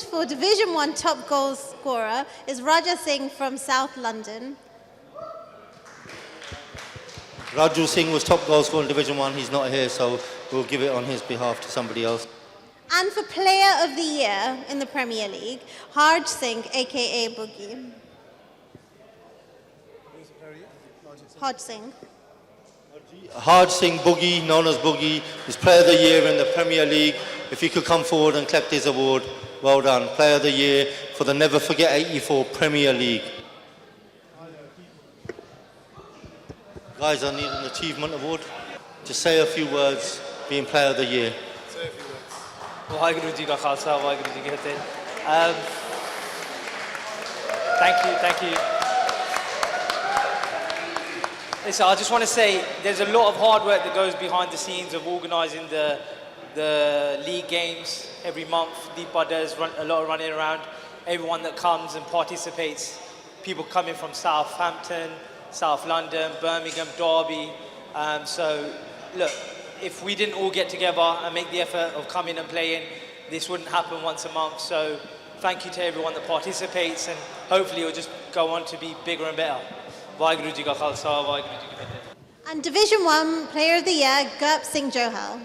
for Division 1 top goal scorer is Raja Singh from South London. Raju Singh was top goal scorer in Division 1. He's not here, so we'll give it on his behalf to somebody else. And for Player of the Year in the Premier League, Harj Singh, aka Boogie. Harj Singh. Harj Singh Boogie, known as Boogie, is Player of the Year in the Premier League. If he could come forward and collect his award, well done. Player of the Year for the Never Forget 84 Premier League. Guys, I need an achievement award. Just say a few words, being Player of the Year. Waheguru ji का खालसा वाहिगुरु जी की फतेह. Thank you. Listen, I just want to say there's a lot of hard work that goes behind the scenes of organising the league games every month. Deepa does a lot of running around. Everyone that comes and participates, people coming from Southampton, South London, Birmingham, Derby. So, look, if we didn't all get together and make the effort of coming and playing, this wouldn't happen once a month. So thank you to everyone that participates, and hopefully it'll just go on to be bigger and better. Vaheguru Ji Ka Khalsa, Vaheguru Ji Ki Fateh. And Division 1 Player of the Year, Gurp Singh Johal.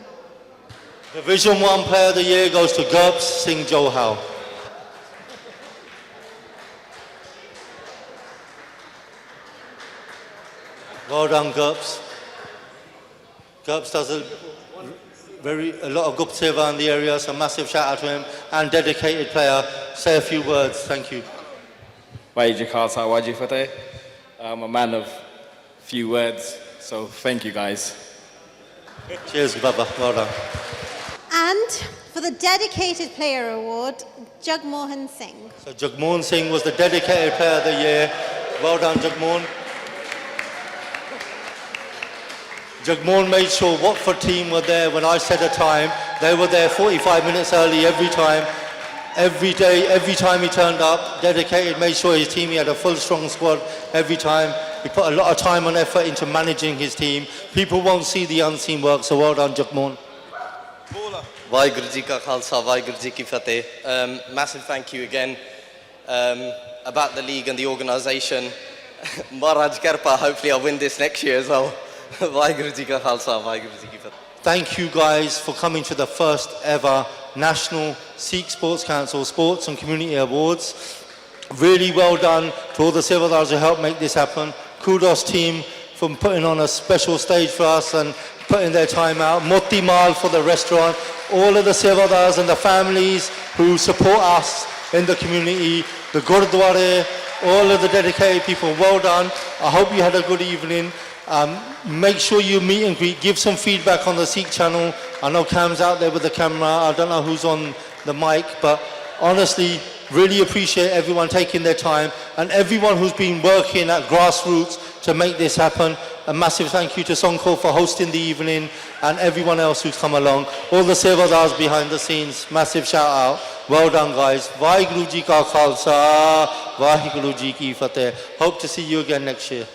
Division 1 Player of the Year goes to Gurp Singh Johal. Well done, Gurps. Gurps does a lot of good seva in the area, so massive shout out to him, and dedicated player. Say a few words, thank you. Waiji Khalsa, Waiji Fateh. I'm a man of few words, so thank you guys. Cheers, Baba, well done. And for the Dedicated Player Award, Jagmohan Singh. So Jagmohan Singh was the dedicated player of the year. Well done, Jagmohan. Jagmohan made sure Watford team were there when I said a time. They were there 45 minutes early every time. Every day, every time he turned up, dedicated, made sure his team, he had a full strong squad every time. He put a lot of time and effort into managing his team. People won't see the unseen work, so well done, Jagmohan. Vaheguru Ji Ka Khalsa, Vaheguru Ji Ki Fateh. Massive thank you again about the league and the organisation. Maharaj Karpa, hopefully I'll win this next year as well. Vaheguru Ji Ka Khalsa, Vaheguru Ji Ki Fateh. Thank you guys for coming to the first ever National Sikh Sports Council Sports and Community Awards. Really well done to all the Sevadars who helped make this happen. Kudos team for putting on a special stage for us and putting their time out. Moti Mal for the restaurant. All of the Sevadars and the families who support us in the community. The Gurdwara, all of the dedicated people, well done. I hope you had a good evening. Make sure you meet and greet, give some feedback on the SIKH channel. I know Cam's out there with the camera, I don't know who's on the mic, but honestly, really appreciate everyone taking their time and everyone who's been working at grassroots to make this happen. A massive thank you to Songko for hosting the evening and everyone else who's come along. All the Sevadars behind the scenes, massive shout out. Well done guys. Vaheguru Ji Ka Khalsa, Vaheguru Ji Ki Fateh. Hope to see you again next year.